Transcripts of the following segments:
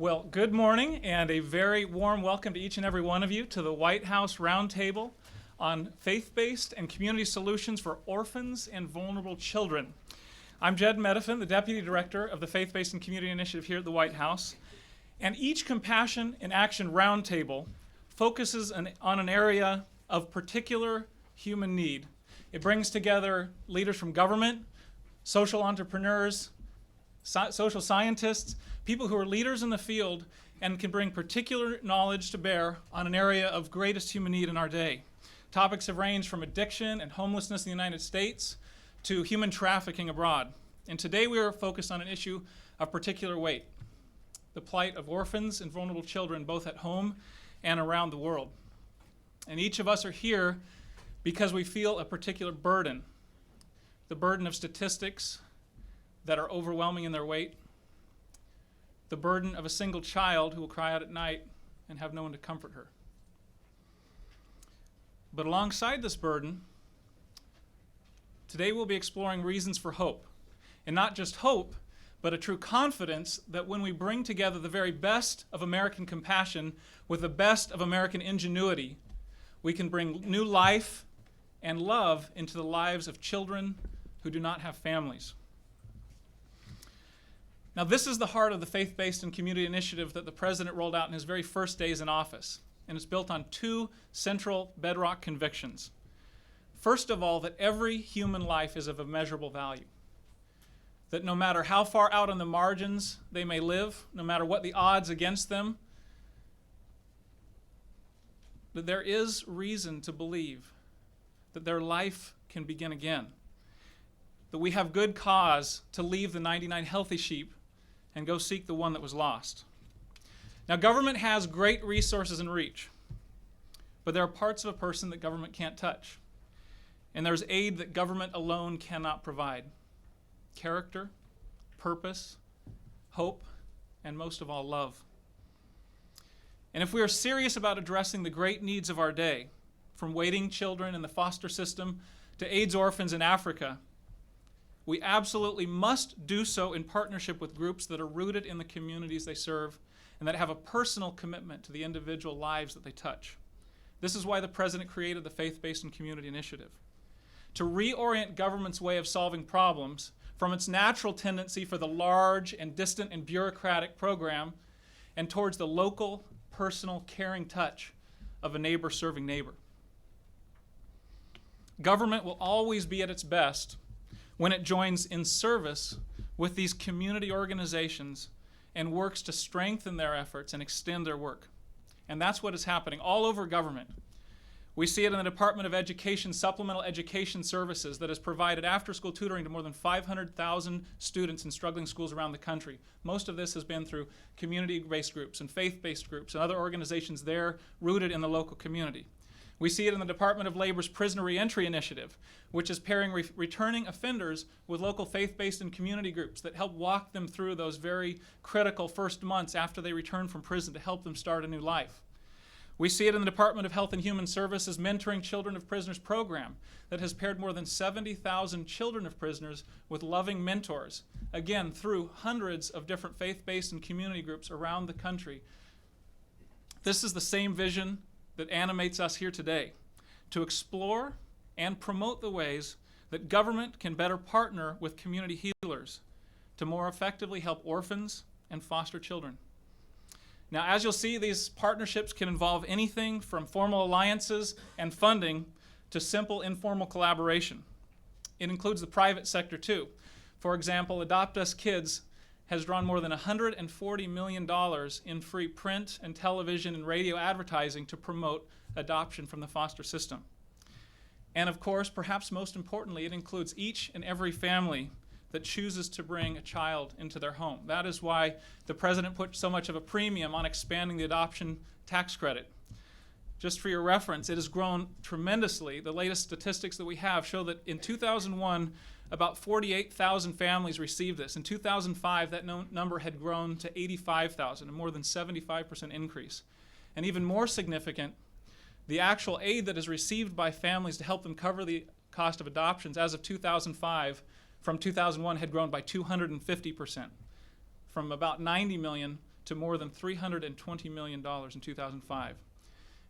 Well, good morning and a very warm welcome to each and every one of you to the White House Roundtable on faith-based and community solutions for orphans and vulnerable children. I'm Jed Medifin, the Deputy Director of the Faith-Based and Community Initiative here at the White House. And each Compassion in Action Roundtable focuses on an area of particular human need. It brings together leaders from government, social entrepreneurs, social scientists, people who are leaders in the field and can bring particular knowledge to bear on an area of greatest human need in our day. Topics have ranged from addiction and homelessness in the United States to human trafficking abroad. And today we are focused on an issue of particular weight, the plight of orphans and vulnerable children both at home and around the world. And each of us are here because we feel a particular burden, the burden of statistics that are overwhelming in their weight, the burden of a single child who will cry out at night and have no one to comfort her. But alongside this burden, today we'll be exploring reasons for hope. And not just hope, but a true confidence that when we bring together the very best of American compassion with the best of American ingenuity, we can bring new life and love into the lives of children who do not have families. Now, this is the heart of the faith-based and community initiative that the President rolled out in his very first days in office, and it's built on two central bedrock convictions. First of all, that every human life is of immeasurable value, that no matter how far out on the margins they may live, no matter what the odds against them, that there is reason to believe that their life can begin again, that we have good cause to leave the 99 healthy sheep and go seek the one that was lost. Now, government has great resources and reach, but there are parts of a person that government can't touch. And there's aid that government alone cannot provide. Character, purpose, hope, and most of all, love. And if we are serious about addressing the great needs of our day, from waiting children in the foster system to AIDS orphans in Africa, we absolutely must do so in partnership with groups that are rooted in the communities they serve and that have a personal commitment to the individual lives that they touch. This is why the President created the Faith-Based and Community Initiative, to reorient government's way of solving problems from its natural tendency for the large and distant and bureaucratic program and towards the local, personal, caring touch of a neighbor serving neighbor. Government will always be at its best when it joins in service with these community organizations and works to strengthen their efforts and extend their work. And that's what is happening all over government. We see it in the Department of Education Supplemental Education Services that has provided after-school tutoring to more than 500,000 students in struggling schools around the country. Most of this has been through community-based groups and faith-based groups and other organizations there rooted in the local community. We see it in the Department of Labor's Prisoner Reentry Initiative, which is pairing returning offenders with local faith-based and community groups that help walk them through those very critical first months after they return from prison to help them start a new life. We see it in the Department of Health and Human Services Mentoring Children of Prisoners program that has paired more than 70,000 children of prisoners with loving mentors, again, through hundreds of different faith-based and community groups around the country. This is the same vision that animates us here today, to explore and promote the ways that government can better partner with community healers to more effectively help orphans and foster children. Now, as you'll see, these partnerships can involve anything from formal alliances and funding to simple informal collaboration. It includes the private sector too. For example, Adopt Us Kids has drawn more than $140 million in free print and television and radio advertising to promote adoption from the foster system. And of course, perhaps most importantly, it includes each and every family that chooses to bring a child into their home. That is why the President put so much of a premium on expanding the adoption tax credit. Just for your reference, it has grown tremendously. The latest statistics that we have show that in 2001, about 48,000 families received this. In 2005, that number had grown to 85,000, a more than 75% increase. And even more significant, the actual aid that is received by families to help them cover the cost of adoptions as of 2005 from 2001 had grown by 250%, from about 90 million to more than $320 million in 2005.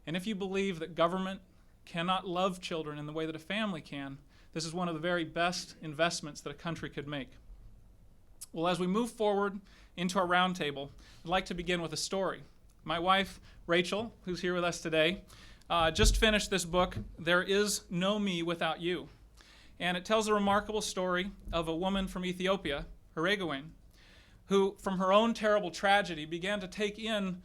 And if you believe that government cannot love children in the way that a family can, this is one of the very best investments that a country could make. Well, as we move forward into our roundtable, I'd like to begin with a story. My wife, Rachel, who's here with us today, just finished this book, There Is No Me Without You. And it tells a remarkable story of a woman from Ethiopia, Herregewin, who, from her own terrible tragedy, began to take in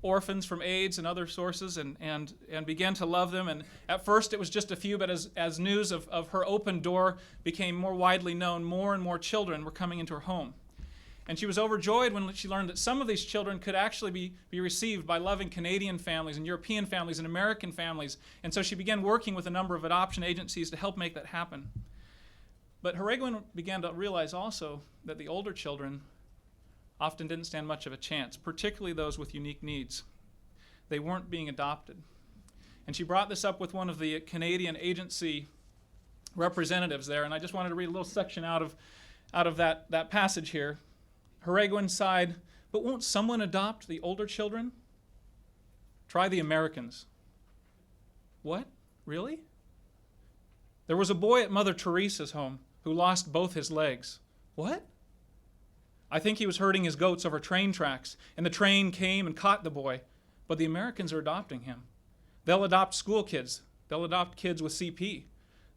orphans from AIDS and other sources and began to love them. And at first it was just a few, but as news of her open door became more widely known, more and more children were coming into her home. And she was overjoyed when she learned that some of these children could actually be received by loving Canadian families and European families and American families. And so she began working with a number of adoption agencies to help make that happen. But Herregewin began to realize also that the older children often didn't stand much of a chance, particularly those with unique needs. They weren't being adopted. And she brought this up with one of the Canadian agency representatives there, and I just wanted to read a little section out of that passage here. Herregewin sighed, "But won't someone adopt the older children? Try the Americans." What? Really? There was a boy at Mother Teresa's home who lost both his legs. What? I think he was herding his goats over train tracks, and the train came and caught the boy. But the Americans are adopting him. They'll adopt school kids. They'll adopt kids with CP.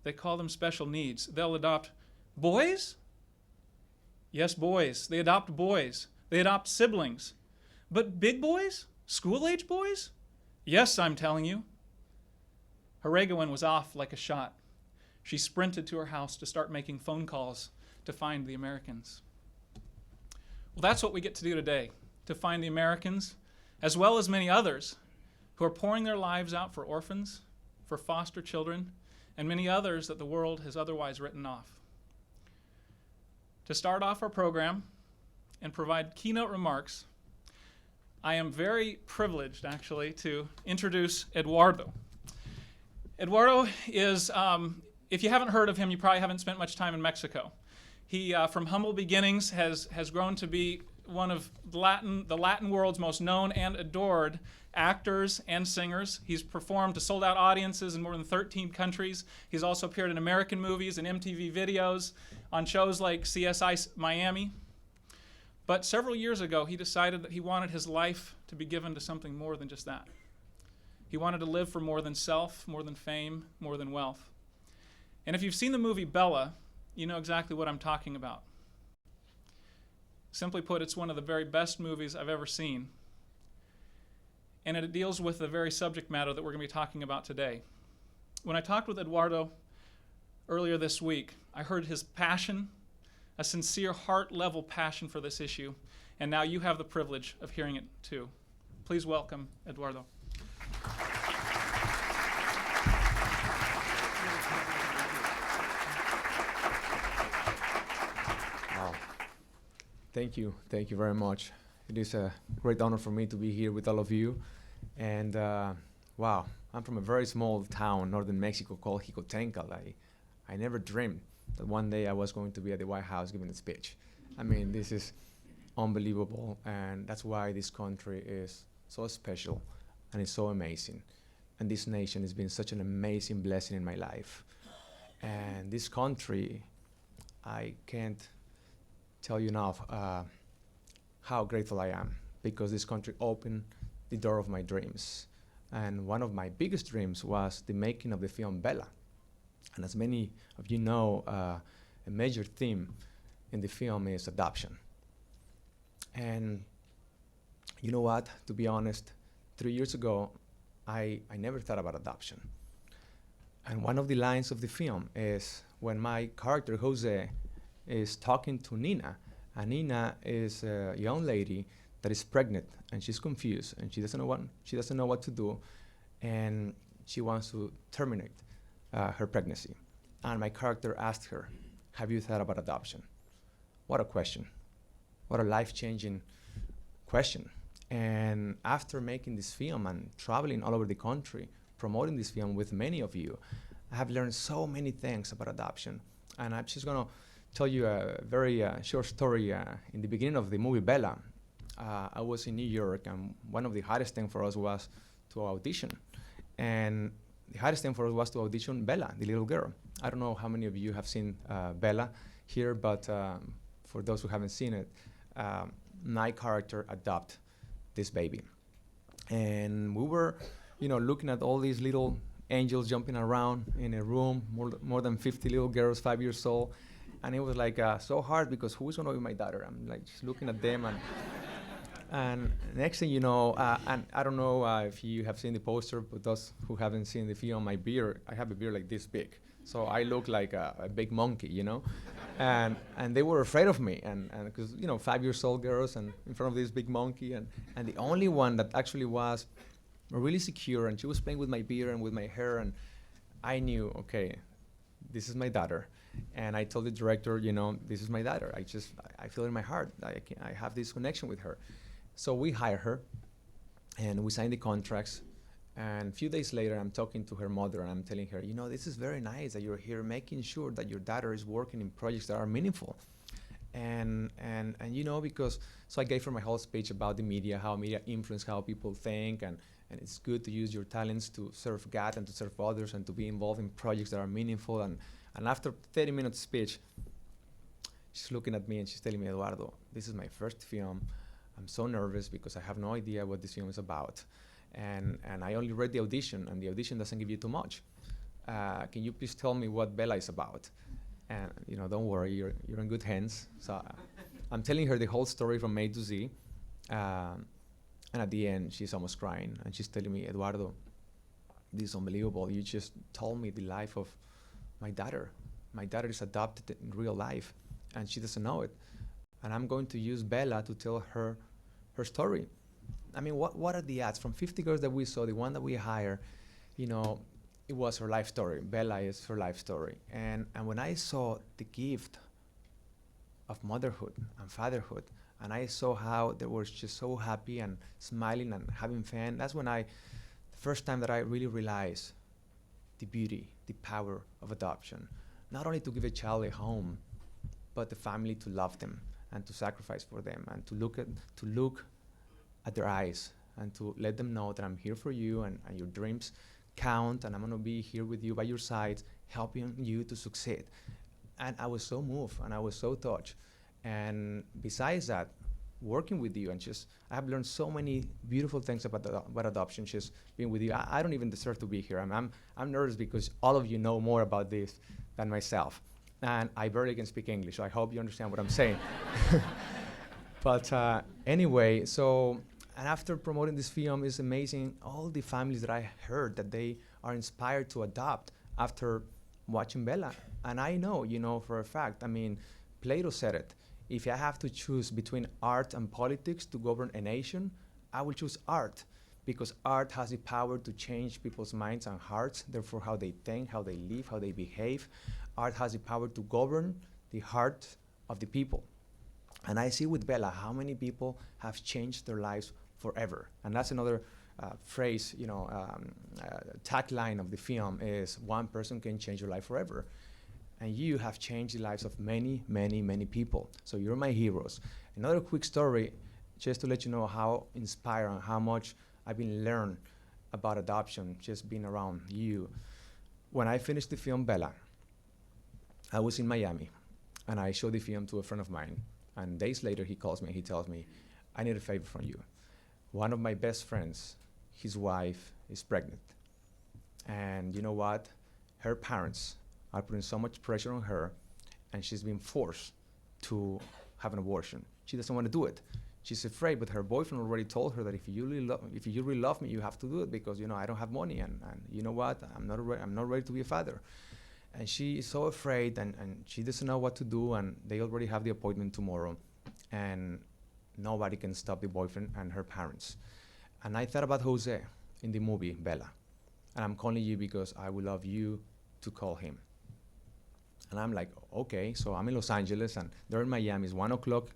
They call them special needs. They'll adopt boys? Yes, boys. They adopt boys. They adopt siblings. But big boys? School-age boys? Yes, I'm telling you. Herregewin was off like a shot. She sprinted to her house to start making phone calls to find the Americans. Well, that's what we get to do today, to find the Americans, as well as many others who are pouring their lives out for orphans, for foster children, and many others that the world has otherwise written off. To start off our program and provide keynote remarks, I am very privileged, actually, to introduce Eduardo. Eduardo is, if you haven't heard of him, you probably haven't spent much time in Mexico. He, from humble beginnings, has grown to be one of the Latin world's most known and adored actors and singers. He's performed to sold-out audiences in more than 13 countries. He's also appeared in American movies and MTV videos, on shows like CSI Miami. But several years ago, he decided that he wanted his life to be given to something more than just that. He wanted to live for more than self, more than fame, more than wealth. And if you've seen the movie Bella, you know exactly what I'm talking about. Simply put, it's one of the very best movies I've ever seen. And it deals with the very subject matter that we're going to be talking about today. When I talked with Eduardo earlier this week, I heard his passion, a sincere heart-level passion for this issue, and now you have the privilege of hearing it too. Please welcome Eduardo. Thank you very much. It is a great honor for me to be here with all of you. And wow, I'm from a very small town, northern Mexico, called Jicotencal. I never dreamed that one day I was going to be at the White House giving a speech. I mean, this is unbelievable, and that's why this country is so special and it's so amazing. And this nation has been such an amazing blessing in my life. And this country, I can't tell you enough how grateful I am, because this country opened the door of my dreams. And one of my biggest dreams was the making of the film Bella. And as many of you know, a major theme in the film is adoption. And you know what, to be honest, 3 years ago, I never thought about adoption. And one of the lines of the film is when my character, Jose, is talking to Nina, and Nina is a young lady that is pregnant, and she's confused, and she doesn't know what to do, and she wants to terminate her pregnancy. And my character asked her, "Have you thought about adoption?" What a question! What a life-changing question! And after making this film and traveling all over the country, promoting this film with many of you, I have learned so many things about adoption. And I'm just gonna tell you a very short story. In the beginning of the movie Bella, I was in New York, and one of the hardest things for us was to audition. And the hardest thing for us was to audition Bella, the little girl. I don't know how many of you have seen Bella here, but for those who haven't seen it, my character adopt this baby. And we were, looking at all these little angels jumping around in a room, more than 50 little girls, 5 years old. And it was like so hard because who's going to be my daughter? I'm like just looking at them. And next thing you know, and I don't know if you have seen the poster, but those who haven't seen the film, my beard, I have a beard like this big. So I look like a big monkey, and they were afraid of me, and because 5 years old girls and in front of this big monkey, and the only one that actually was really secure, and she was playing with my beard and with my hair, and I knew, okay, this is my daughter. And I told the director, this is my daughter. I feel it in my heart. I have this connection with her. So we hire her, and we sign the contracts. And a few days later, I'm talking to her mother, and I'm telling her, this is very nice that you're here, making sure that your daughter is working in projects that are meaningful. And because, so I gave her my whole speech about the media, how media influence how people think, and it's good to use your talents to serve God and to serve others and to be involved in projects that are meaningful. And after 30 minutes speech, she's looking at me and she's telling me, Eduardo, this is my first film. I'm so nervous because I have no idea what this film is about. And I only read the audition, and the audition doesn't give you too much. Can you please tell me what Bella is about? And, don't worry, you're in good hands. So I'm telling her the whole story from A to Z. And at the end, she's almost crying. And she's telling me, Eduardo, this is unbelievable. You just told me the life of my daughter. My daughter is adopted in real life, and she doesn't know it. And I'm going to use Bella to tell her story. I mean, what are the odds? From 50 girls that we saw, the one that we hired, it was her life story. Bella is her life story. And when I saw the gift of motherhood and fatherhood, and I saw how they were just so happy and smiling and having fun, that's when the first time that I really realized the beauty, the power of adoption. Not only to give a child a home, but the family to love them and to sacrifice for them and to look at their eyes and to let them know that I'm here for you and your dreams count, and I'm gonna be here with you by your side, helping you to succeed. And I was so moved and I was so touched. And besides that, working with you, and I have learned so many beautiful things about adoption, just being with you. I don't even deserve to be here. I'm nervous because all of you know more about this than myself. And I barely can speak English, so I hope you understand what I'm saying. But anyway, and after promoting this film, it's amazing all the families that I heard that they are inspired to adopt after watching Bella. And I know, for a fact, Plato said it. If I have to choose between art and politics to govern a nation, I will choose art, because art has the power to change people's minds and hearts, therefore how they think, how they live, how they behave. Art has the power to govern the heart of the people. And I see with Bella how many people have changed their lives forever. And that's another phrase, tagline of the film is, one person can change your life forever. And you have changed the lives of many, many, many people. So you're my heroes. Another quick story, just to let you know how inspired and how much I've been learned about adoption, just being around you. When I finished the film Bella, I was in Miami, and I showed the film to a friend of mine. And days later, he calls me, he tells me, I need a favor from you. One of my best friends, his wife is pregnant. And you know what? Her parents are putting so much pressure on her, and she's being forced to have an abortion. She doesn't want to do it. She's afraid, but her boyfriend already told her that if you really love me, you have to do it, because I don't have money, and you know what? I'm not ready to be a father. And she is so afraid, and she doesn't know what to do, and they already have the appointment tomorrow, and nobody can stop the boyfriend and her parents. And I thought about Jose in the movie Bella, and I'm calling you because I would love you to call him. And I'm like, okay, so I'm in Los Angeles, and they're in Miami. It's 1 o'clock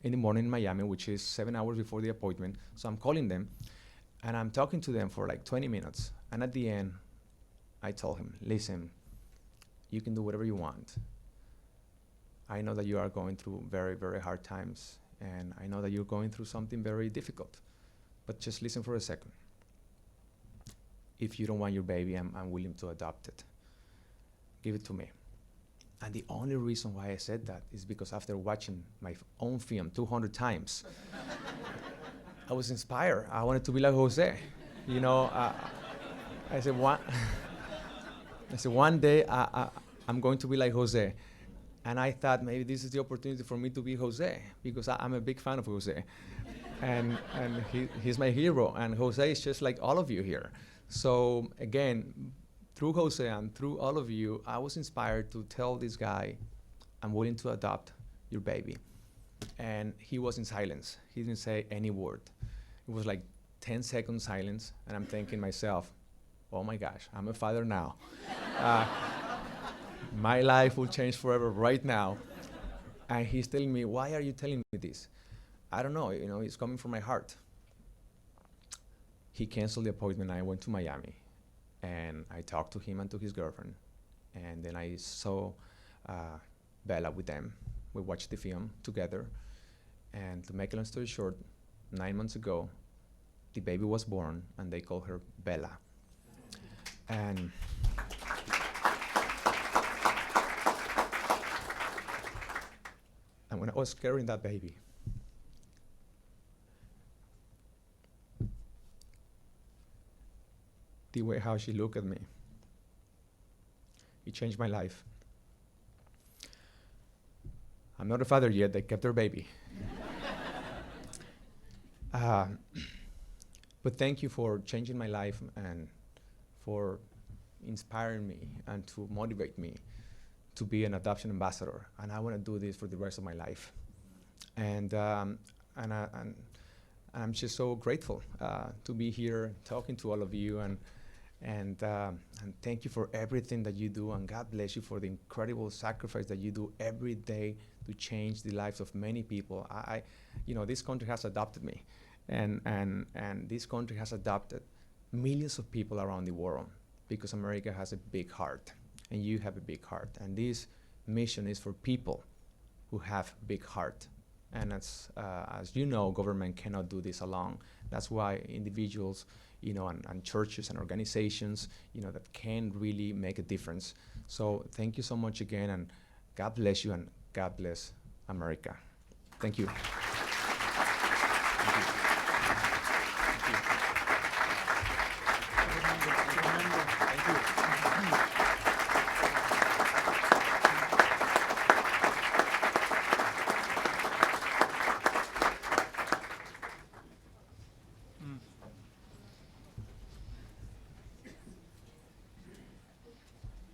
in the morning in Miami, which is 7 hours before the appointment. So I'm calling them, and I'm talking to them for like 20 minutes. And at the end, I told him, listen, you can do whatever you want. I know that you are going through very, very hard times and I know that you're going through something very difficult, but just listen for a second. If you don't want your baby, I'm willing to adopt it. Give it to me. And the only reason why I said that is because after watching my own film 200 times, I was inspired. I wanted to be like Jose. You know, I said, one day I'm going to be like Jose. And I thought maybe this is the opportunity for me to be Jose, because I'm a big fan of Jose. And he's my hero, and Jose is just like all of you here. So again, through Jose and through all of you, I was inspired to tell this guy, I'm willing to adopt your baby. And he was in silence. He didn't say any word. It was like 10-second silence, and I'm thinking myself, oh my gosh, I'm a father now. My life will change forever right now. And he's telling me, why are you telling me this? I don't know, it's coming from my heart. He canceled the appointment. I went to Miami, and I talked to him and to his girlfriend. And then I saw Bella with them. We watched the film together. And to make a long story short, 9 months ago, the baby was born, and they called her Bella. And when I was carrying that baby, the way how she looked at me, it changed my life. I'm not a father yet. They kept their baby. But thank you for changing my life and for inspiring me and to motivate me to be an adoption ambassador. And I want to do this for the rest of my life. And I'm just so grateful to be here talking to all of you, and thank you for everything that you do, and God bless you for the incredible sacrifice that you do every day to change the lives of many people. This country has adopted me, and this country has adopted millions of people around the world because America has a big heart, and you have a big heart. And this mission is for people who have big heart. And as you know, government cannot do this alone. That's why individuals, and churches and organizations, that can really make a difference. So thank you so much again, and God bless you, and God bless America. Thank you.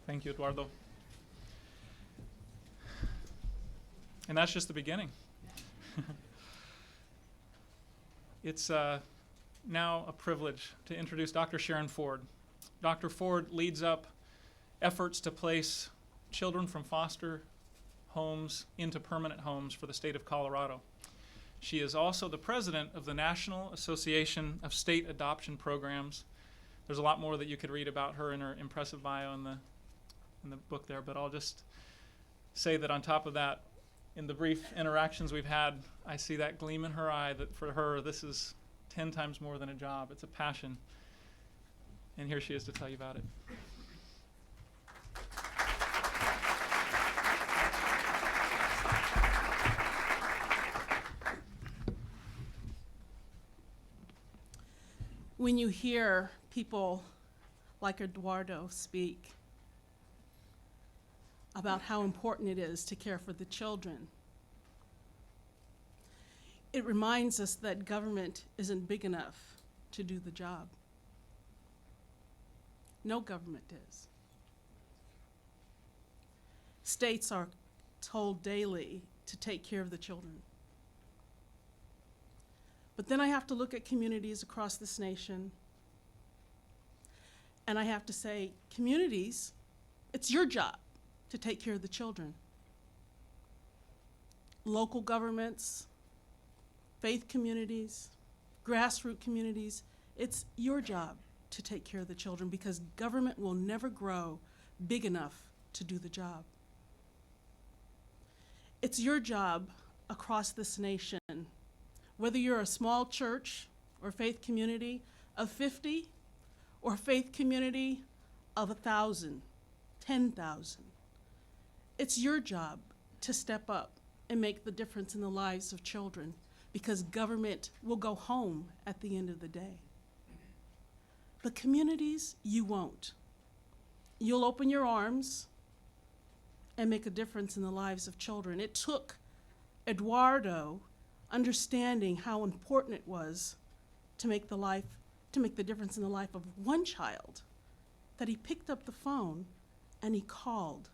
Thank you, Eduardo. And that's just the beginning. It's now a privilege to introduce Dr. Sharon Ford. Dr. Ford leads up efforts to place children from foster homes into permanent homes for the state of Colorado. She is also the president of the National Association of State Adoption Programs. There's a lot more that you could read about her in her impressive bio in the book there, but I'll just say that on top of that, in the brief interactions we've had, I see that gleam in her eye that for her, this is 10 times more than a job. It's a passion. And here she is to tell you about it. When you hear people like Eduardo speak about how important it is to care for the children, it reminds us that government isn't big enough to do the job. No government is. States are told daily to take care of the children. But then I have to look at communities across this nation, and I have to say, communities, it's your job to take care of the children. Local governments, faith communities, grassroots communities, it's your job to take care of the children, because government will never grow big enough to do the job. It's your job across this nation Whether you're a small church or faith community of 50 or faith community of 1,000, 10,000, it's your job to step up and make the difference in the lives of children, because government will go home at the end of the day. But communities, you won't. You'll open your arms and make a difference in the lives of children. It took Eduardo understanding how important it was to make the difference in the life of one child, that he picked up the phone and he called.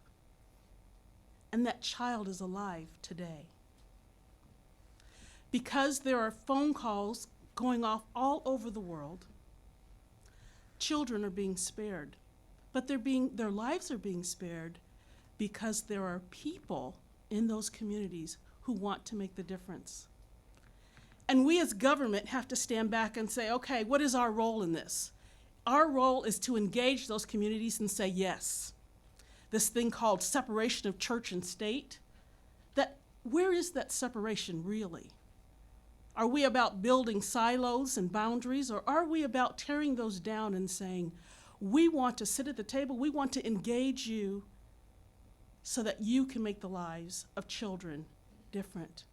And that child is alive today. Because there are phone calls going off all over the world, children are being spared. But their lives are being spared because there are people in those communities who want to make the difference. And we as government have to stand back and say, okay, what is our role in this? Our role is to engage those communities and say yes. This thing called separation of church and state, where is that separation really? Are we about building silos and boundaries, or are we about tearing those down and saying, we want to sit at the table, we want to engage you so that you can make the lives of children different?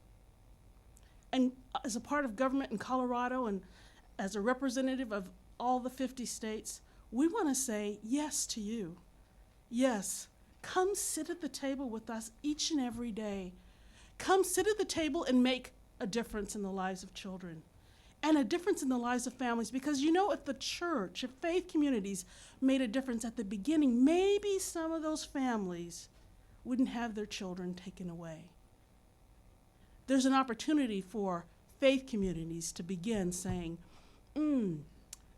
And as a part of government in Colorado and as a representative of all the 50 states, we want to say yes to you. Yes, come sit at the table with us each and every day. Come sit at the table and make a difference in the lives of children and a difference in the lives of families. Because if the church, if faith communities made a difference at the beginning, maybe some of those families wouldn't have their children taken away. There's an opportunity for faith communities to begin saying,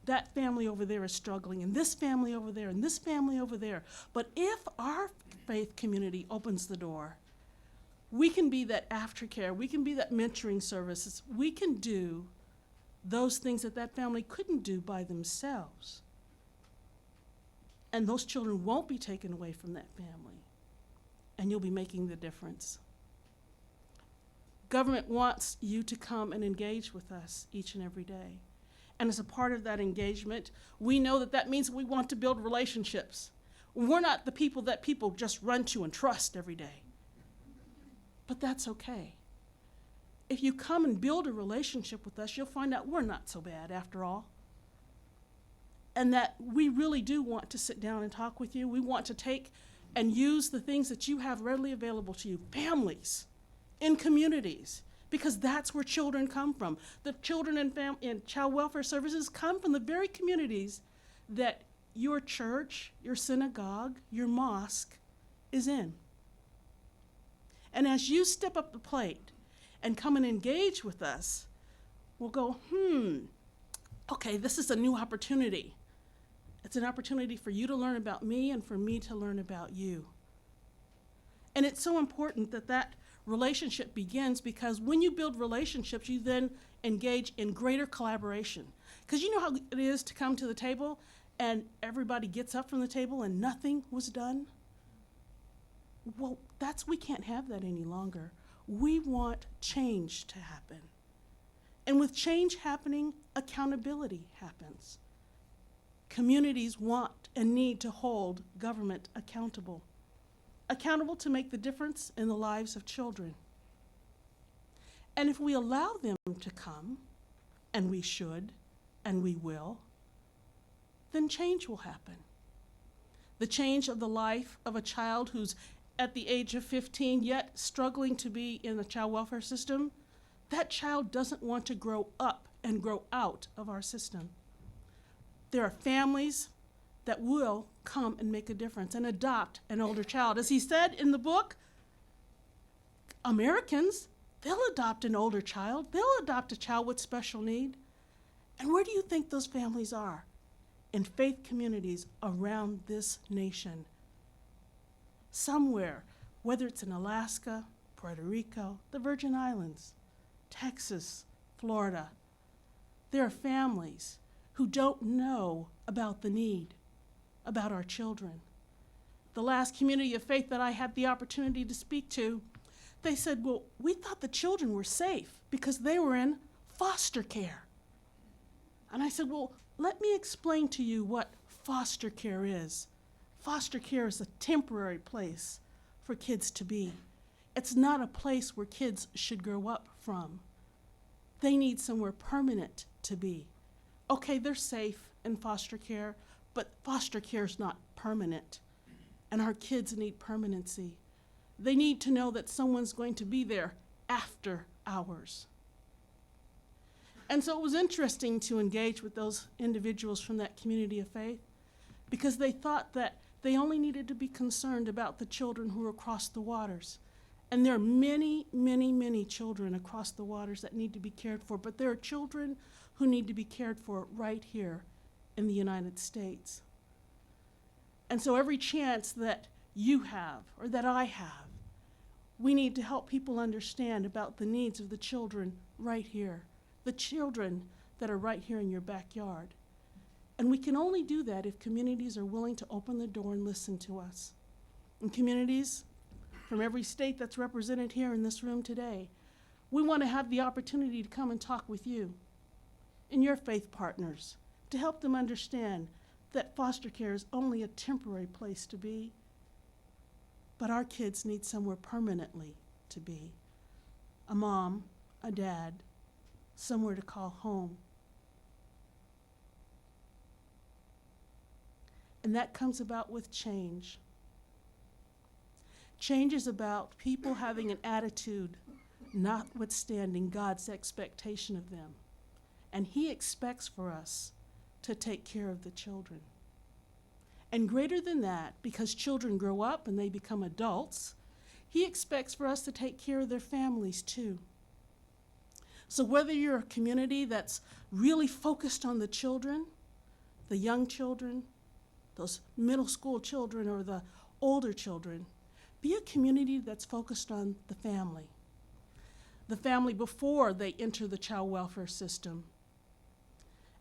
that family over there is struggling, and this family over there, and this family over there. But if our faith community opens the door, we can be that aftercare, we can be that mentoring services, we can do those things that family couldn't do by themselves. And those children won't be taken away from that family, and you'll be making the difference. Government wants you to come and engage with us each and every day. And as a part of that engagement, we know that means we want to build relationships. We're not the people that people just run to and trust every day. But that's okay. If you come and build a relationship with us, you'll find out we're not so bad after all. And that we really do want to sit down and talk with you. We want to take and use the things that you have readily available to you, families, in communities, because that's where children come from. The children in child welfare services come from the very communities that your church, your synagogue, your mosque is in. And as you step up the plate and come and engage with us, we'll go, okay, this is a new opportunity. It's an opportunity for you to learn about me and for me to learn about you. And it's so important that relationship begins, because when you build relationships, you then engage in greater collaboration. Because you know how it is to come to the table and everybody gets up from the table and nothing was done? Well, we can't have that any longer. We want change to happen. And with change happening, accountability happens. Communities want and need to hold government accountable to make the difference in the lives of children. And if we allow them to come, and we should, and we will, then change will happen. The change of the life of a child who's at the age of 15 yet struggling to be in the child welfare system, that child doesn't want to grow up and grow out of our system. There are families that will come and make a difference and adopt an older child. As he said in the book, Americans, they'll adopt an older child. They'll adopt a child with special need. And where do you think those families are? In faith communities around this nation. Somewhere, whether it's in Alaska, Puerto Rico, the Virgin Islands, Texas, Florida, there are families who don't know about the need, about our children. The last community of faith that I had the opportunity to speak to, they said, well, we thought the children were safe because they were in foster care. And I said, well, let me explain to you what foster care is. Foster care is a temporary place for kids to be. It's not a place where kids should grow up from. They need somewhere permanent to be. Okay, they're safe in foster care, but foster care is not permanent. And our kids need permanency. They need to know that someone's going to be there after hours. And so it was interesting to engage with those individuals from that community of faith, because they thought that they only needed to be concerned about the children who were across the waters. And there are many, many, many children across the waters that need to be cared for, but there are children who need to be cared for right here in the United States. And so every chance that you have or that I have, we need to help people understand about the needs of the children right here, the children that are right here in your backyard. And we can only do that if communities are willing to open the door and listen to us. And communities from every state that's represented here in this room today, we want to have the opportunity to come and talk with you and your faith partners to help them understand that foster care is only a temporary place to be, but our kids need somewhere permanently to be. A mom, a dad, somewhere to call home. And that comes about with change. Change is about people having an attitude notwithstanding God's expectation of them. And He expects for us to take care of the children. And greater than that, because children grow up and they become adults, He expects for us to take care of their families too. So whether you're a community that's really focused on the children, the young children, those middle school children or the older children, be a community that's focused on the family. The family before they enter the child welfare system.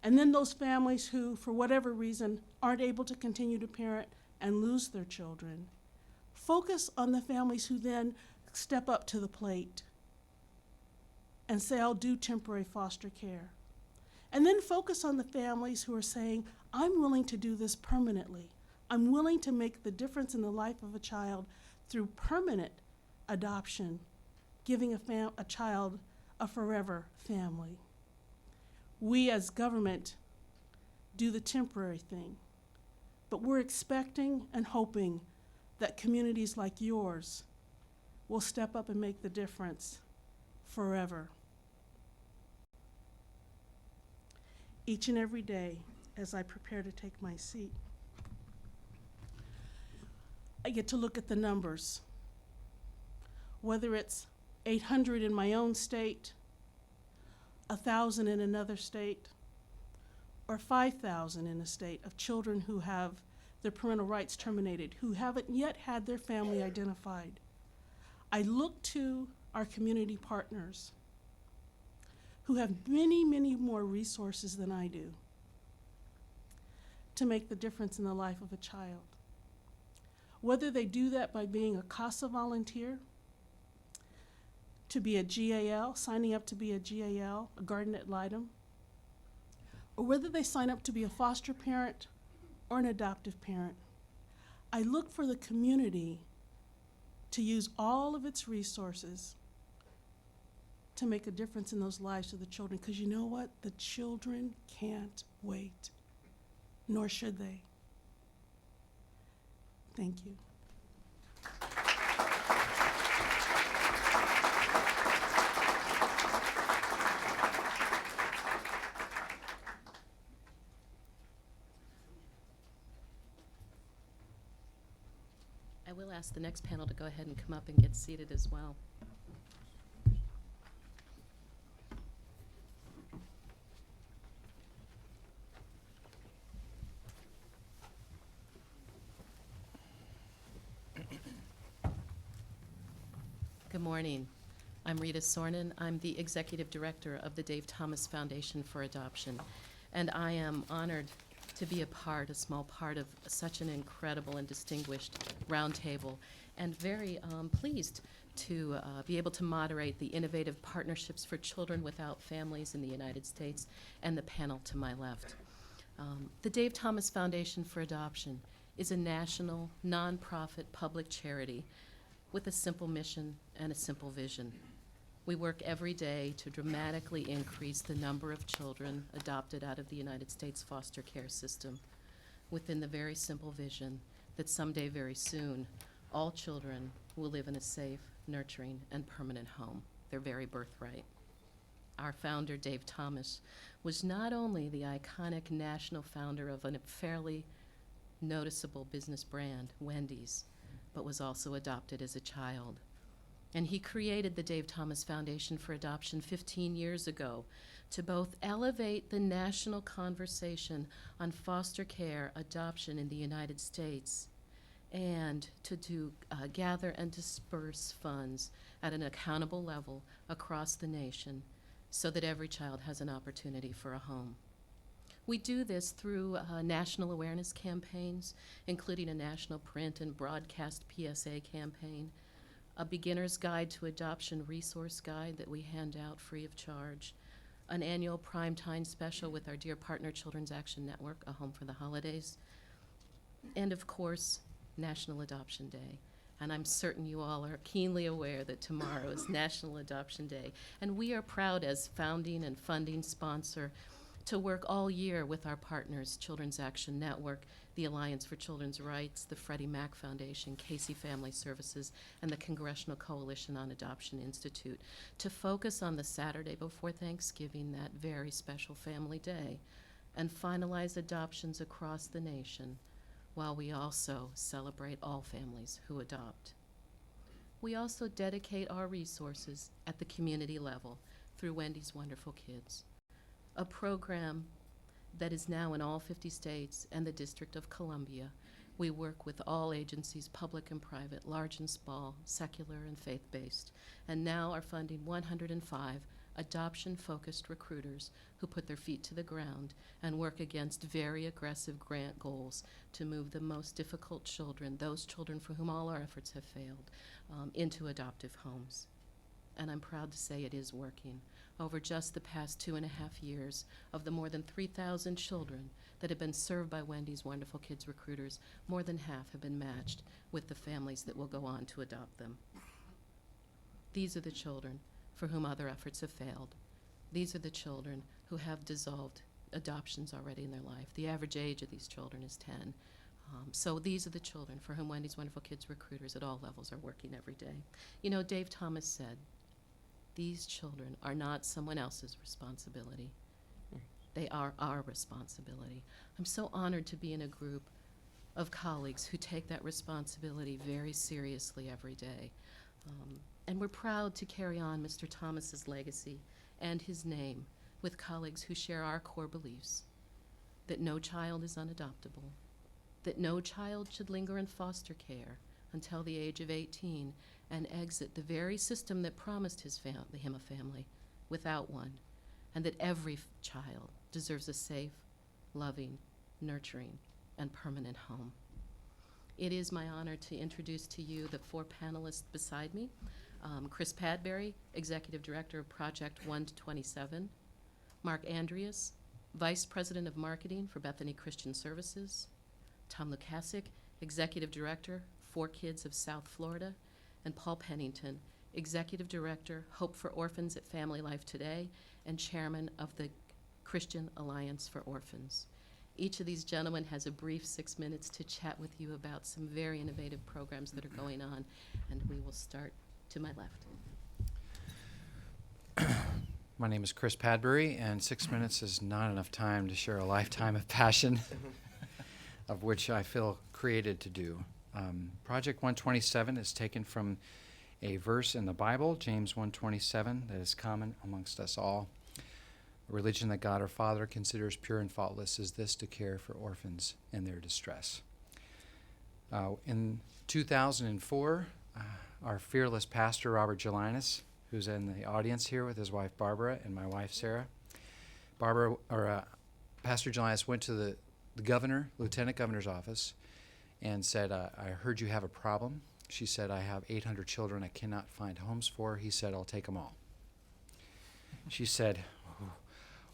And then those families who, for whatever reason, aren't able to continue to parent and lose their children. Focus on the families who then step up to the plate and say, I'll do temporary foster care. And then focus on the families who are saying, I'm willing to do this permanently. I'm willing to make the difference in the life of a child through permanent adoption, giving a child a forever family. We as government do the temporary thing, but we're expecting and hoping that communities like yours will step up and make the difference forever. Each and every day, as I prepare to take my seat, I get to look at the numbers. Whether it's 800 in my own state, 1,000 in another state, or 5,000 in a state of children who have their parental rights terminated, who haven't yet had their family identified. I look to our community partners who have many, many more resources than I do to make the difference in the life of a child. Whether they do that by being a CASA volunteer, to be a GAL, signing up to be a GAL, a guardian ad litem, or whether they sign up to be a foster parent or an adoptive parent. I look for the community to use all of its resources to make a difference in those lives of the children, because you know what? The children can't wait, nor should they. Thank you. I will ask the next panel to go ahead and come up and get seated as well. Good morning. I'm Rita Sornin. I'm the Executive Director of the Dave Thomas Foundation for Adoption, and I am honored to be a small part of such an incredible and distinguished roundtable, and very pleased to be able to moderate the Innovative Partnerships for Children Without Families in the United States, and the panel to my left. The Dave Thomas Foundation for Adoption is a national, nonprofit public charity with a simple mission and a simple vision. We work every day to dramatically increase the number of children adopted out of the United States foster care system, within the very simple vision that someday very soon, all children will live in a safe, nurturing, and permanent home, their very birthright. Our founder, Dave Thomas, was not only the iconic national founder of a fairly noticeable business brand, Wendy's, but was also adopted as a child. And he created the Dave Thomas Foundation for Adoption 15 years ago to both elevate the national conversation on foster care adoption in the United States and to gather and disperse funds at an accountable level across the nation so that every child has an opportunity for a home. We do this through national awareness campaigns, including a national print and broadcast PSA campaign, a beginner's guide to adoption resource guide that we hand out free of charge, an annual primetime special with our dear partner Children's Action Network, A Home for the Holidays, and of course, National Adoption Day. And I'm certain you all are keenly aware that tomorrow is National Adoption Day. And we are proud as founding and funding sponsor to work all year with our partners, Children's Action Network, the Alliance for Children's Rights, the Freddie Mac Foundation, Casey Family Services, and the Congressional Coalition on Adoption Institute, to focus on the Saturday before Thanksgiving, that very special family day, and finalize adoptions across the nation, while we also celebrate all families who adopt. We also dedicate our resources at the community level through Wendy's Wonderful Kids, a program that is now in all 50 states and the District of Columbia. We work with all agencies, public and private, large and small, secular and faith-based, and now are funding 105 adoption-focused recruiters who put their feet to the ground and work against very aggressive grant goals to move the most difficult children, those children for whom all our efforts have failed, into adoptive homes. And I'm proud to say it is working. Over just the past 2.5 years, of the more than 3,000 children that have been served by Wendy's Wonderful Kids recruiters, more than half have been matched with the families that will go on to adopt them. These are the children for whom other efforts have failed. These are the children who have dissolved adoptions already in their life. The average age of these children is 10. So these are the children for whom Wendy's Wonderful Kids recruiters at all levels are working every day. You know, Dave Thomas said, these children are not someone else's responsibility. They are our responsibility. I'm so honored to be in a group of colleagues who take that responsibility very seriously every day. And we're proud to carry on Mr. Thomas's legacy and his name with colleagues who share our core beliefs, that no child is unadoptable, that no child should linger in foster care until the age of 18 and exit the very system that promised him a family without one, and that every child deserves a safe, loving, nurturing, and permanent home. It is my honor to introduce to you the 4 panelists beside me. Chris Padbury, Executive Director of Project 127, Mark Andreas, Vice President of Marketing for Bethany Christian Services, Tom Lukasik, Executive Director, 4 Kids of South Florida, and Paul Pennington, Executive Director, Hope for Orphans at Family Life Today, and Chairman of the Christian Alliance for Orphans. Each of these gentlemen has a brief 6 minutes to chat with you about some very innovative programs that are going on, and we will start to my left. My name is Chris Padbury, and 6 minutes is not enough time to share a lifetime of passion, of which I feel created to do. Project 127 is taken from a verse in the Bible, James 1:27, that is common amongst us all. A religion that God our Father considers pure and faultless is this, to care for orphans in their distress. In 2004, our fearless pastor, Robert Gelinas, who's in the audience here with his wife, Barbara, and my wife, Sarah. Pastor Gelinas went to the governor, lieutenant governor's office, and said, I heard you have a problem. She said, I have 800 children I cannot find homes for. He said, I'll take them all. She said,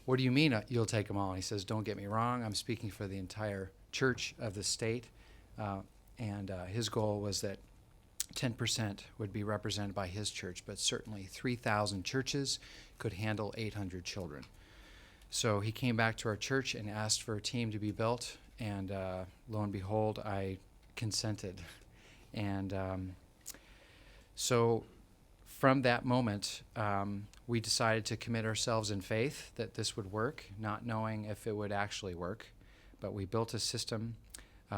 what do you mean you'll take them all? And he says, don't get me wrong, I'm speaking for the entire church of the state. And his goal was that 10% would be represented by his church, but certainly 3,000 churches could handle 800 children. So he came back to our church and asked for a team to be built, and lo and behold, I consented. And so from that moment, we decided to commit ourselves in faith that this would work, not knowing if it would actually work. But we built a system.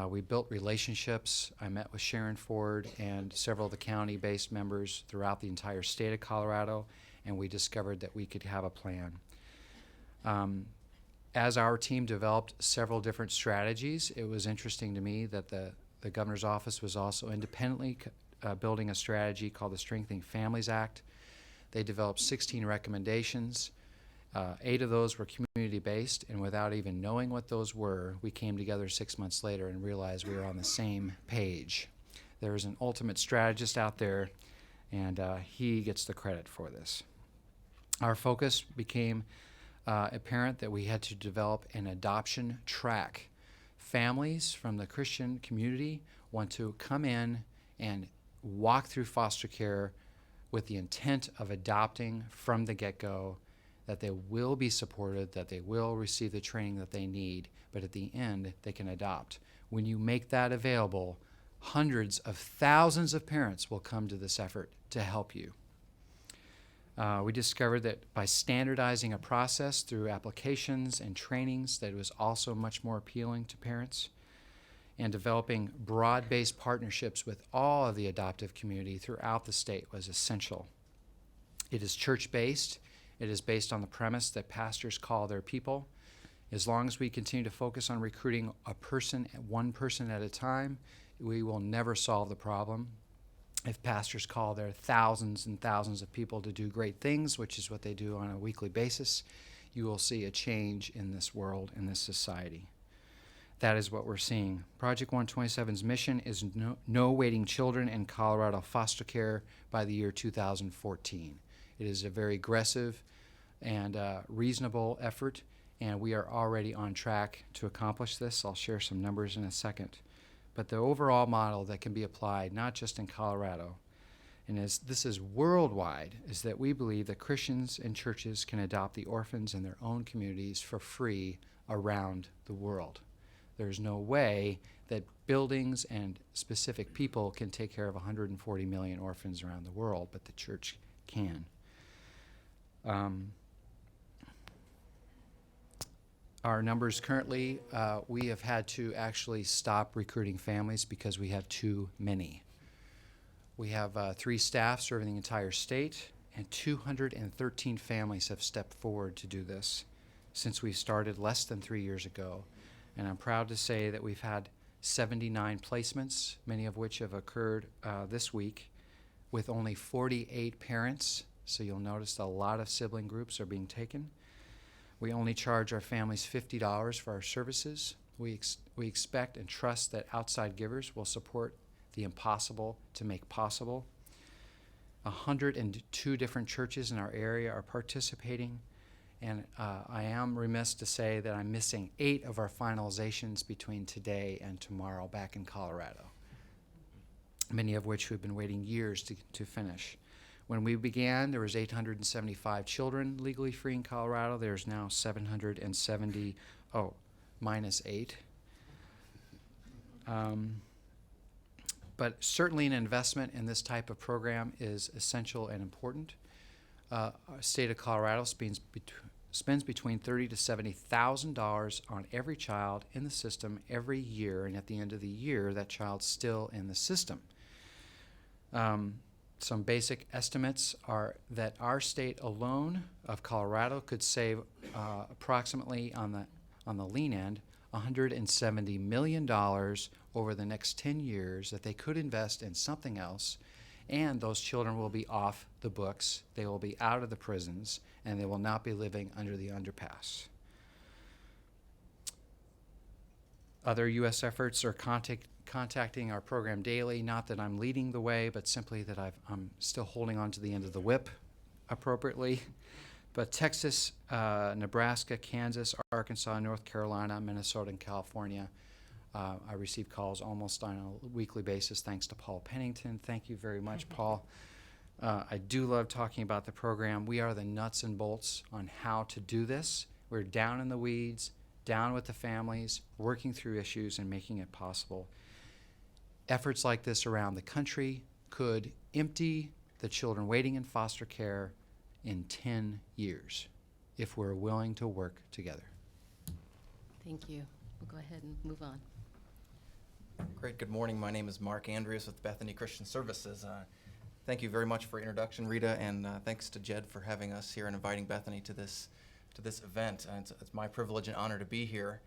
We built relationships. I met with Sharon Ford and several of the county-based members throughout the entire state of Colorado, and we discovered that we could have a plan. As our team developed several different strategies, it was interesting to me that the governor's office was also independently building a strategy called the Strengthening Families Act. They developed 16 recommendations. 8 of those were community-based, and without even knowing what those were, we came together 6 months later and realized we were on the same page. There is an ultimate strategist out there, and he gets the credit for this. Our focus became apparent that we had to develop an adoption track. Families from the Christian community want to come in and walk through foster care with the intent of adopting from the get-go, that they will be supported, that they will receive the training that they need, but at the end, they can adopt. When you make that available, hundreds of thousands of parents will come to this effort to help you. We discovered that by standardizing a process through applications and trainings, that it was also much more appealing to parents, and developing broad-based partnerships with all of the adoptive community throughout the state was essential. It is church-based. It is based on the premise that pastors call their people. As long as we continue to focus on recruiting one person at a time, we will never solve the problem. If pastors call their thousands and thousands of people to do great things, which is what they do on a weekly basis, you will see a change in this world, in this society. That is what we're seeing. Project 127's mission is no waiting children in Colorado foster care by the year 2014. It is a very aggressive and reasonable effort, and we are already on track to accomplish this. I'll share some numbers in a second. But the overall model that can be applied, not just in Colorado, and as this is worldwide, is that we believe that Christians and churches can adopt the orphans in their own communities for free around the world. There's no way that buildings and specific people can take care of 140 million orphans around the world, but the church can. Our numbers currently, we have had to actually stop recruiting families because we have too many. We have 3 staff serving the entire state, and 213 families have stepped forward to do this since we started less than 3 years ago. And I'm proud to say that we've had 79 placements, many of which have occurred this week, with only 48 parents. So you'll notice a lot of sibling groups are being taken. We only charge our families $50 for our services. We expect and trust that outside givers will support the impossible to make possible. 102 different churches in our area are participating, and I am remiss to say that I'm missing 8 of our finalizations between today and tomorrow back in Colorado, many of which we've been waiting years to finish. When we began, there was 875 children legally free in Colorado. There's now 770, minus 8. But certainly an investment in this type of program is essential and important. Our state of Colorado spends between $30,000 to $70,000 on every child in the system every year, and at the end of the year, that child's still in the system. Some basic estimates are that our state alone of Colorado could save approximately on the lean end $170 million over the next 10 years that they could invest in something else, and those children will be off the books, they will be out of the prisons, and they will not be living under the underpass. Other U.S. efforts are contacting our program daily. Not that I'm leading the way, but simply that I'm still holding on to the end of the whip appropriately. But Texas, Nebraska, Kansas, Arkansas, North Carolina, Minnesota, and California, I receive calls almost on a weekly basis, thanks to Paul Pennington. Thank you very much, Paul. I do love talking about the program. We are the nuts and bolts on how to do this. We're down in the weeds, down with the families, working through issues and making it possible. Efforts like this around the country could empty the children waiting in foster care in 10 years if we're willing to work together. Thank you. We'll go ahead and move on. Great. Good morning. My name is Mark Andrews with Bethany Christian Services. Thank you very much for your introduction, Rita, and thanks to Jed for having us here and inviting Bethany to this event. It's my privilege and honor to be here.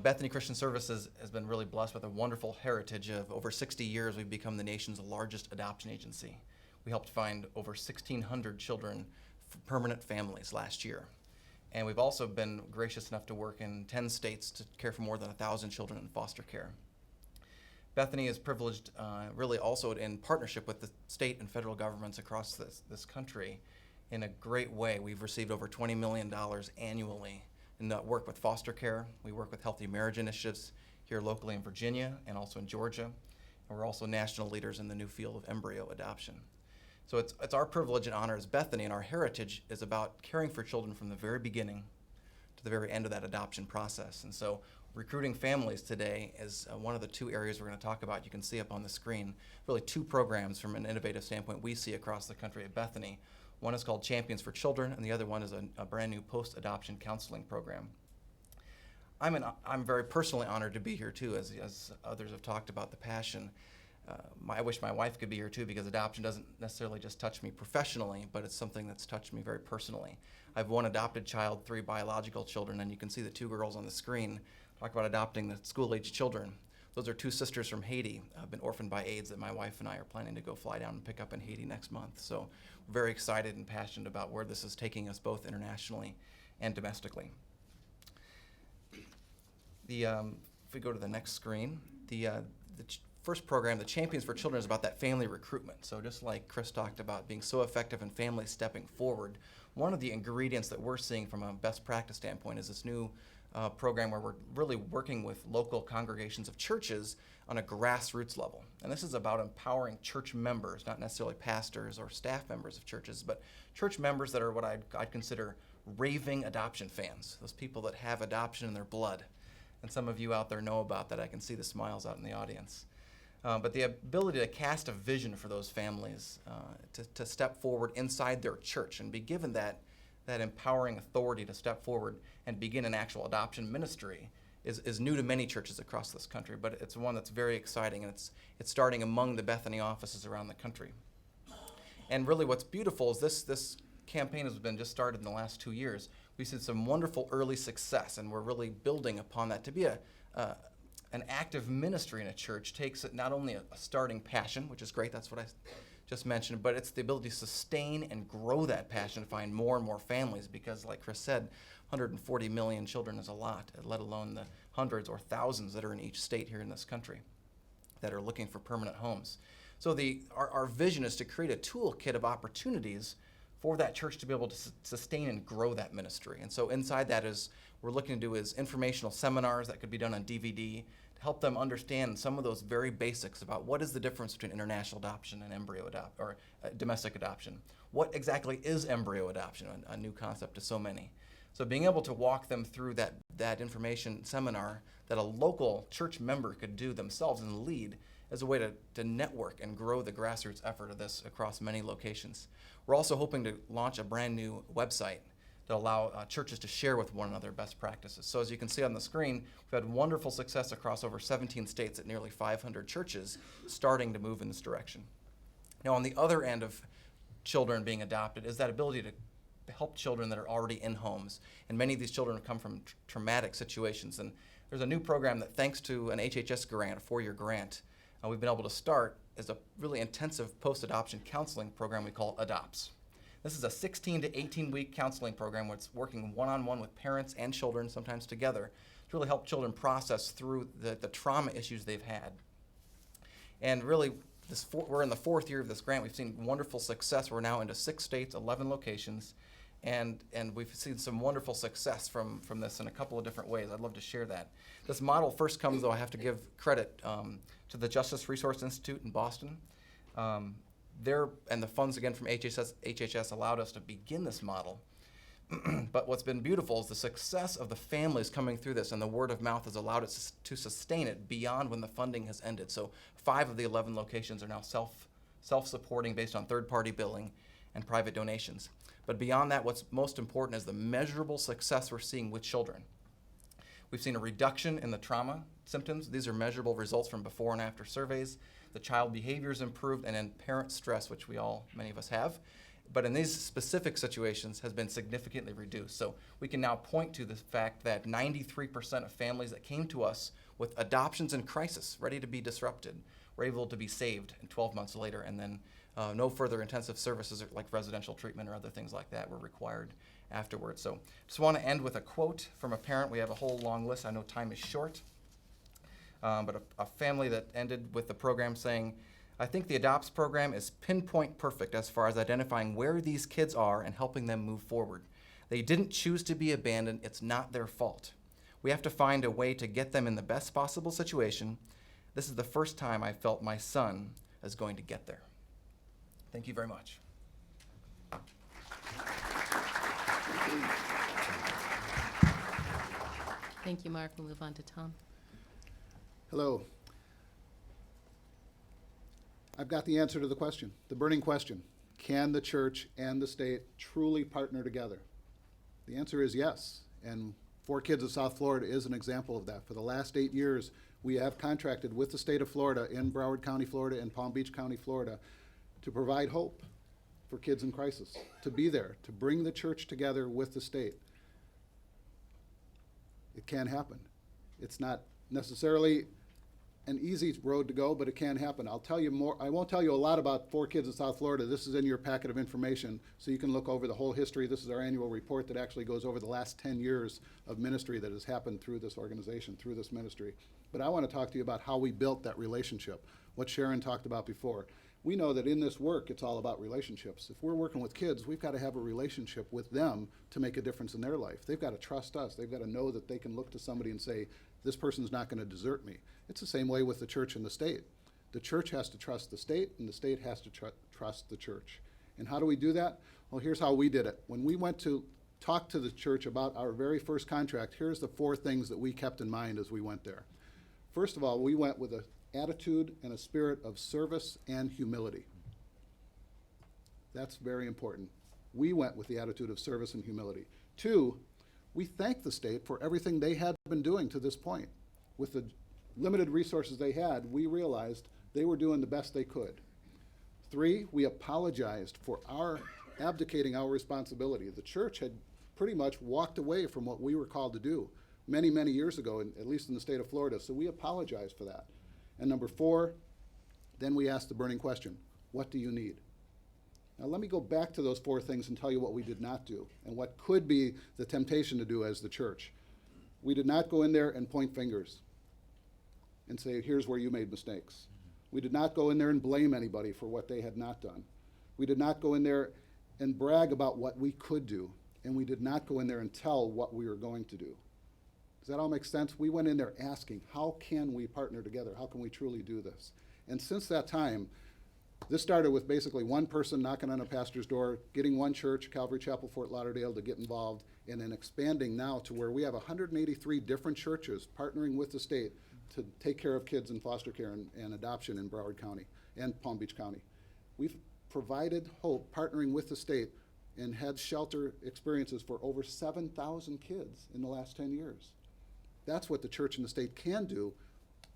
Bethany Christian Services has been really blessed with a wonderful heritage of over 60 years. We've become the nation's largest adoption agency. We helped find over 1,600 children for permanent families last year. And we've also been gracious enough to work in 10 states to care for more than 1,000 children in foster care. Bethany is privileged really also in partnership with the state and federal governments across this country in a great way. We've received over $20 million annually in that work with foster care. We work with healthy marriage initiatives here locally in Virginia and also in Georgia. And we're also national leaders in the new field of embryo adoption. So it's our privilege and honor as Bethany, and our heritage is about caring for children from the very beginning to the very end of that adoption process. And so recruiting families today is one of the two areas we're going to talk about. You can see up on the screen really two programs from an innovative standpoint we see across the country at Bethany. One is called Champions for Children, and the other one is a brand new post-adoption counseling program. I'm very personally honored to be here too, as others have talked about the passion. I wish my wife could be here too, because adoption doesn't necessarily just touch me professionally, but it's something that's touched me very personally. I have one adopted child, 3 biological children, and you can see the 2 girls on the screen talk about adopting the school-age children. Those are 2 sisters from Haiti, been orphaned by AIDS, that my wife and I are planning to go fly down and pick up in Haiti next month. So we're very excited and passionate about where this is taking us both internationally and domestically. If we go to the next screen, the first program, the Champions for Children, is about that family recruitment. So just like Chris talked about being so effective in families stepping forward, one of the ingredients that we're seeing from a best practice standpoint is this new program where we're really working with local congregations of churches on a grassroots level. And this is about empowering church members, not necessarily pastors or staff members of churches, but church members that are what I'd consider raving adoption fans, those people that have adoption in their blood. And some of you out there know about that. I can see the smiles out in the audience. But the ability to cast a vision for those families, to step forward inside their church and be given that empowering authority to step forward and begin an actual adoption ministry is new to many churches across this country, but it's one that's very exciting, and it's starting among the Bethany offices around the country. And really what's beautiful is this campaign has been just started in the last 2 years. We've seen some wonderful early success, and we're really building upon that. To be an active ministry in a church takes not only a starting passion, which is great, that's what I just mentioned, but it's the ability to sustain and grow that passion, to find more and more families, because like Chris said, 140 million children is a lot, let alone the hundreds or thousands that are in each state here in this country that are looking for permanent homes. So our vision is to create a toolkit of opportunities for that church to be able to sustain and grow that ministry. And so inside that we're looking to do is informational seminars that could be done on DVD to help them understand some of those very basics about what is the difference between international adoption and domestic adoption. What exactly is embryo adoption, a new concept to so many. So being able to walk them through that information seminar that a local church member could do themselves and lead as a way to network and grow the grassroots effort of this across many locations. We're also hoping to launch a brand new website that allow churches to share with one another best practices. So as you can see on the screen, we've had wonderful success across over 17 states at nearly 500 churches starting to move in this direction. Now on the other end of children being adopted is that ability to help children that are already in homes. And many of these children come from traumatic situations. And there's a new program that, thanks to an HHS grant, a 4-year grant, we've been able to start is a really intensive post-adoption counseling program we call ADOPTS. This is a 16 to 18-week counseling program where it's working one-on-one with parents and children, sometimes together, to really help children process through the trauma issues they've had. And really, we're in the 4th year of this grant. We've seen wonderful success. We're now into 6 states, 11 locations, and we've seen some wonderful success from this in a couple of different ways. I'd love to share that. This model first comes, though, I have to give credit to the Justice Resource Institute in Boston. And the funds, again, from HHS allowed us to begin this model. But what's been beautiful is the success of the families coming through this, and the word of mouth has allowed us to sustain it beyond when the funding has ended. So 5 of the 11 locations are now self-supporting based on third-party billing and private donations. But beyond that, what's most important is the measurable success we're seeing with children. We've seen a reduction in the trauma symptoms. These are measurable results from before and after surveys. The child behavior's improved, and then parent stress, which many of us have, but in these specific situations has been significantly reduced. So we can now point to the fact that 93% of families that came to us with adoptions in crisis, ready to be disrupted, were able to be saved 12 months later, and then no further intensive services like residential treatment or other things like that were required afterwards. So just want to end with a quote from a parent. We have a whole long list. I know time is short. But a family that ended with the program saying, "I think the ADOPTS program is pinpoint perfect as far as identifying where these kids are and helping them move forward. They didn't choose to be abandoned. It's not their fault. We have to find a way to get them in the best possible situation. This is the first time I felt my son is going to get there." Thank you very much. Thank you, Mark. We'll move on to Tom. Hello. I've got the answer to the question, the burning question. Can the church and the state truly partner together? The answer is yes, and 4 Kids of South Florida is an example of that. For the last 8 years, we have contracted with the state of Florida in Broward County, Florida, and Palm Beach County, Florida, to provide hope for kids in crisis, to be there, to bring the church together with the state. It can happen. It's not necessarily an easy road to go, but it can happen. I'll tell you more. I won't tell you a lot about 4 Kids in South Florida. This is in your packet of information, so you can look over the whole history. This is our annual report that actually goes over the last 10 years of ministry that has happened through this organization, through this ministry. But I want to talk to you about how we built that relationship, what Sharon talked about before. We know that in this work, it's all about relationships. If we're working with kids, we've got to have a relationship with them to make a difference in their life. They've got to trust us. They've got to know that they can look to somebody and say, this person's not going to desert me. It's the same way with the church and the state. The church has to trust the state, and the state has to trust the church. And how do we do that? Well, here's how we did it. When we went to talk to the church about our very first contract, here's the 4 things that we kept in mind as we went there. First of all, we went with an attitude and a spirit of service and humility. That's very important. We went with the attitude of service and humility. 2, we thanked the state for everything they had been doing to this point. With the limited resources they had, we realized they were doing the best they could. 3, we apologized for abdicating our responsibility. The church had pretty much walked away from what we were called to do many, many years ago, at least in the state of Florida, so we apologized for that. And number 4, then we asked the burning question, what do you need? Now let me go back to those 4 things and tell you what we did not do and what could be the temptation to do as the church. We did not go in there and point fingers and say, here's where you made mistakes. We did not go in there and blame anybody for what they had not done. We did not go in there and brag about what we could do, and we did not go in there and tell what we were going to do. Does that all make sense? We went in there asking, how can we partner together? How can we truly do this? And since that time, this started with basically one person knocking on a pastor's door, getting one church, Calvary Chapel, Fort Lauderdale, to get involved, and then expanding now to where we have 183 different churches partnering with the state to take care of kids in foster care and adoption in Broward County and Palm Beach County. We've provided hope partnering with the state and had shelter experiences for over 7,000 kids in the last 10 years. That's what the church and the state can do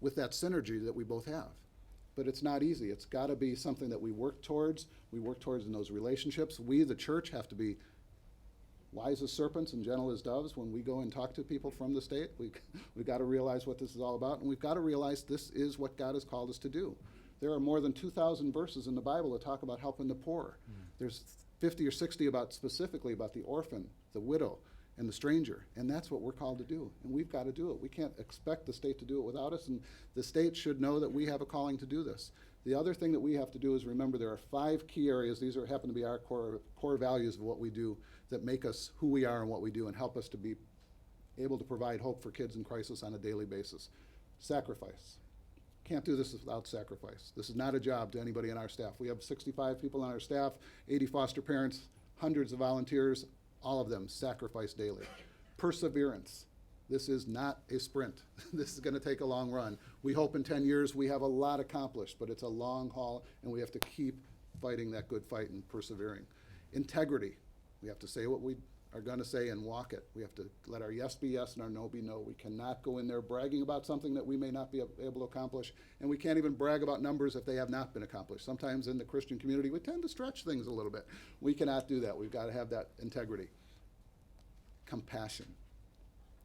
with that synergy that we both have. But it's not easy. It's got to be something that we work towards. We work towards in those relationships. We, the church, have to be wise as serpents and gentle as doves when we go and talk to people from the state. We've got to realize what this is all about, and we've got to realize this is what God has called us to do. There are more than 2,000 verses in the Bible that talk about helping the poor. There's 50 or 60 specifically about the orphan, the widow, and the stranger. And that's what we're called to do. And we've got to do it. We can't expect the state to do it without us. And the state should know that we have a calling to do this. The other thing that we have to do is remember there are 5 key areas. These happen to be our core values of what we do that make us who we are and what we do and help us to be able to provide hope for kids in crisis on a daily basis. Sacrifice. Can't do this without sacrifice. This is not a job to anybody in our staff. We have 65 people on our staff, 80 foster parents, hundreds of volunteers, all of them sacrifice daily. Perseverance. This is not a sprint. This is going to take a long run. We hope in 10 years we have a lot accomplished, but it's a long haul, and we have to keep fighting that good fight and persevering. Integrity. We have to say what we are going to say and walk it. We have to let our yes be yes and our no be no. We cannot go in there bragging about something that we may not be able to accomplish, and we can't even brag about numbers if they have not been accomplished. Sometimes in the Christian community, we tend to stretch things a little bit. We cannot do that. We've got to have that integrity. Compassion.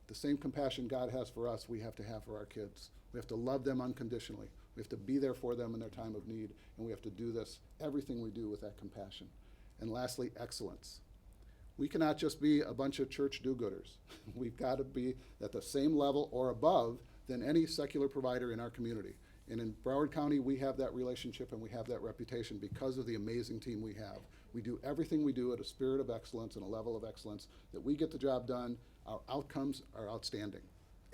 The same compassion God has for us, we have to have for our kids. We have to love them unconditionally. We have to be there for them in their time of need, and we have to do this, everything we do with that compassion. And lastly, excellence. We cannot just be a bunch of church do-gooders. We've got to be at the same level or above than any secular provider in our community. And in Broward County, we have that relationship and we have that reputation because of the amazing team we have. We do everything we do at a spirit of excellence and a level of excellence that we get the job done. Our outcomes are outstanding.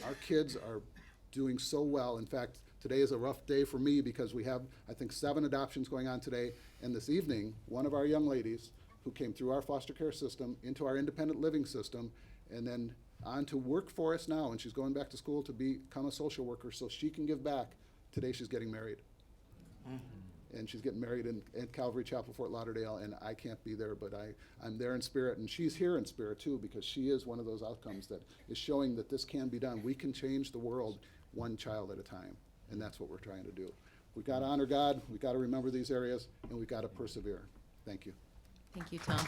Our kids are doing so well. In fact, today is a rough day for me because we have, I think, 7 adoptions going on today. And this evening, one of our young ladies who came through our foster care system into our independent living system and then on to work for us now, and she's going back to school to become a social worker so she can give back. Today she's getting married. And she's getting married at Calvary Chapel, Fort Lauderdale, and I can't be there, but I'm there in spirit, and she's here in spirit too, because she is one of those outcomes that is showing that this can be done. We can change the world one child at a time, and that's what we're trying to do. We've got to honor God, we've got to remember these areas, and we've got to persevere. Thank you. Thank you, Tom.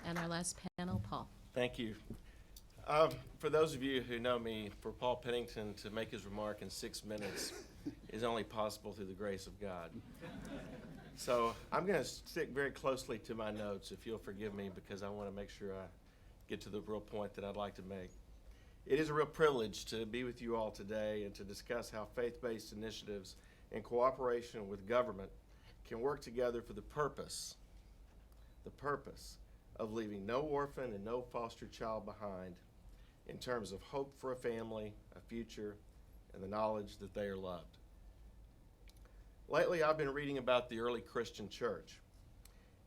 And our last panel, Paul. Thank you. For those of you who know me, for Paul Pennington to make his remark in 6 minutes is only possible through the grace of God. So I'm going to stick very closely to my notes, if you'll forgive me, because I want to make sure I get to the real point that I'd like to make. It is a real privilege to be with you all today and to discuss how faith-based initiatives in cooperation with government can work together for the purpose of leaving no orphan and no foster child behind in terms of hope for a family, a future, and the knowledge that they are loved. Lately, I've been reading about the early Christian church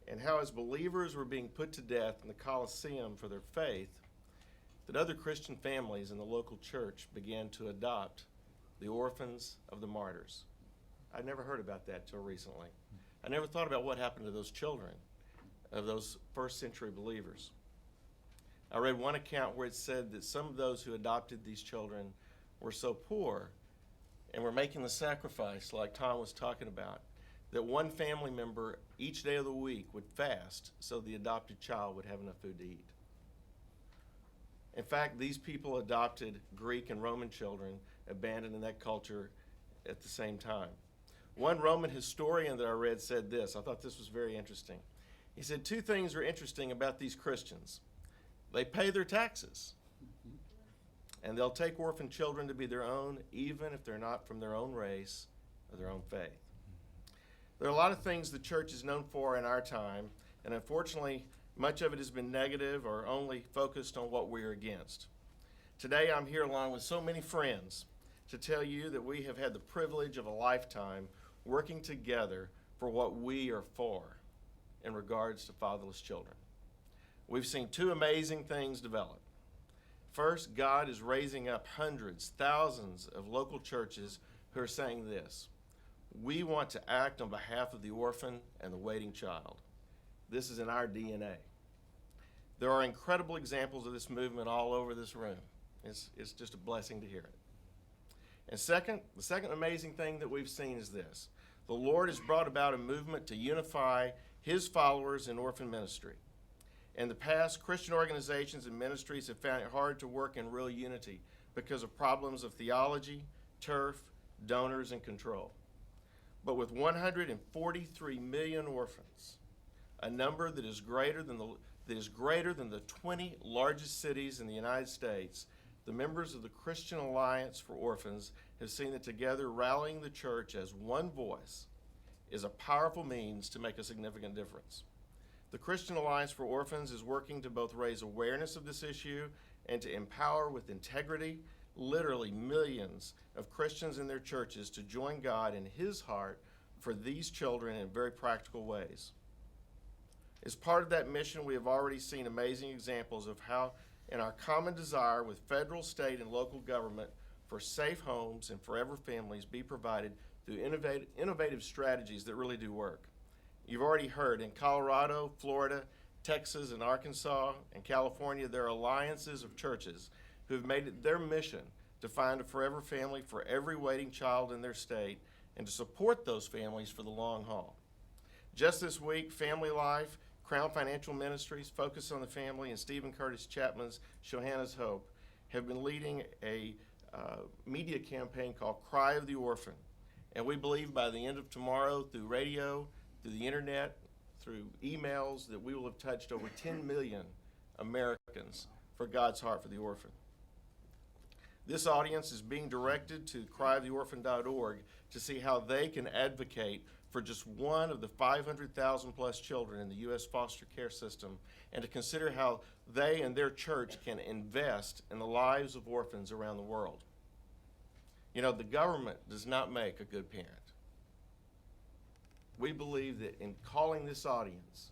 and how as believers were being put to death in the Colosseum for their faith, that other Christian families in the local church began to adopt the orphans of the martyrs. I'd never heard about that till recently. I never thought about what happened to those children of those first century believers. I read one account where it said that some of those who adopted these children were so poor and were making the sacrifice, like Tom was talking about, that one family member each day of the week would fast so the adopted child would have enough food to eat. In fact, these people adopted Greek and Roman children, abandoning that culture at the same time. One Roman historian that I read said this. I thought this was very interesting. He said 2 things are interesting about these Christians. They pay their taxes, and they'll take orphan children to be their own, even if they're not from their own race or their own faith. There are a lot of things the church is known for in our time, and unfortunately, much of it has been negative or only focused on what we're against. Today, I'm here along with so many friends to tell you that we have had the privilege of a lifetime working together for what we are for in regards to fatherless children. We've seen 2 amazing things develop. First, God is raising up hundreds, thousands of local churches who are saying this: we want to act on behalf of the orphan and the waiting child. This is in our DNA. There are incredible examples of this movement all over this room. It's just a blessing to hear it. And second, the second amazing thing that we've seen is this: the Lord has brought about a movement to unify His followers in orphan ministry. In the past, Christian organizations and ministries have found it hard to work in real unity because of problems of theology, turf, donors, and control. But with 143 million orphans, a number that is greater than the 20 largest cities in the United States, the members of the Christian Alliance for Orphans have seen that together rallying the church as one voice is a powerful means to make a significant difference. The Christian Alliance for Orphans is working to both raise awareness of this issue and to empower with integrity literally millions of Christians in their churches to join God in His heart for these children in very practical ways. As part of that mission, we have already seen amazing examples of how, in our common desire with federal, state, and local government for safe homes and forever families be provided through innovative strategies that really do work. You've already heard in Colorado, Florida, Texas, and Arkansas, and California, there are alliances of churches who have made it their mission to find a forever family for every waiting child in their state and to support those families for the long haul. Just this week, Family Life, Crown Financial Ministries, Focus on the Family, and Stephen Curtis Chapman's Shohana's Hope have been leading a media campaign called Cry of the Orphan. And we believe by the end of tomorrow, through radio, through the internet, through emails, that we will have touched over 10 million Americans for God's heart for the orphan. This audience is being directed to cryoftheorphan.org to see how they can advocate for just one of the 500,000 plus children in the U.S. foster care system, and to consider how they and their church can invest in the lives of orphans around the world. You know, the government does not make a good parent. We believe that in calling this audience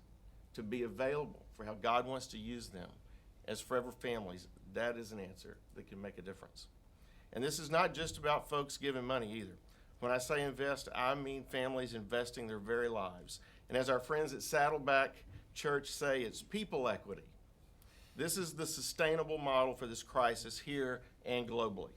to be available for how God wants to use them as forever families, that is an answer that can make a difference. And this is not just about folks giving money either. When I say invest, I mean families investing their very lives. And as our friends at Saddleback Church say, it's people equity. This is the sustainable model for this crisis here and globally.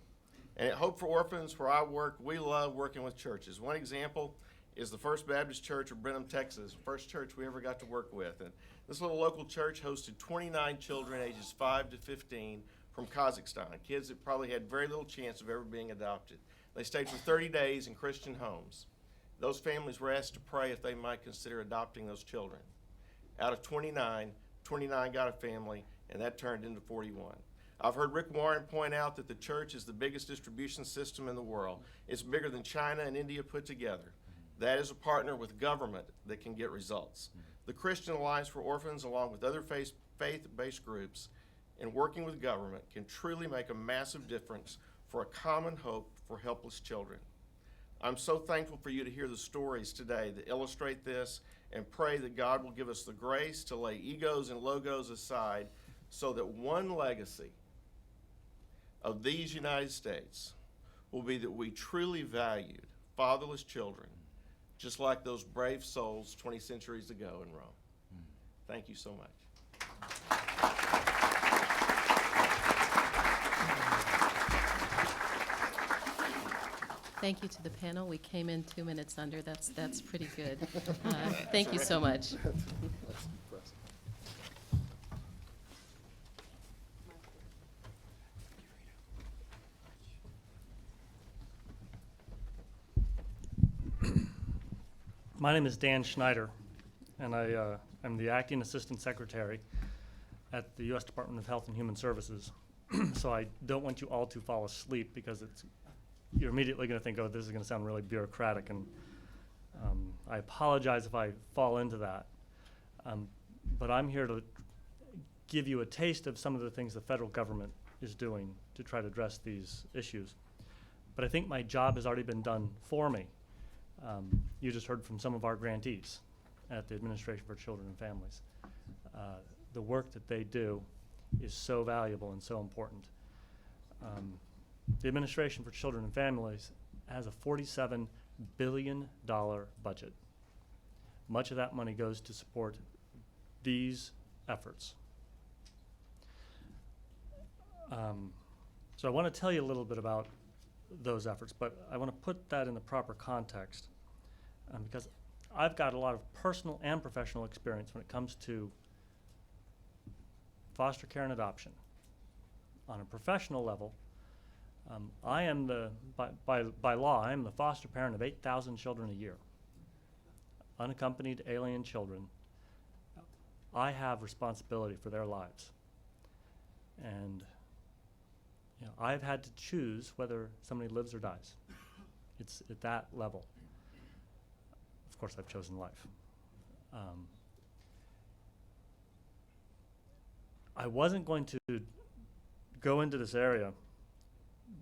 And at Hope for Orphans, where I work, we love working with churches. One example is the First Baptist Church of Brenham, Texas, first church we ever got to work with. And this little local church hosted 29 children ages 5 to 15 from Kazakhstan, kids that probably had very little chance of ever being adopted. They stayed for 30 days in Christian homes. Those families were asked to pray if they might consider adopting those children. Out of 29 got a family, and that turned into 41. I've heard Rick Warren point out that the church is the biggest distribution system in the world. It's bigger than China and India put together. That is a partner with government that can get results. The Christian Alliance for Orphans, along with other faith-based groups, in working with government, can truly make a massive difference for a common hope for helpless children. I'm so thankful for you to hear the stories today that illustrate this, and pray that God will give us the grace to lay egos and logos aside so that one legacy of these United States will be that we truly valued fatherless children, just like those brave souls 20 centuries ago in Rome. Thank you so much. Thank you to the panel. We came in 2 minutes under. That's pretty good. Thank you so much. My name is Dan Schneider, and I'm the Acting Assistant Secretary at the U.S. Department of Health and Human Services. So I don't want you all to fall asleep, because you're immediately going to think, oh, this is going to sound really bureaucratic, and I apologize if I fall into that. But I'm here to give you a taste of some of the things the federal government is doing to try to address these issues. But I think my job has already been done for me. You just heard from some of our grantees at the Administration for Children and Families. The work that they do is so valuable and so important. The Administration for Children and Families has a $47 billion budget. Much of that money goes to support these efforts. So I want to tell you a little bit about those efforts, but I want to put that in the proper context, because I've got a lot of personal and professional experience when it comes to foster care and adoption. On a professional level, I am by law, I am the foster parent of 8,000 children a year, unaccompanied alien children I have responsibility for their lives. And I've had to choose whether somebody lives or dies. It's at that level. Of course, I've chosen life. I wasn't going to go into this area,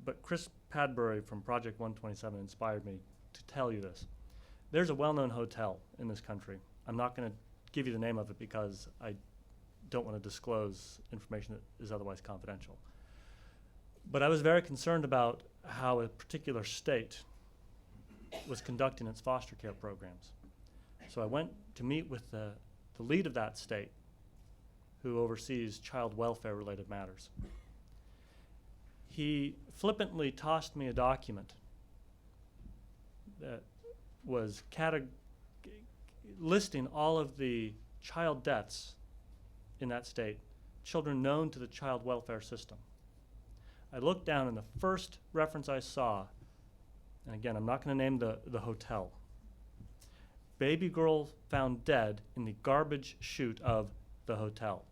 but Chris Padbury from Project 127 inspired me to tell you this. There's a well-known hotel in this country. I'm not going to give you the name of it because I don't want to disclose information that is otherwise confidential. But I was very concerned about how a particular state was conducting its foster care programs. So I went to meet with the lead of that state, who oversees child welfare-related matters. He flippantly tossed me a document that was listing all of the child deaths in that state, children known to the child welfare system. I looked down, and the first reference I saw, and again, I'm not going to name the hotel, baby girl found dead in the garbage chute of the hotel,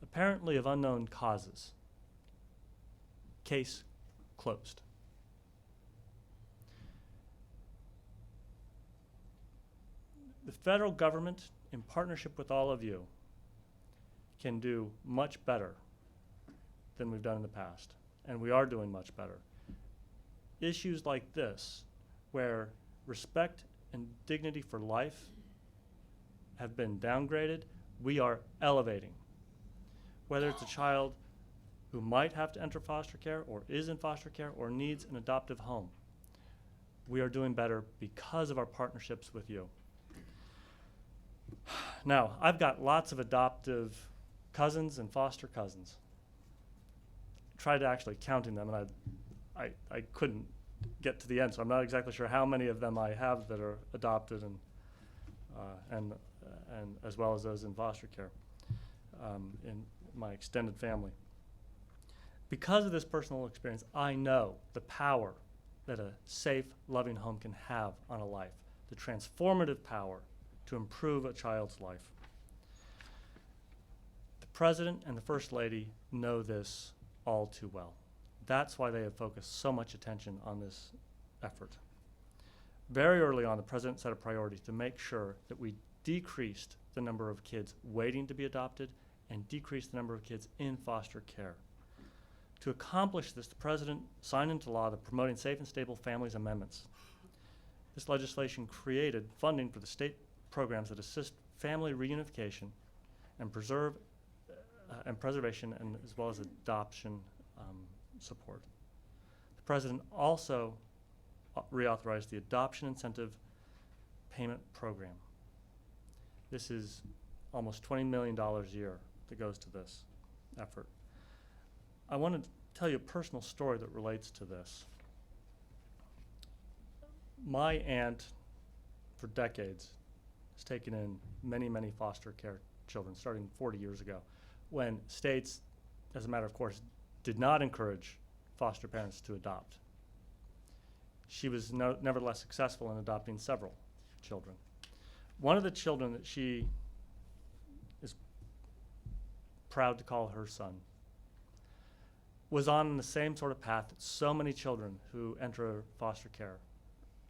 apparently of unknown causes. Case closed. The federal government, in partnership with all of you, can do much better than we've done in the past, and we are doing much better. Issues like this, where respect and dignity for life have been downgraded, we are elevating. Whether it's a child who might have to enter foster care or is in foster care or needs an adoptive home, we are doing better because of our partnerships with you. Now, I've got lots of adoptive cousins and foster cousins. Tried actually counting them, and I couldn't get to the end, so I'm not exactly sure how many of them I have that are adopted, and as well as those in foster care in my extended family. Because of this personal experience, I know the power that a safe, loving home can have on a life, the transformative power to improve a child's life. The President and the First Lady know this all too well. That's why they have focused so much attention on this effort. Very early on, the President set a priority to make sure that we decreased the number of kids waiting to be adopted and decreased the number of kids in foster care. To accomplish this, the President signed into law the Promoting Safe and Stable Families Amendments. This legislation created funding for the state programs that assist family reunification and preservation, and as well as adoption support. The President also reauthorized the Adoption Incentive Payment Program. This is almost $20 million a year that goes to this effort. I want to tell you a personal story that relates to this. My aunt, for decades, has taken in many, many foster care children, starting 40 years ago, when states, as a matter of course, did not encourage foster parents to adopt. She was nevertheless successful in adopting several children. One of the children that she is proud to call her son was on the same sort of path that so many children who enter foster care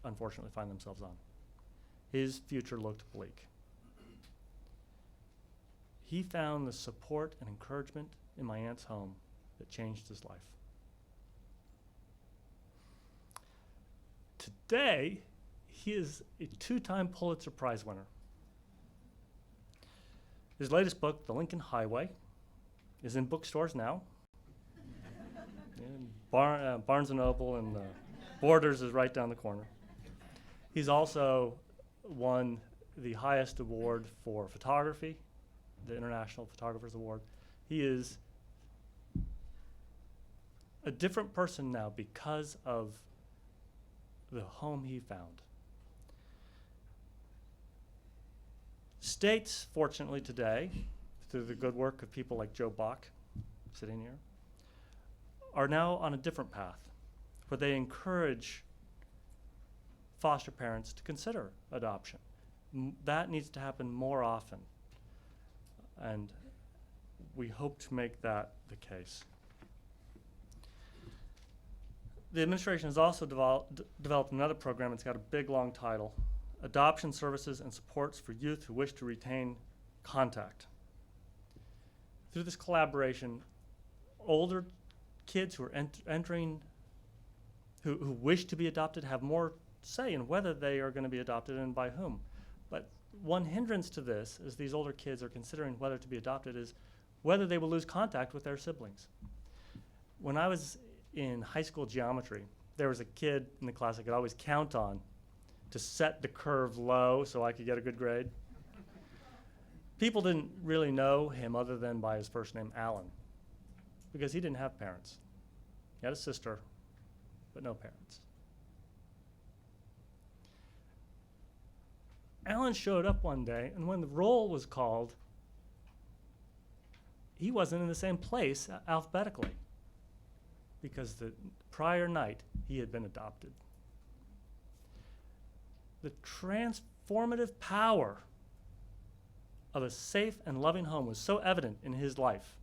unfortunately find themselves on. His future looked bleak. He found the support and encouragement in my aunt's home that changed his life. Today, he is a 2-time Pulitzer Prize winner. His latest book, The Lincoln Highway, is in bookstores now. Barnes & Noble and Borders is right down the corner. He's also won the highest award for photography, the International Photographers Award. He is a different person now because of the home he found. States, fortunately today, through the good work of people like Joe Bach, sitting here, are now on a different path, where they encourage foster parents to consider adoption. That needs to happen more often. And we hope to make that the case. The administration has also developed another program. It's got a big, long title: Adoption Services and Supports for Youth Who Wish to Retain Contact. Through this collaboration, older kids who are who wish to be adopted have more say in whether they are going to be adopted and by whom. But one hindrance to this, as these older kids are considering whether to be adopted, is whether they will lose contact with their siblings. When I was in high school geometry, there was a kid in the class I could always count on to set the curve low so I could get a good grade. People didn't really know him other than by his first name, Alan, because he didn't have parents. He had a sister, but no parents. Alan showed up one day, and when the roll was called, he wasn't in the same place alphabetically, because the prior night he had been adopted. The transformative power of a safe and loving home was so evident in his life,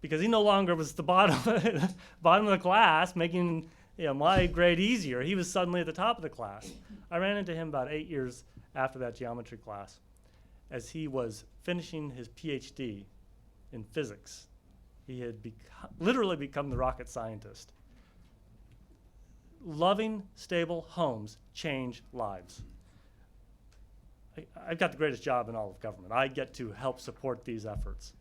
because he no longer was the bottom of the class, making my grade easier. He was suddenly at the top of the class. I ran into him about 8 years after that geometry class, as he was finishing his PhD in physics. He had literally become the rocket scientist. Loving, stable homes change lives. I've got the greatest job in all of government. I get to help support these efforts.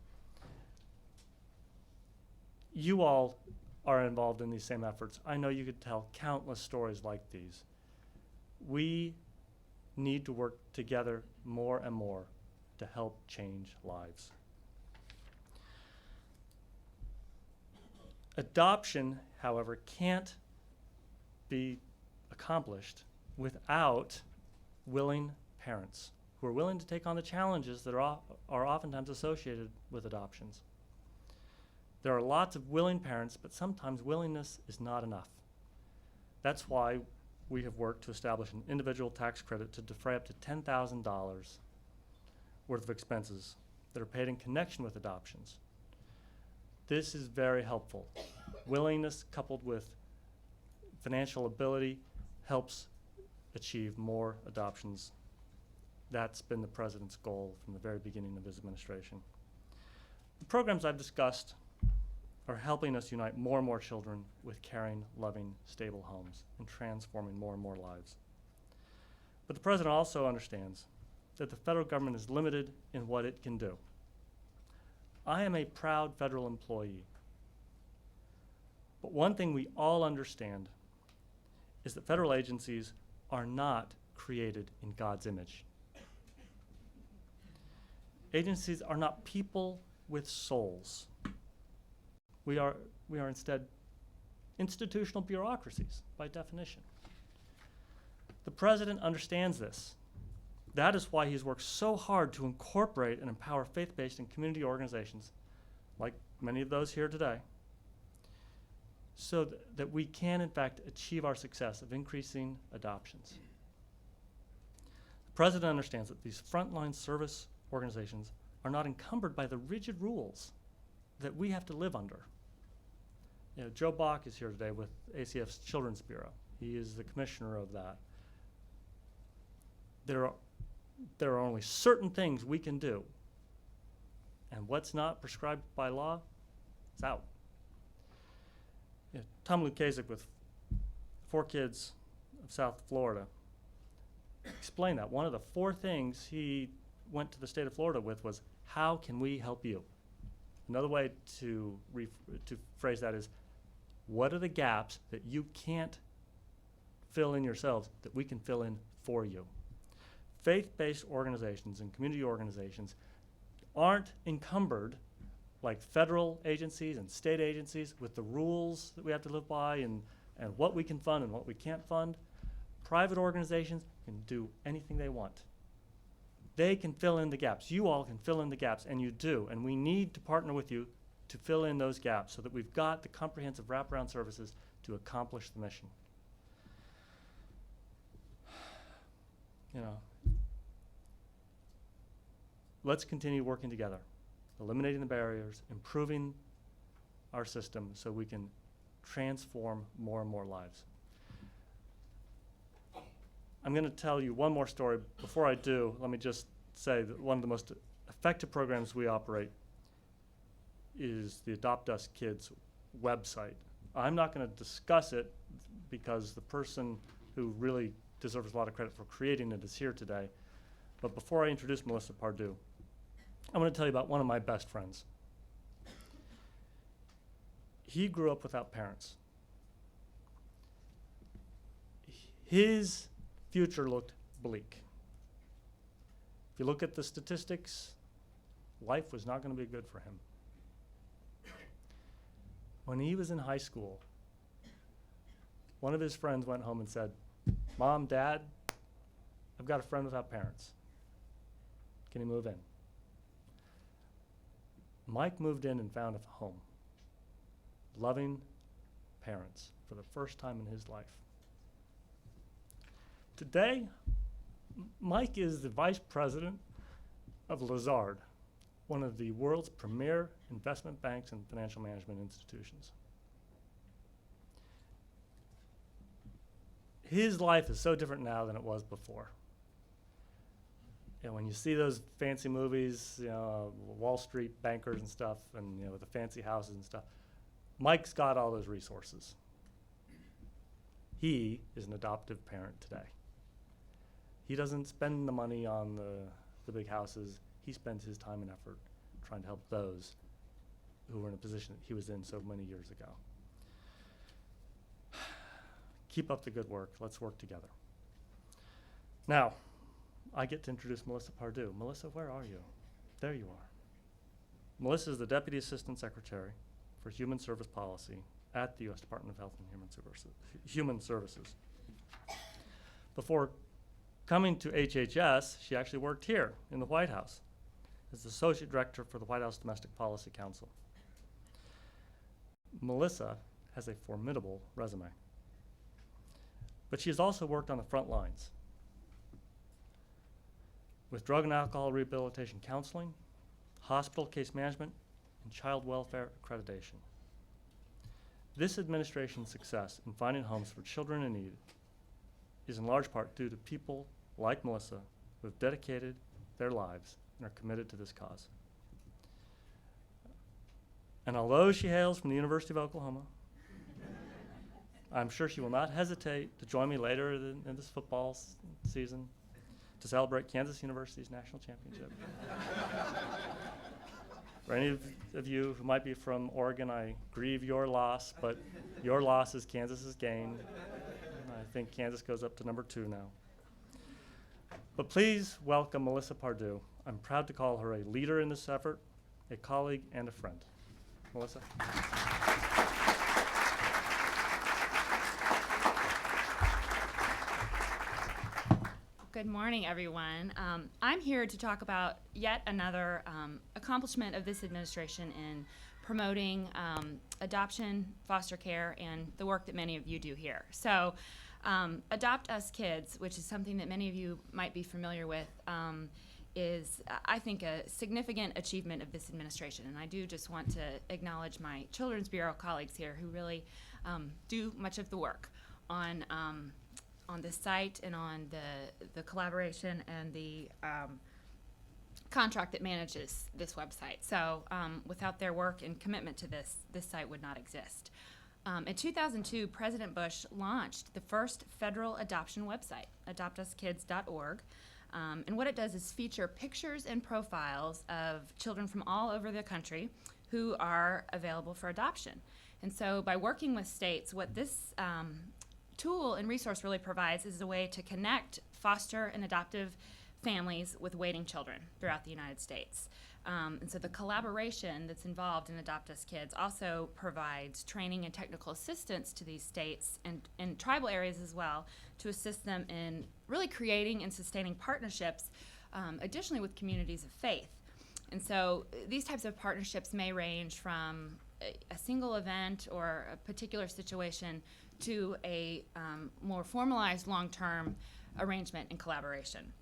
You all are involved in these same efforts. I know you could tell countless stories like these. We need to work together more and more to help change lives. Adoption, however, can't be accomplished without willing parents who are willing to take on the challenges that are oftentimes associated with adoptions. There are lots of willing parents, but sometimes willingness is not enough. That's why we have worked to establish an individual tax credit to defray up to $10,000 worth of expenses that are paid in connection with adoptions. This is very helpful. Willingness coupled with financial ability helps achieve more adoptions. That's been the president's goal from the very beginning of his administration. The programs I've discussed are helping us unite more and more children with caring, loving, stable homes and transforming more and more lives. But the president also understands that the federal government is limited in what it can do. I am a proud federal employee. But one thing we all understand is that federal agencies are not created in God's image. Agencies are not people with souls. We are instead institutional bureaucracies by definition. The president understands this. That is why he's worked so hard to incorporate and empower faith-based and community organizations, like many of those here today, so that we can, in fact, achieve our success of increasing adoptions. The president understands that these frontline service organizations are not encumbered by the rigid rules that we have to live under. Joe Bach is here today with ACF's Children's Bureau. He is the commissioner of that. There are only certain things we can do, and what's not prescribed by law is out. Tom Lukasik, with 4 kids of South Florida, explained that. One of the 4 things he went to the state of Florida with was, how can we help you? Another way to phrase that is, what are the gaps that you can't fill in yourselves that we can fill in for you? Faith-based organizations and community organizations aren't encumbered like federal agencies and state agencies with the rules that we have to live by and what we can fund and what we can't fund. Private organizations can do anything they want. They can fill in the gaps. You all can fill in the gaps, and you do. And we need to partner with you to fill in those gaps so that we've got the comprehensive wraparound services to accomplish the mission. let's continue working together, eliminating the barriers, improving our system so we can transform more and more lives. I'm going to tell you one more story. Before I do, let me just say that one of the most effective programs we operate is the Adopt Us Kids website. I'm not going to discuss it because the person who really deserves a lot of credit for creating it is here today. But before I introduce Melissa Pardue, I want to tell you about one of my best friends. He grew up without parents. His future looked bleak. If you look at the statistics, life was not going to be good for him. When he was in high school, one of his friends went home and said, "Mom, Dad, I've got a friend without parents. Can he move in?" Mike moved in and found a home. Loving parents for the first time in his life. Today, Mike is the vice president of Lazard, one of the world's premier investment banks and financial management institutions. His life is so different now than it was before. When you see those fancy movies, Wall Street bankers and stuff, and with the fancy houses and stuff, Mike's got all those resources. He is an adoptive parent today. He doesn't spend the money on the big houses. He spends his time and effort trying to help those who were in a position that he was in so many years ago. Keep up the good work. Let's work together. Now, I get to introduce Melissa Pardue. Melissa, where are you? There you are. Melissa is the Deputy Assistant Secretary for Human Service Policy at the U.S. Department of Health and Human Services. Before coming to HHS, she actually worked here in the White House as the Associate Director for the White House Domestic Policy Council. Melissa has a formidable resume, but she has also worked on the front lines with drug and alcohol rehabilitation counseling, hospital case management, and child welfare accreditation. This administration's success in finding homes for children in need is in large part due to people like Melissa who have dedicated their lives and are committed to this cause. And although she hails from the University of Oklahoma, I'm sure she will not hesitate to join me later in this football season to celebrate Kansas University's national championship. For any of you who might be from Oregon, I grieve your loss, but your loss is Kansas's gain. I think Kansas goes up to number 2 now. But please welcome Melissa Pardue. I'm proud to call her a leader in this effort, a colleague, and a friend. Melissa. Good morning, everyone. I'm here to talk about yet another accomplishment of this administration in promoting adoption, foster care, and the work that many of you do here. So Adopt Us Kids, which is something that many of you might be familiar with, is, I think, a significant achievement of this administration. And I do just want to acknowledge my Children's Bureau colleagues here who really do much of the work on this site and on the collaboration and the contract that manages this website. So without their work and commitment to this site would not exist. In 2002, President Bush launched the first federal adoption website, adoptuskids.org. And what it does is feature pictures and profiles of children from all over the country who are available for adoption. And so by working with states, what this tool and resource really provides is a way to connect foster and adoptive families with waiting children throughout the United States. And so the collaboration that's involved in Adopt Us Kids also provides training and technical assistance to these states and tribal areas as well to assist them in really creating and sustaining partnerships, additionally with communities of faith. And so these types of partnerships may range from a single event or a particular situation to a more formalized long-term arrangement and collaboration.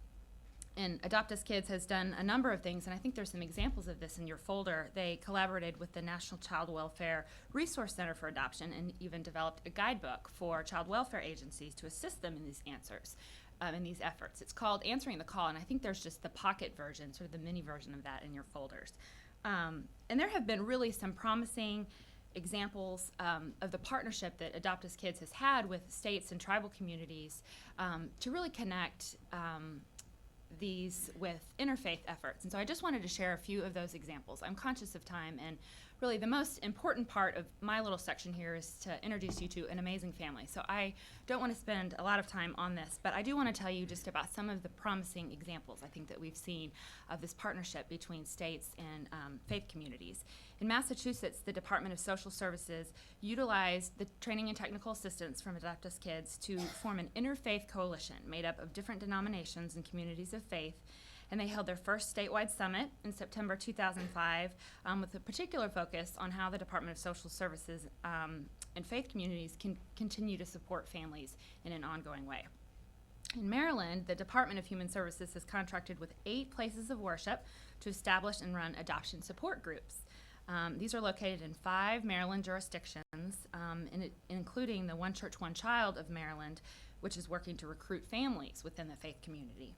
And Adopt Us Kids has done a number of things, and I think there's some examples of this in your folder. They collaborated with the National Child Welfare Resource Center for Adoption and even developed a guidebook for child welfare agencies to assist them in these answers, in these efforts. It's called Answering the Call, and I think there's just the pocket version, sort of the mini version of that in your folders. And there have been really some promising examples of the partnership that Adopt Us Kids has had with states and tribal communities to really connect these with interfaith efforts. And so I just wanted to share a few of those examples. I'm conscious of time, and really the most important part of my little section here is to introduce you to an amazing family. So I don't want to spend a lot of time on this, but I do want to tell you just about some of the promising examples I think that we've seen of this partnership between states and faith communities. In Massachusetts, the Department of Social Services utilized the training and technical assistance from Adopt Us Kids to form an interfaith coalition made up of different denominations and communities of faith. And they held their first statewide summit in September 2005 with a particular focus on how the Department of Social Services and faith communities can continue to support families in an ongoing way. In Maryland, the Department of Human Services has contracted with 8 places of worship to establish and run adoption support groups. These are located in 5 Maryland jurisdictions, including the One Church, One Child of Maryland, which is working to recruit families within the faith community.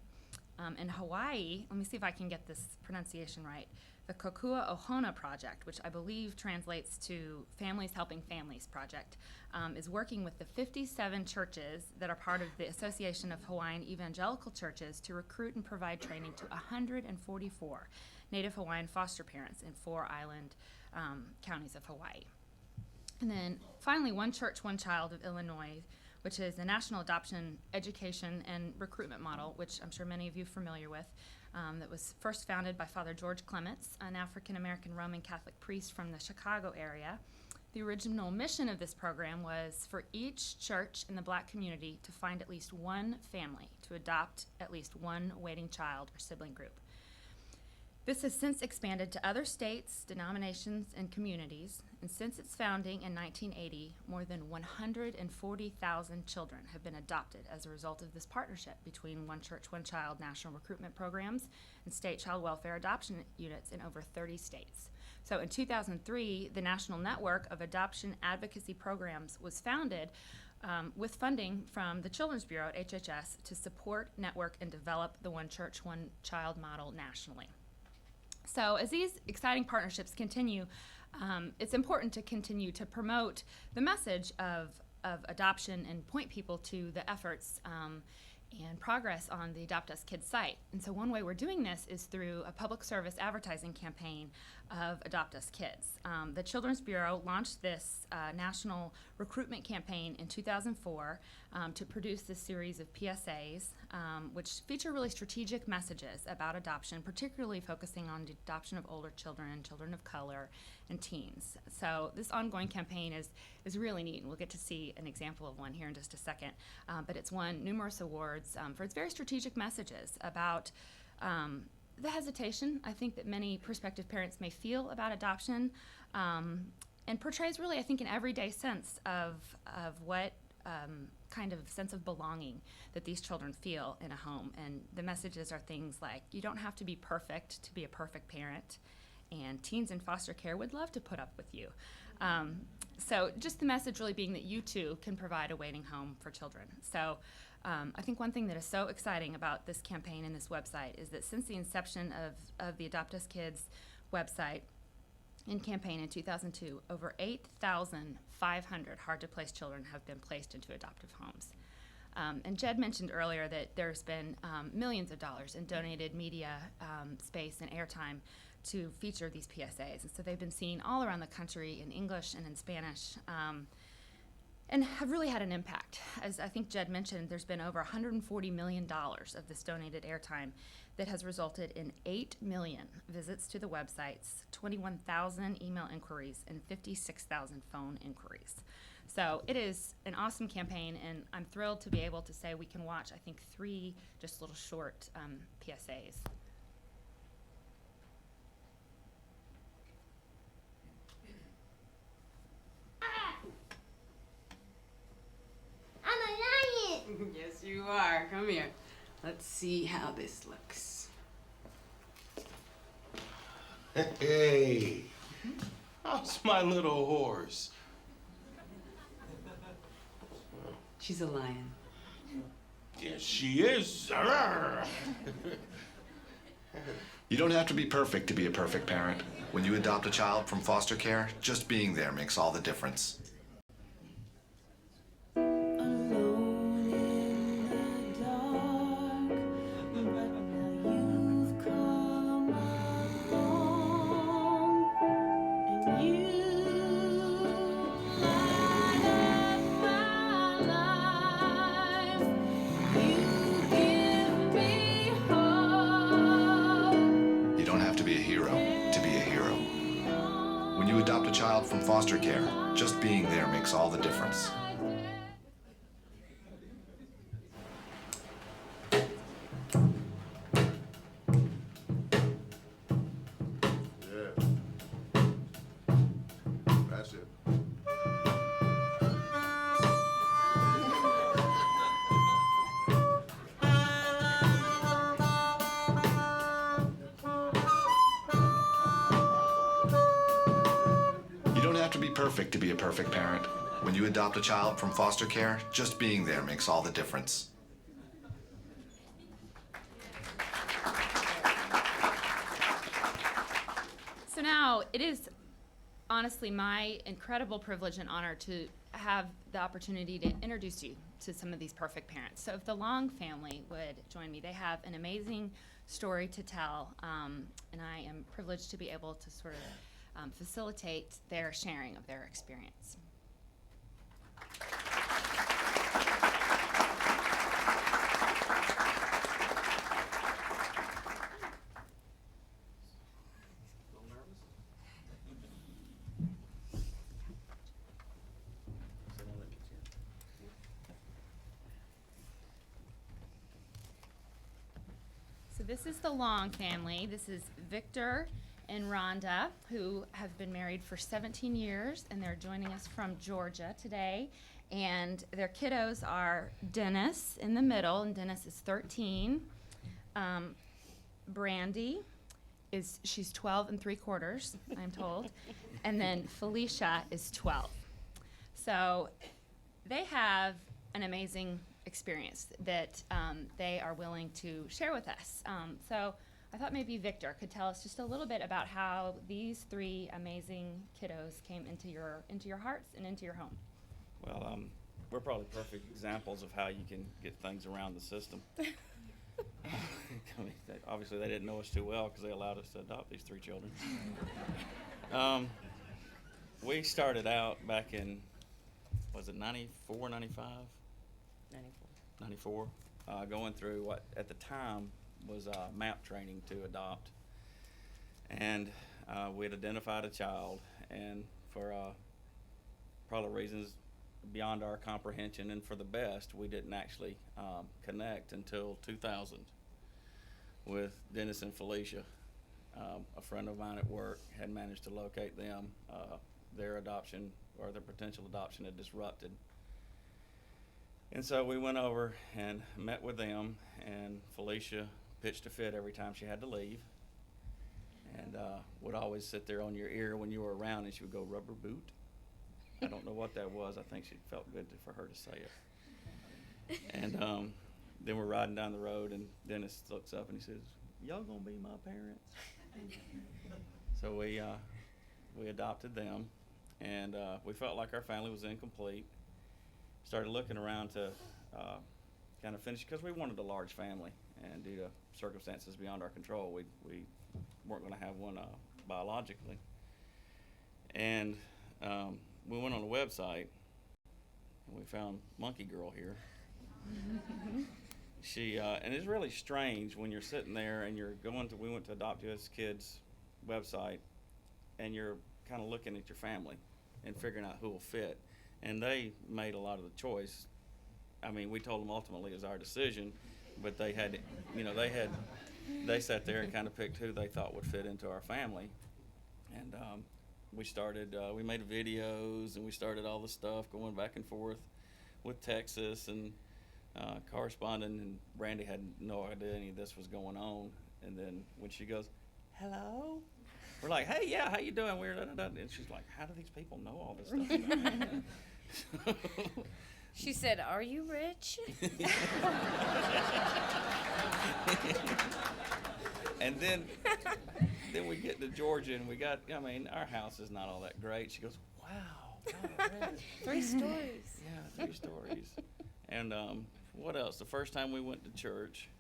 In Hawaii, let me see if I can get this pronunciation right, the Kokua Ohana Project, which I believe translates to Families Helping Families Project, is working with the 57 churches that are part of the Association of Hawaiian Evangelical Churches to recruit and provide training to 144 Native Hawaiian foster parents in 4 island counties of Hawaii. And then finally, One Church, One Child of Illinois, which is a national adoption education and recruitment model, which I'm sure many of you are familiar with, that was first founded by Father George Clements, an African-American Roman Catholic priest from the Chicago area. The original mission of this program was for each church in the Black community to find at least one family to adopt at least one waiting child or sibling group. This has since expanded to other states, denominations, and communities, and since its founding in 1980, more than 140,000 children have been adopted as a result of this partnership between One Church, One Child national recruitment programs and state child welfare adoption units in over 30 states. So in 2003, the National Network of Adoption Advocacy Programs was founded with funding from the Children's Bureau at HHS to support, network, and develop the One Church, One Child model nationally. So as these exciting partnerships continue, it's important to continue to promote the message of adoption and point people to the efforts and progress on the Adopt Us Kids site. And so one way we're doing this is through a public service advertising campaign of Adopt Us Kids. The Children's Bureau launched this national recruitment campaign in 2004 to produce this series of PSAs, which feature really strategic messages about adoption, particularly focusing on the adoption of older children, children of color, and teens. So this ongoing campaign is really neat, and we'll get to see an example of one here in just a second. But it's won numerous awards for its very strategic messages about the hesitation, I think, that many prospective parents may feel about adoption, and portrays really, I think, an everyday sense of what kind of sense of belonging that these children feel in a home. And the messages are things like, you don't have to be perfect to be a perfect parent, and teens in foster care would love to put up with you. So just the message really being that you too can provide a waiting home for children. So I think one thing that is so exciting about this campaign and this website is that since the inception of the Adopt Us Kids website and campaign in 2002, over 8,500 hard-to-place children have been placed into adoptive homes. And Jed mentioned earlier that there's been millions of dollars in donated media space and airtime to feature these PSAs. And so they've been seen all around the country in English and in Spanish, and have really had an impact. As I think Jed mentioned, there's been over $140 million of this donated airtime that has resulted in 8 million visits to the websites, 21,000 email inquiries, and 56,000 phone inquiries. So it is an awesome campaign, and I'm thrilled to be able to say we can watch, I think, 3 just little short PSAs. I'm a lion! Yes, you are. Come here. Let's see how this looks. Hey, how's my little horse? She's a lion. Yes, she is. You don't have to be perfect to be a perfect parent. When you adopt a child from foster care, just being there makes all the difference. You don't have to be a hero to be a hero. When you adopt a child from foster care, just being there makes all the difference. Yeah. That's it. You don't have to be perfect to be a perfect parent. When you adopt a child from foster care, just being there makes all the difference. So now it is honestly my incredible privilege and honor to have the opportunity to introduce you to some of these perfect parents. So if the Long family would join me, they have an amazing story to tell, and I am privileged to be able to sort of facilitate their sharing of their experience. So this is the Long family. This is Victor and Rhonda, who have been married for 17 years, and they're joining us from Georgia today. And their kiddos are Dennis in the middle, and Dennis is 13. Brandy she's 12 3/4, I'm told. And then Felicia is 12. So they have an amazing experience that they are willing to share with us. So I thought maybe Victor could tell us just a little bit about how these three amazing kiddos came into your hearts and into your home. Well, we're probably perfect examples of how you can get things around the system. I mean, obviously they didn't know us too well because they allowed us to adopt these three children. We started out back in, was it 94, 95? 94, going through what at the time was MAP training to adopt. And we had identified a child, and for probably reasons beyond our comprehension and for the best, we didn't actually connect until 2000 with Dennis and Felicia. A friend of mine at work had managed to locate them. Their adoption, or their potential adoption, had disrupted. And so we went over and met with them, and Felicia pitched a fit every time she had to leave, and would always sit there on your ear when you were around, and she would go, "Rubber boot?" I don't know what that was. I think she felt good for her to say it. And then we're riding down the road, and Dennis looks up and he says, "Y'all gonna be my parents?" So we adopted them, and we felt like our family was incomplete. Started looking around to kind of finish, because we wanted a large family, and due to circumstances beyond our control, we weren't going to have one biologically. And we went on a website, and we found Monkey Girl here. And it's really strange when you're sitting there and we went to Adopt US Kids website, and you're kind of looking at your family and figuring out who will fit. And they made a lot of the choice. I mean, we told them ultimately it was our decision, but they sat there and kind of picked who they thought would fit into our family. And we made videos, and we started all the stuff going back and forth with Texas, and corresponding, and Brandy had no idea any of this was going on. And then when she goes, "Hello," we're like, "Hey, yeah, how you doing?" We're and she's like, "How do these people know all this stuff about me?" She said, "Are you rich?" And then we get to Georgia, and we got, I mean, our house is not all that great. She goes, "Wow, God, really?" 3 stories. Yeah, 3 stories. And what else? The first time we went to church,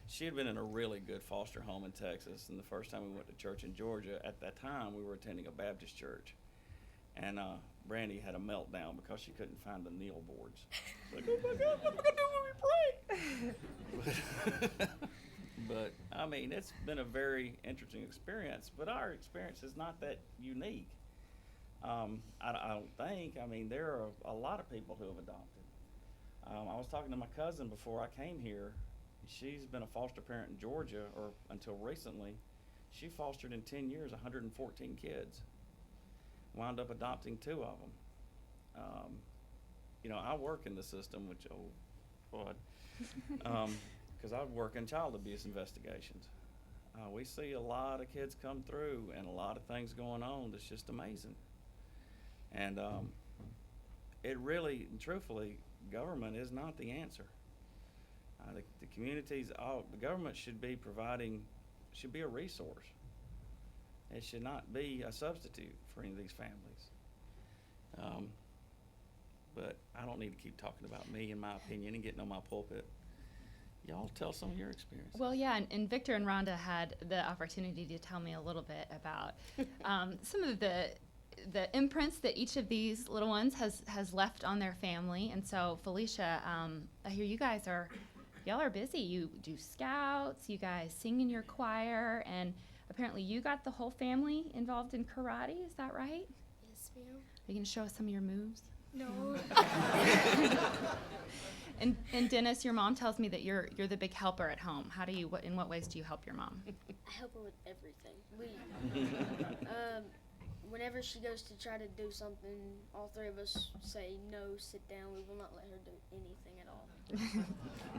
she had been in a really good foster home in Texas, and the first time we went to church in Georgia, at that time we were attending a Baptist church, and Brandy had a meltdown because she couldn't find the kneel boards. Like, oh my God, what am I gonna do when we pray? But I mean, it's been a very interesting experience. But our experience is not that unique. I don't think. I mean, there are a lot of people who have adopted. I was talking to my cousin before I came here. She's been a foster parent in Georgia, or until recently. She fostered in 10 years 114 kids. Wound up adopting 2 of them. You know, I work in the system, which, oh, boy, because I work in child abuse investigations. We see a lot of kids come through and a lot of things going on that's just amazing. And it really, and truthfully, government is not the answer. The communities, the government should be providing, should be a resource. It should not be a substitute for any of these families. But I don't need to keep talking about me and my opinion and getting on my pulpit. Y'all tell some of your experience. Well, yeah, and Victor and Rhonda had the opportunity to tell me a little bit about some of the imprints that each of these little ones has left on their family. And so, Felicia, I hear y'all are busy. You do scouts, you guys sing in your choir, and apparently you got the whole family involved in karate. Is that right? Yes, ma'am. Are you going to show us some of your moves? No. And Dennis, your mom tells me that you're the big helper at home. In what ways do you help your mom? I help her with everything. Whenever she goes to try to do something, all 3 of us say, "No, sit down. We will not let her do anything at all."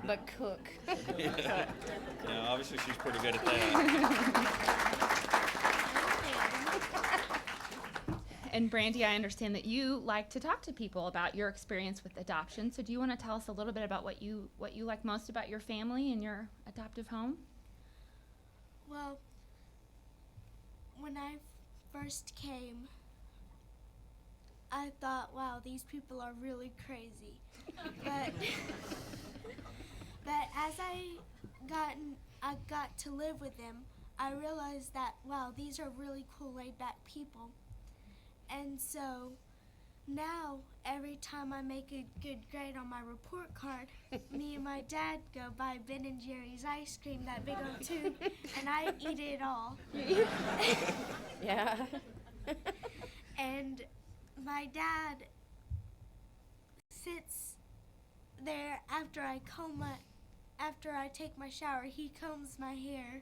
But cook. Yeah, obviously she's pretty good at that. And Brandy, I understand that you like to talk to people about your experience with adoption. So do you want to tell us a little bit about what you like most about your family and your adoptive home? Well, when I first came, I thought, wow, these people are really crazy. But as I got to live with them, I realized that, wow, these are really cool, laid-back people. And so now, every time I make a good grade on my report card, me and my dad go buy Ben and Jerry's ice cream, that big old tube, and I eat it all. Yeah. And my dad sits there after I take my shower. He combs my hair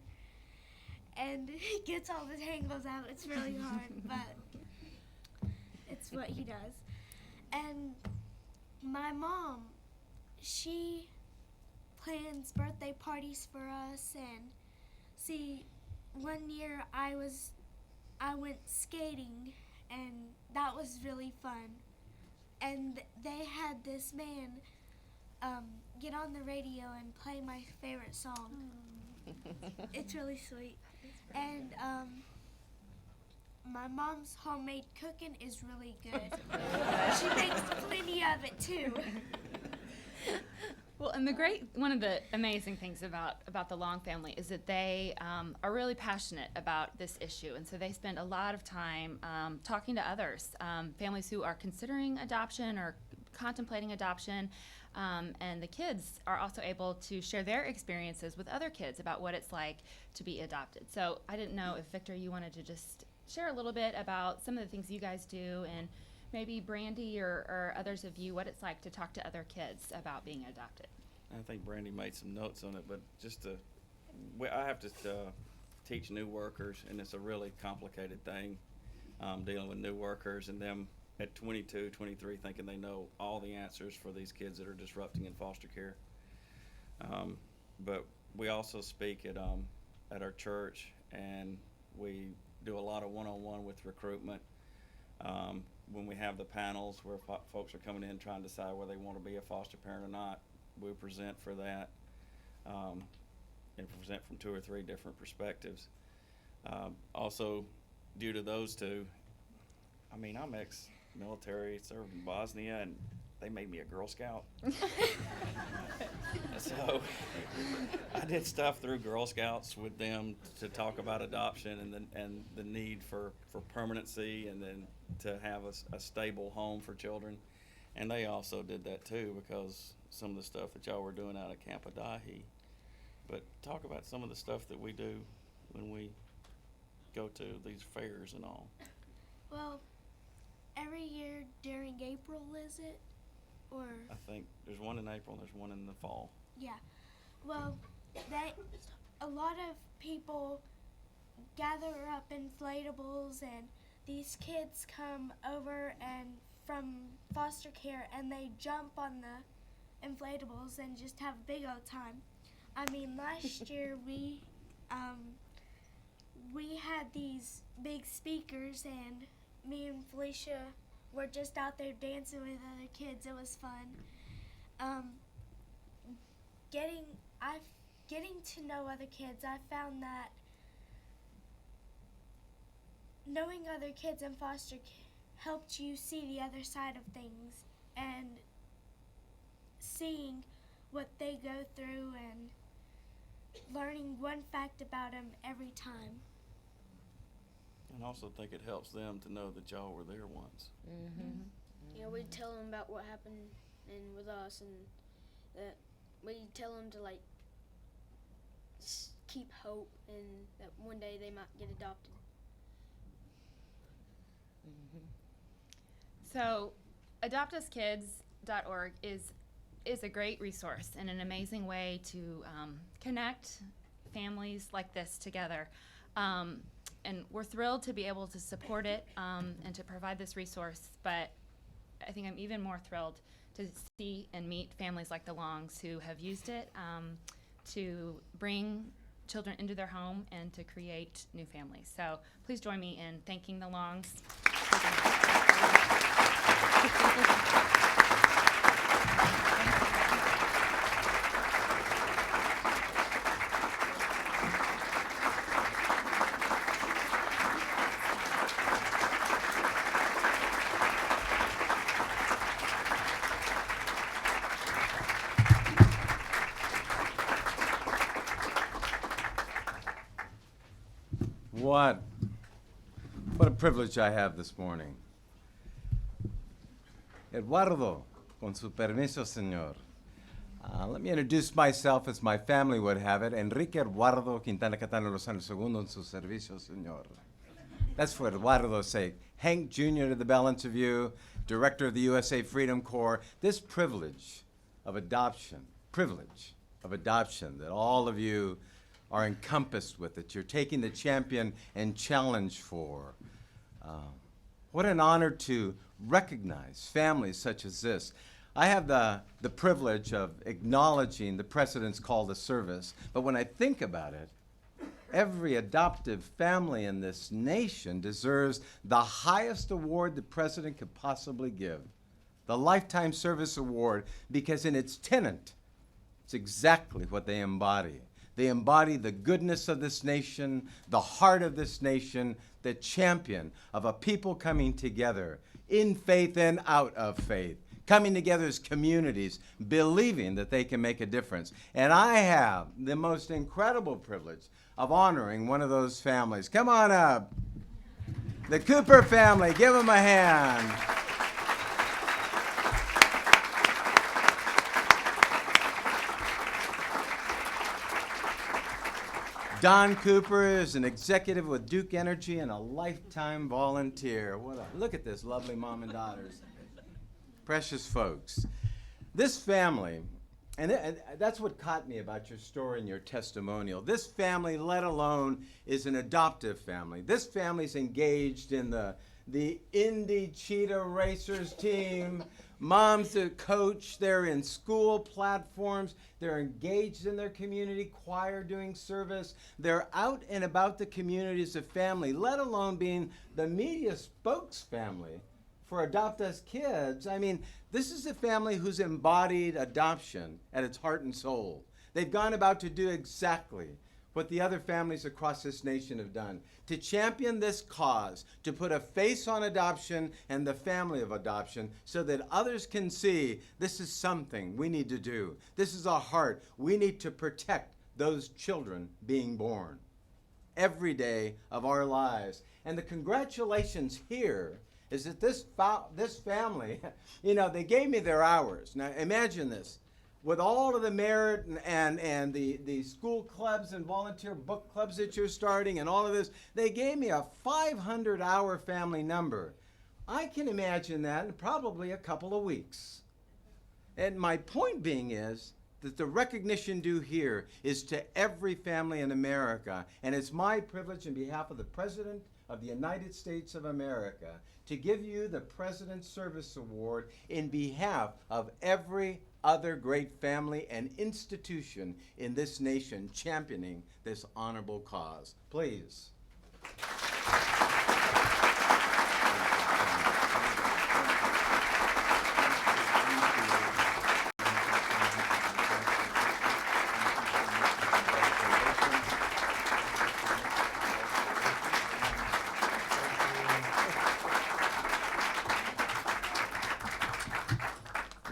and he gets all the tangles out. It's really hard, but it's what he does. And my mom, she plans birthday parties for us. And see, one year I went skating, and that was really fun. And they had this man get on the radio and play my favorite song. It's really sweet. And my mom's homemade cooking is really good. She makes plenty of it too. Well, and one of the amazing things about the Long family is that they are really passionate about this issue, and so they spend a lot of time talking to others, families who are considering adoption or contemplating adoption, and the kids are also able to share their experiences with other kids about what it's like to be adopted. So I didn't know if, Victor, you wanted to just share a little bit about some of the things you guys do, and maybe Brandy or others of you, what it's like to talk to other kids about being adopted. I think Brandy made some notes on it, but I have to teach new workers, and it's a really complicated thing, dealing with new workers and them at 22, 23, thinking they know all the answers for these kids that are disrupting in foster care. But we also speak at our church, and we do a lot of one-on-one with recruitment. When we have the panels where folks are coming in trying to decide whether they want to be a foster parent or not, we present for that, and present from 2 or 3 different perspectives. Also, due to those two, I mean, I'm ex-military, served in Bosnia, and they made me a Girl Scout. So I did stuff through Girl Scouts with them to talk about adoption and the need for permanency, and then to have a stable home for children. And they also did that too, because some of the stuff that y'all were doing out of Camp Adahi. But talk about some of the stuff that we do when we go to these fairs and all. Well, every year during April, is it? Or I think there's one in April and there's one in the fall. yeah. Well, a lot of people gather up inflatables, and these kids come over and from foster care, and they jump on the inflatables and just have a big old time. I mean, last year we had these big speakers, and me and Felicia were just out there dancing with other kids. It was fun. Getting to know other kids, I found that knowing other kids in foster care helped you see the other side of things, and seeing what they go through and learning one fact about them every time. And I also think it helps them to know that y'all were there once. Mm-hmm. Yeah, we'd tell them about what happened with us, and that we'd tell them to keep hope, and that one day they might get adopted. Mm-hmm. So, adoptuskids.org is a great resource and an amazing way to connect families like this together. And we're thrilled to be able to support it and to provide this resource, but I think I'm even more thrilled to see and meet families like the Longs who have used it to bring children into their home and to create new families. So please join me in thanking the Longs. What a privilege I have this morning. Eduardo, con su permiso, señor. Let me introduce myself as my family would have it. Enrique Eduardo Quintana Catano Lozano II en su servicio, señor. That's for Eduardo's sake. Hank Jr. to the balance of you, Director of the USA Freedom Corps. This privilege of adoption, that all of you are encompassed with it. You're taking the champion and challenge for. What an honor to recognize families such as this. I have the privilege of acknowledging the President's call to service, but when I think about it, every adoptive family in this nation deserves the highest award the President could possibly give, the Lifetime Service Award, because in its tenet, it's exactly what they embody. They embody the goodness of this nation, the heart of this nation, the champion of a people coming together in faith and out of faith, coming together as communities, believing that they can make a difference. And I have the most incredible privilege of honoring one of those families. Come on up. The Cooper family, give them a hand. Don Cooper is an executive with Duke Energy and a lifetime volunteer. Look at this lovely mom and daughters. Precious folks. This family, and that's what caught me about your story and your testimonial. This family, let alone, is an adoptive family. This family's engaged in the the Indy Cheetah Racers team, moms that coach, they're in school platforms, they're engaged in their community, choir doing service, they're out and about the community as a family, let alone being the media spokesfamily for Adopt Us Kids. I mean, this is a family who's embodied adoption at its heart and soul. They've gone about to do exactly what the other families across this nation have done, to champion this cause, to put a face on adoption and the family of adoption so that others can see this is something we need to do. This is our heart. We need to protect those children being born every day of our lives. And the congratulations here is that this family, they gave me their hours. Now imagine this. With all of the merit and the school clubs and volunteer book clubs that you're starting and all of this, they gave me a 500-hour family number. I can imagine that in probably a couple of weeks. And my point being is that the recognition due here is to every family in America. And it's my privilege on behalf of the President of the United States of America to give you the President's Service Award in behalf of every other great family and institution in this nation championing this honorable cause. Please.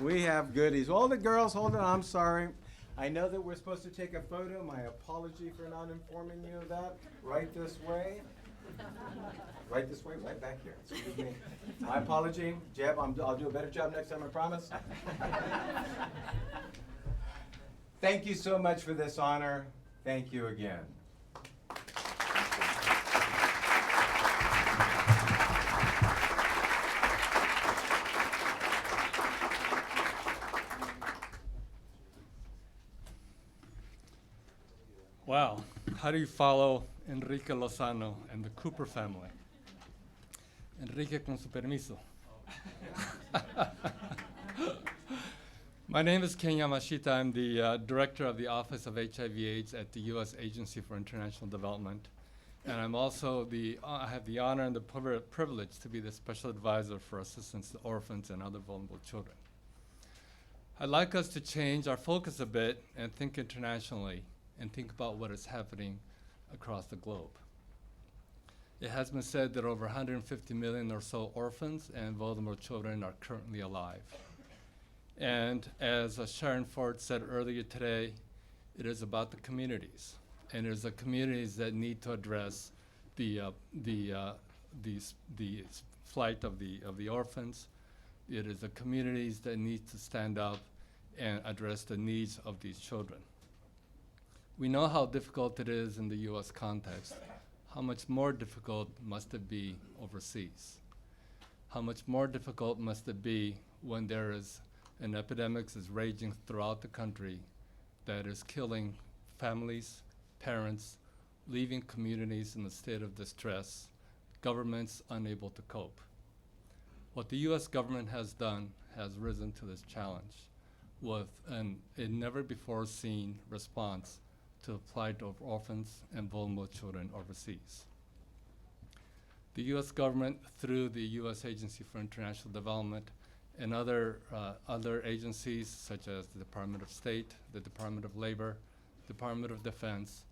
We have goodies. All the girls, hold on, I'm sorry. I know that we're supposed to take a photo. My apology for not informing you of that. Right this way. Right this way, right back here. Excuse me. My apology. Jeb, I'll do a better job next time, I promise. Thank you so much for this honor. Thank you again. Wow, how do you follow Enrique Lozano and the Cooper family? Enrique, con su permiso. My name is Ken Yamashita. I'm the director of the Office of HIV/AIDS at the U.S. Agency for International Development. And I'm also I have the honor and the privilege to be the special advisor for assistance to orphans and other vulnerable children. I'd like us to change our focus a bit and think internationally and think about what is happening across the globe. It has been said that over 150 million or so orphans and vulnerable children are currently alive. And as Sharon Ford said earlier today, it is about the communities. And it is the communities that need to address the flight of the orphans. It is the communities that need to stand up and address the needs of these children. We know how difficult it is in the U.S. context. How much more difficult must it be overseas? How much more difficult must it be when there is an epidemic is raging throughout the country that is killing families, parents, leaving communities in a state of distress, governments unable to cope. What the U.S. government has done has risen to this challenge with a never-before-seen response to the plight of orphans and vulnerable children overseas. The U.S. government, through the U.S. Agency for International Development and other agencies such as the Department of State, the Department of Labor, Department of Defense,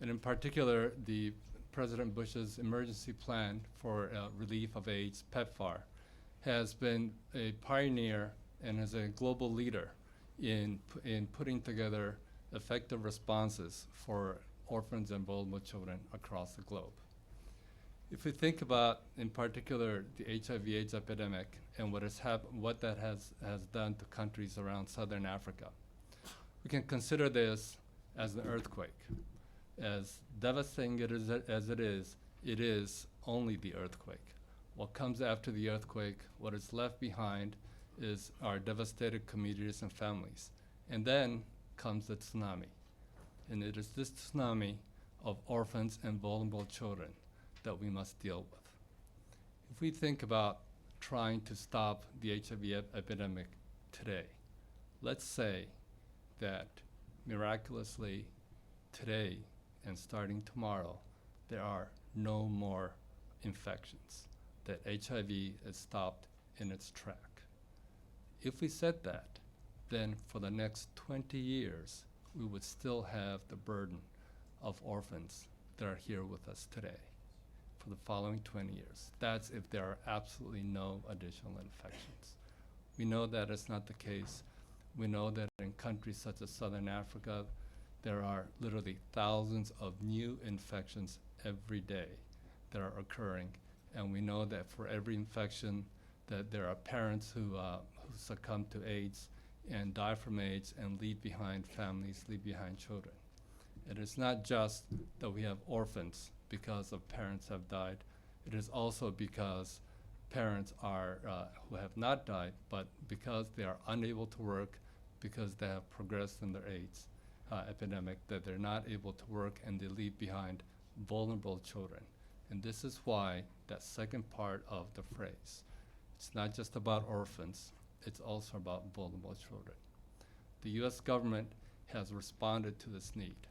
and in particular, the President Bush's emergency plan for relief of AIDS, PEPFAR, has been a pioneer and is a global leader in putting together effective responses for orphans and vulnerable children across the globe. If we think about, in particular, the HIV/AIDS epidemic and what that has done to countries around Southern Africa, we can consider this as an earthquake. As devastating as it is only the earthquake. What comes after the earthquake, what is left behind, is our devastated communities and families. And then comes the tsunami. And it is this tsunami of orphans and vulnerable children that we must deal with. If we think about trying to stop the HIV epidemic today, let's say that miraculously today and starting tomorrow, there are no more infections, that HIV is stopped in its track. If we said that, then for the next 20 years, we would still have the burden of orphans that are here with us today for the following 20 years. That's if there are absolutely no additional infections. We know that is not the case. We know that in countries such as Southern Africa, there are literally thousands of new infections every day that are occurring. And we know that for every infection, that there are parents who succumb to AIDS and die from AIDS and leave behind families, leave behind children. And it's not just that we have orphans because of parents have died. It is also because parents are who have not died, but because they are unable to work, because they have progressed in their AIDS epidemic, that they're not able to work and they leave behind vulnerable children. And this is why that second part of the phrase, it's not just about orphans, it's also about vulnerable children. The US government has responded to this need.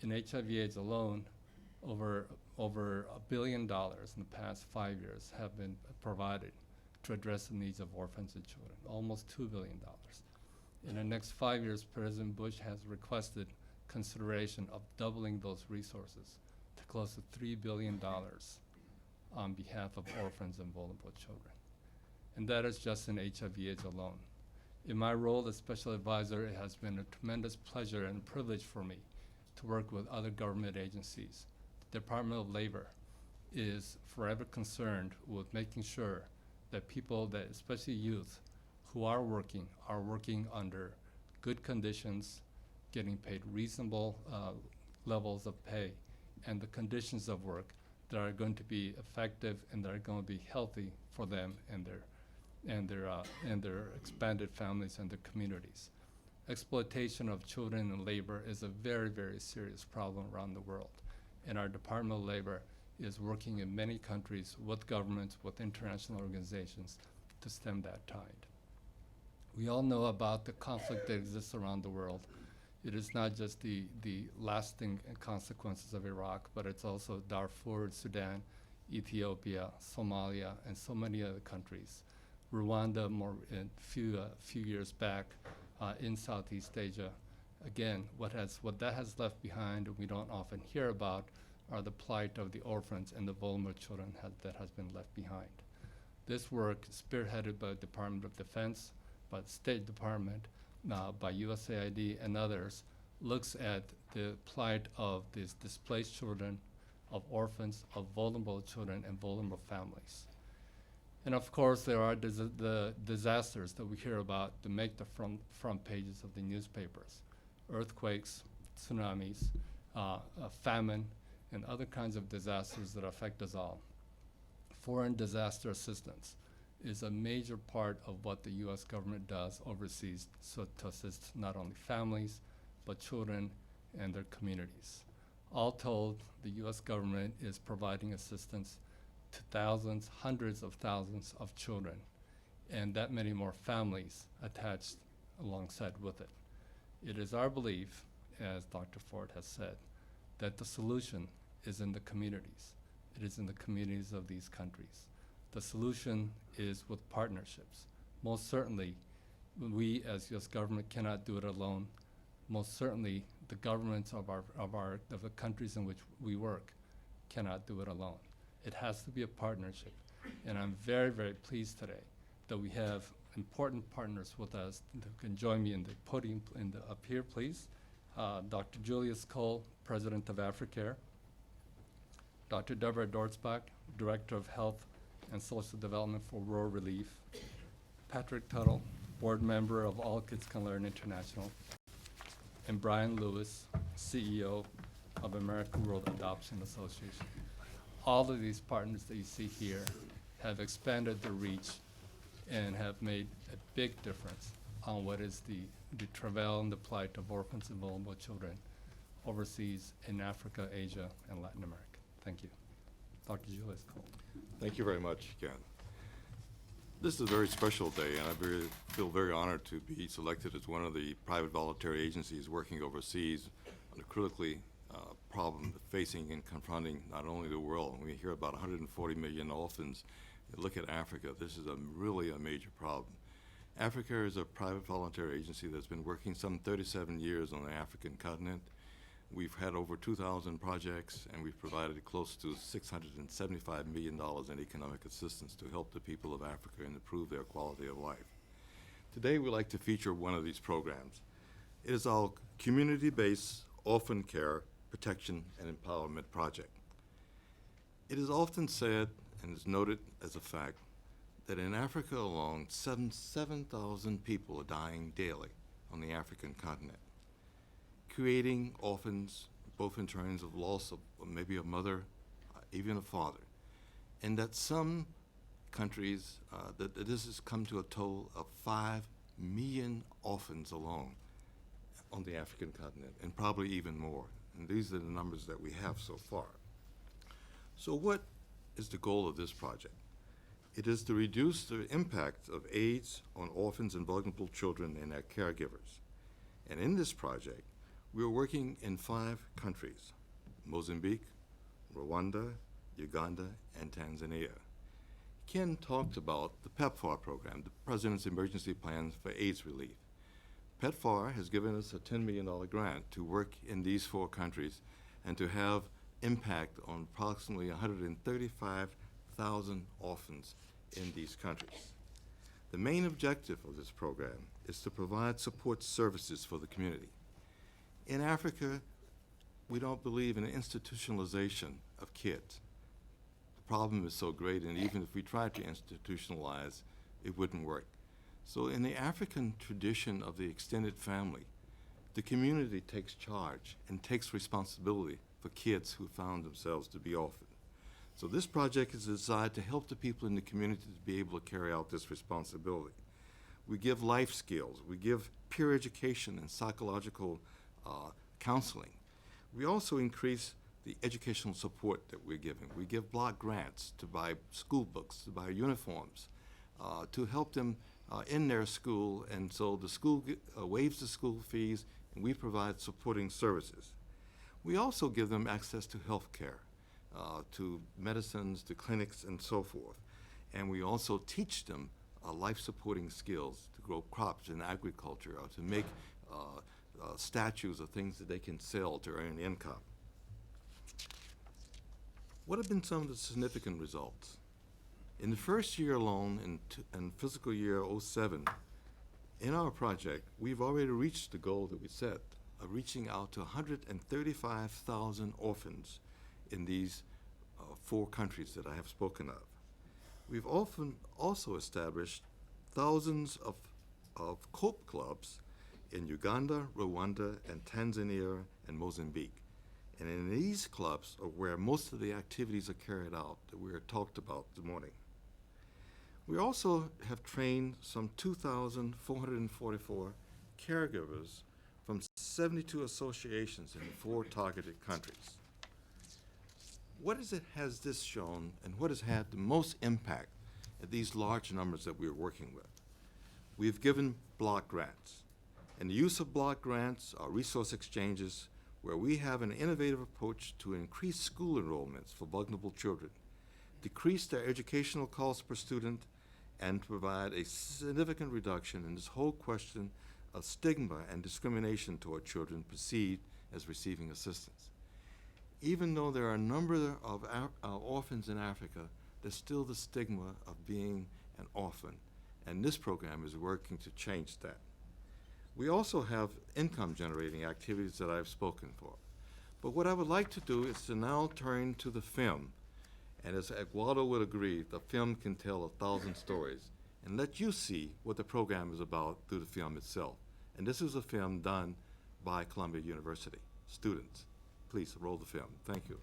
In HIV/AIDS alone, over $1 billion in the past 5 years have been provided to address the needs of orphans and children, almost $2 billion. In the next 5 years, President Bush has requested consideration of doubling those resources to close to $3 billion on behalf of orphans and vulnerable children. And that is just in HIV/AIDS alone. In my role as special advisor, it has been a tremendous pleasure and privilege for me to work with other government agencies. The Department of Labor is forever concerned with making sure that people, that especially youth, who are working under good conditions, getting paid reasonable levels of pay, and the conditions of work that are going to be effective and that are going to be healthy for them and their expanded families and their communities. Exploitation of children and labor is a very, very serious problem around the world. And our Department of Labor is working in many countries with governments, with international organizations to stem that tide. We all know about the conflict that exists around the world. It is not just the lasting consequences of Iraq, but it's also Darfur, Sudan, Ethiopia, Somalia, and so many other countries. Rwanda, a few years back, in Southeast Asia. Again, what that has left behind, we don't often hear about, are the plight of the orphans and the vulnerable children that has been left behind. This work, spearheaded by the Department of Defense, by the State Department, by USAID and others, looks at the plight of these displaced children, of orphans, of vulnerable children, and vulnerable families. And of course, there are the disasters that we hear about that make the front pages of the newspapers. Earthquakes, tsunamis, famine, and other kinds of disasters that affect us all. Foreign disaster assistance is a major part of what the US government does overseas, so to assist not only families, but children and their communities. All told, the US government is providing assistance to thousands, hundreds of thousands of children, and that many more families attached alongside with it. It is our belief, as Dr. Ford has said, that the solution is in the communities. It is in the communities of these countries. The solution is with partnerships. Most certainly, we as US government cannot do it alone. Most certainly, the governments of the countries in which we work cannot do it alone. It has to be a partnership. And I'm very, very pleased today that we have important partners with us that can join me in the podium up here, please. Dr. Julius Cole, President of AfriCare. Dr. Deborah Dortzbach, Director of Health and Social Development for Rural Relief. Patrick Tuttle, Board Member of All Kids Can Learn International. And Brian Lewis, CEO of American Rural Adoption Association. All of these partners that you see here have expanded their reach and have made a big difference on what is the travail and the plight of orphans and vulnerable children overseas in Africa, Asia, and Latin America. Thank you. Dr. Gilles. Thank you very much, Ken. This is a very special day, and I feel very honored to be selected as one of the private voluntary agencies working overseas on a critically problem facing and confronting not only the world. We hear about 140 million orphans. Look at Africa. This is really a major problem. Africa is a private voluntary agency that's been working some 37 years on the African continent. We've had over 2,000 projects, and we've provided close to $675 million in economic assistance to help the people of Africa and improve their quality of life. Today, we'd like to feature one of these programs. It is our community-based orphan care, protection, and empowerment project. It is often said and is noted as a fact that in Africa alone, 7,000 people are dying daily on the African continent, creating orphans, both in terms of loss of maybe a mother, even a father. And that some countries, that this has come to a total of 5 million orphans alone on the African continent, and probably even more. And these are the numbers that we have so far. So what is the goal of this project? It is to reduce the impact of AIDS on orphans and vulnerable children and their caregivers. And in this project, we are working in 5 countries: Mozambique, Rwanda, Uganda, and Tanzania. Ken talked about the PEPFAR program, the President's Emergency Plans for AIDS Relief. PEPFAR has given us a $10 million grant to work in these 4 countries and to have impact on approximately 135,000 orphans in these countries. The main objective of this program is to provide support services for the community. In Africa, we don't believe in institutionalization of kids. The problem is so great, and even if we tried to institutionalize, it wouldn't work. So in the African tradition of the extended family, the community takes charge and takes responsibility for kids who found themselves to be orphaned. So this project is designed to help the people in the community to be able to carry out this responsibility. We give life skills, we give peer education and psychological counseling. We also increase the educational support that we're giving. We give block grants to buy school books, to buy uniforms, to help them in their school, and so the school waives the school fees, and we provide supporting services. We also give them access to health care, to medicines, to clinics, and so forth. And we also teach them life-supporting skills to grow crops in agriculture, or to make statues or things that they can sell to earn income. What have been some of the significant results? In the first year alone, in fiscal year '07, in our project, we've already reached the goal that we set of reaching out to 135,000 orphans in these 4 countries that I have spoken of. We've often also established thousands of COPE clubs in Uganda, Rwanda, and Tanzania, and Mozambique. And in these clubs are where most of the activities are carried out that we talked about this morning. We also have trained some 2,444 caregivers from 72 associations in 4 targeted countries. What has this shown, and what has had the most impact at these large numbers that we're working with? We've given block grants. And the use of block grants are resource exchanges where we have an innovative approach to increase school enrollments for vulnerable children, decrease their educational costs per student, and provide a significant reduction in this whole question of stigma and discrimination toward children perceived as receiving assistance. Even though there are a number of orphans in Africa, there's still the stigma of being an orphan, and this program is working to change that. We also have income-generating activities that I've spoken for. But what I would like to do is to now turn to the film. And as Eduardo would agree, the film can tell 1,000 stories, and let you see what the program is about through the film itself. And this is a film done by Columbia University students. Please roll the film. Thank you.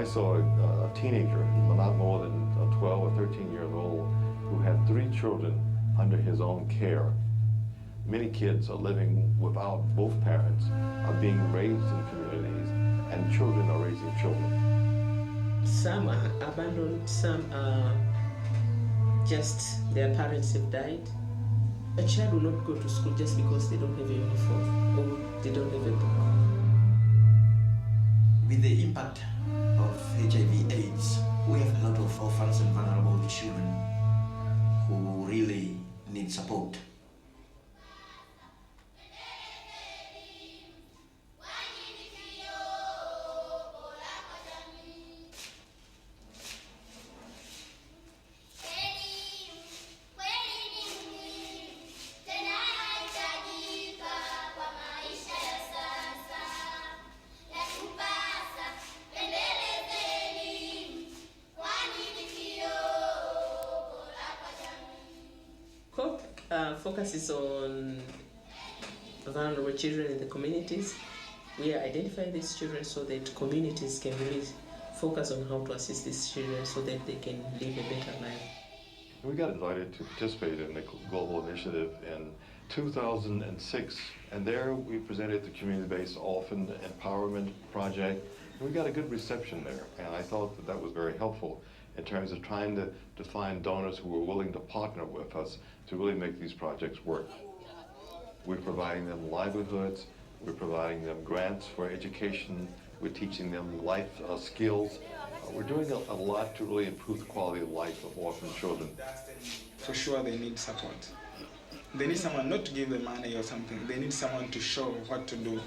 I saw a teenager, not more than 12 or 13 years old, who had 3 children under his own care. Many kids are living without both parents, are being raised in communities, and children are raising children. Some are abandoned, some are just their parents have died. A child will not go to school just because they don't have a uniform or they don't have a book. With the impact of HIV/AIDS, we have a lot of orphans and vulnerable children who really need support. COPE focuses on vulnerable children in the communities. We identify these children so that communities can really focus on how to assist these children so that they can live a better life. We got invited to participate in the global initiative in 2006, and there we presented the community-based orphan empowerment project, and we got a good reception there, and I thought that that was very helpful in terms of trying to find donors who were willing to partner with us to really make these projects work. We're providing them livelihoods, we're providing them grants for education, we're teaching them life skills. We're doing a lot to really improve the quality of life of orphan children. For sure they need support. They need someone not to give them money or something, they need someone to show what to do.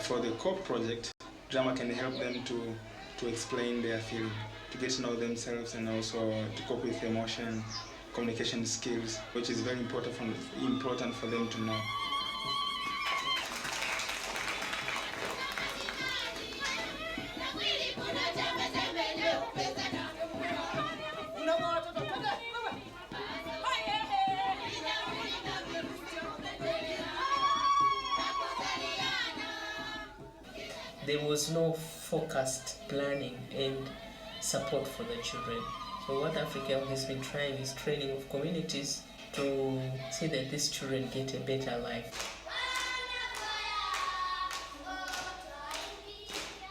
For the COPE project, drama can help them to explain their feeling, to get to know themselves, and also to cope with emotion, communication skills, which is very important for them to know. There was no focused planning and support for the children. So what Africa has been trying is training of communities to see that these children get a better life.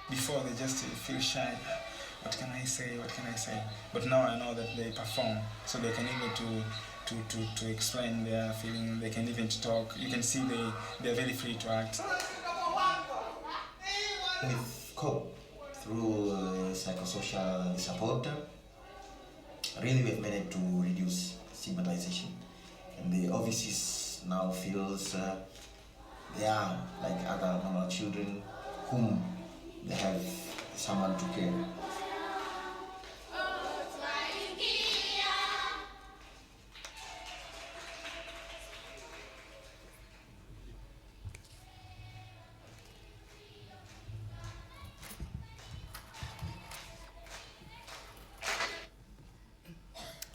Before they just feel shy. What can I say? What can I say? But now I know that they perform, so they can even to explain their feeling. They can even talk. You can see they're very free to act. With COPE, through psychosocial support, really we've managed to reduce stigmatization. And the offices now feels they are like other normal children whom they have someone to care.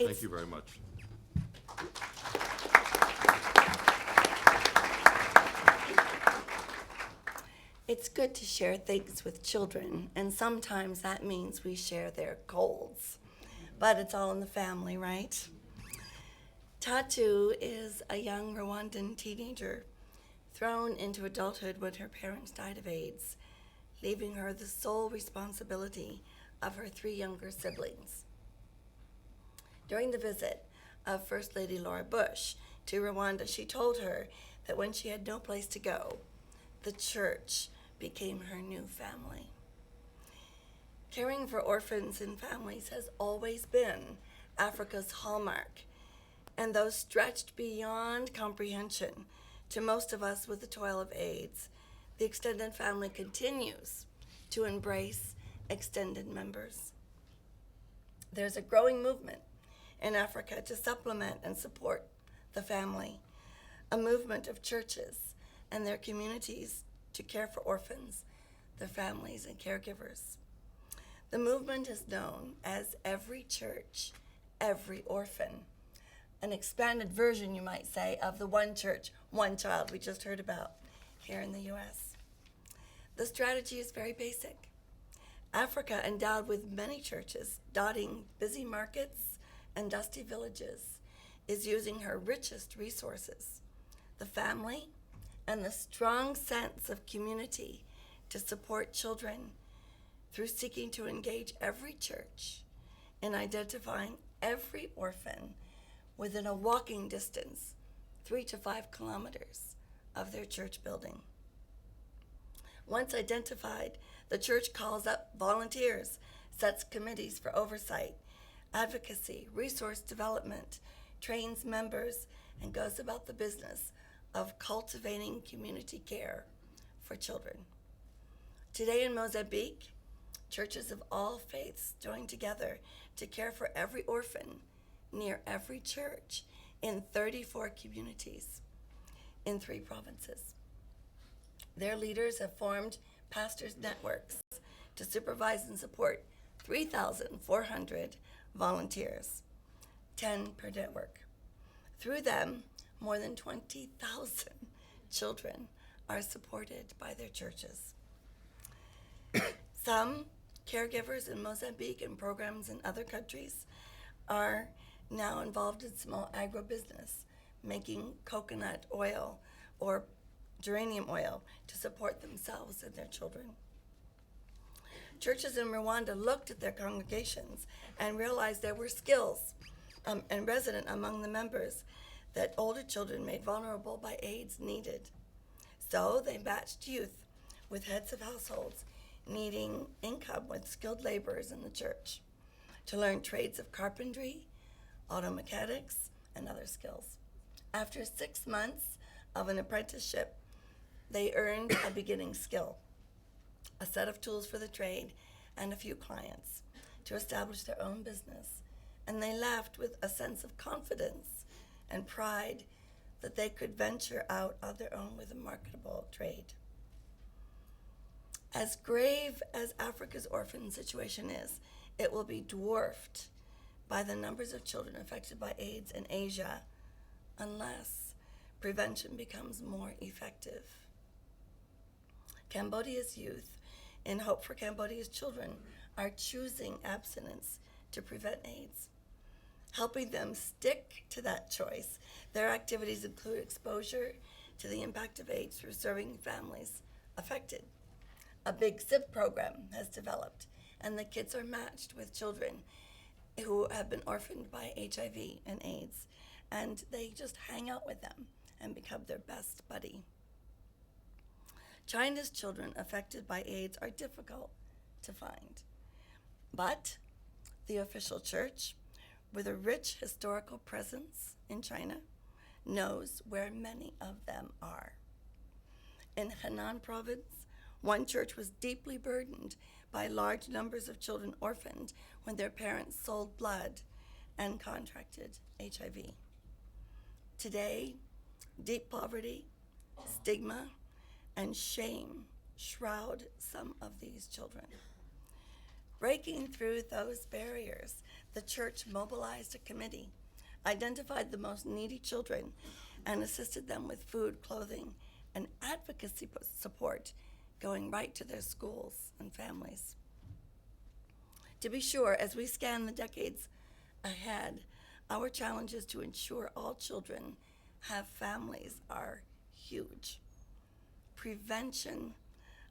Thank you very much. It's good to share things with children, and sometimes that means we share their goals. But it's all in the family, right? Tatu is a young Rwandan teenager thrown into adulthood when her parents died of AIDS, leaving her the sole responsibility of her 3 younger siblings. During the visit of First Lady Laura Bush to Rwanda, she told her that when she had no place to go, the church became her new family. Caring for orphans and families has always been Africa's hallmark, and though stretched beyond comprehension to most of us with the toil of AIDS, the extended family continues to embrace extended members. There's a growing movement in Africa to supplement and support the family, a movement of churches and their communities to care for orphans, their families, and caregivers. The movement is known as Every Church, Every Orphan, an expanded version, you might say, of the one church, one child we just heard about here in the U.S. The strategy is very basic. Africa, endowed with many churches dotting busy markets and dusty villages, is using her richest resources, the family and the strong sense of community, to support children through seeking to engage every church in identifying every orphan within a walking distance, 3 to 5 kilometers, of their church building. Once identified, the church calls up volunteers, sets committees for oversight, advocacy, resource development, trains members, and goes about the business of cultivating community care for children. Today in Mozambique, churches of all faiths join together to care for every orphan near every church in 34 communities in 3 provinces. Their leaders have formed pastors' networks to supervise and support 3,400 volunteers, 10 per network. Through them, more than 20,000 children are supported by their churches. Some caregivers in Mozambique and programs in other countries are now involved in small agribusiness, making coconut oil or geranium oil to support themselves and their children. Churches in Rwanda looked at their congregations and realized there were skills and resident among the members that older children made vulnerable by AIDS needed. So they matched youth with heads of households needing income with skilled laborers in the church to learn trades of carpentry, auto mechanics, and other skills. After 6 months of an apprenticeship, they earned a beginning skill, a set of tools for the trade, and a few clients to establish their own business. And they left with a sense of confidence and pride that they could venture out on their own with a marketable trade. As grave as Africa's orphan situation is, it will be dwarfed by the numbers of children affected by AIDS in Asia unless prevention becomes more effective. Cambodia's youth, in Hope for Cambodia's Children, are choosing abstinence to prevent AIDS. Helping them stick to that choice, their activities include exposure to the impact of AIDS through serving families affected. A big SIP program has developed, and the kids are matched with children who have been orphaned by HIV and AIDS, and they just hang out with them and become their best buddy. China's children affected by AIDS are difficult to find, but the official church, with a rich historical presence in China, knows where many of them are. In Henan province, one church was deeply burdened by large numbers of children orphaned when their parents sold blood and contracted HIV. Today, deep poverty, stigma, and shame shroud some of these children. Breaking through those barriers, the church mobilized a committee, identified the most needy children, and assisted them with food, clothing, and advocacy support, going right to their schools and families. To be sure, as we scan the decades ahead, our challenges to ensure all children have families are huge. Prevention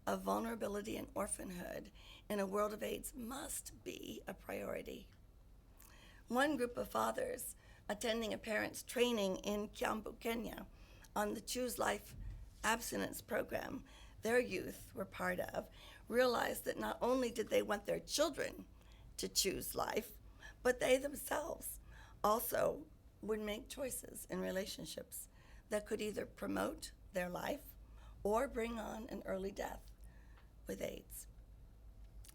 of vulnerability and orphanhood in a world of AIDS must be a priority. One group of fathers attending a parents' training in Kiambu, Kenya, on the Choose Life abstinence program their youth were part of, realized that not only did they want their children to choose life, but they themselves also would make choices in relationships that could either promote their life or bring on an early death with AIDS.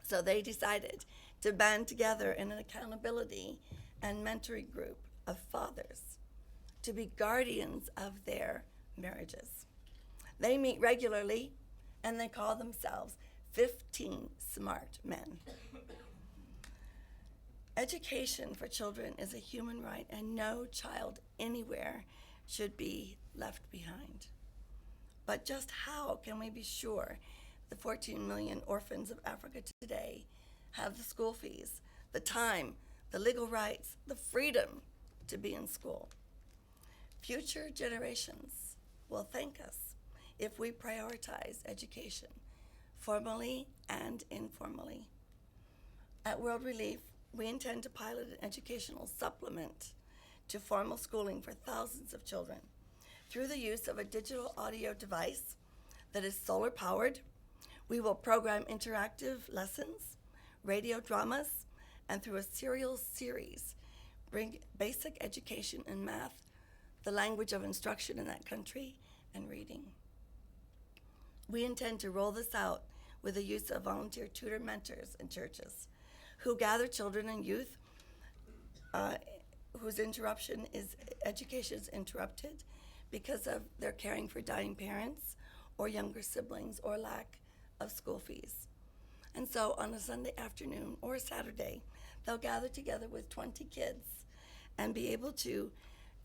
So they decided to band together in an accountability and mentoring group of fathers to be guardians of their marriages. They meet regularly and they call themselves 15 Smart Men. Education for children is a human right, and no child anywhere should be left behind. But just how can we be sure the 14 million orphans of Africa today have the school fees, the time, the legal rights, the freedom to be in school? Future generations will thank us if we prioritize education, formally and informally. At World Relief, we intend to pilot an educational supplement to formal schooling for thousands of children through the use of a digital audio device that is solar powered. We will program interactive lessons, radio dramas, and through a serial series, bring basic education in math, the language of instruction in that country, and reading. We intend to roll this out with the use of volunteer tutor mentors in churches who gather children and youth whose education is interrupted because of their caring for dying parents or younger siblings or lack of school fees. And so on a Sunday afternoon or a Saturday, they'll gather together with 20 kids and be able to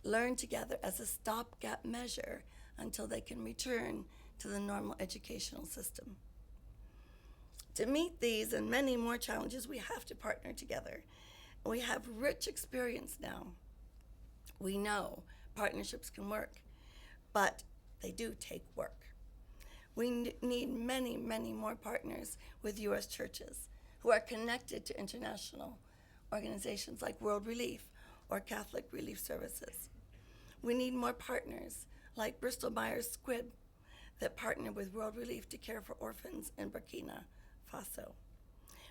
learn together as a stopgap measure until they can return to the normal educational system. To meet these and many more challenges, we have to partner together. We have rich experience now. We know partnerships can work, but they do take work. We need many, many more partners with U.S. churches who are connected to international organizations like World Relief or Catholic Relief Services. We need more partners like Bristol Myers Squibb that partner with World Relief to care for orphans in Burkina Faso.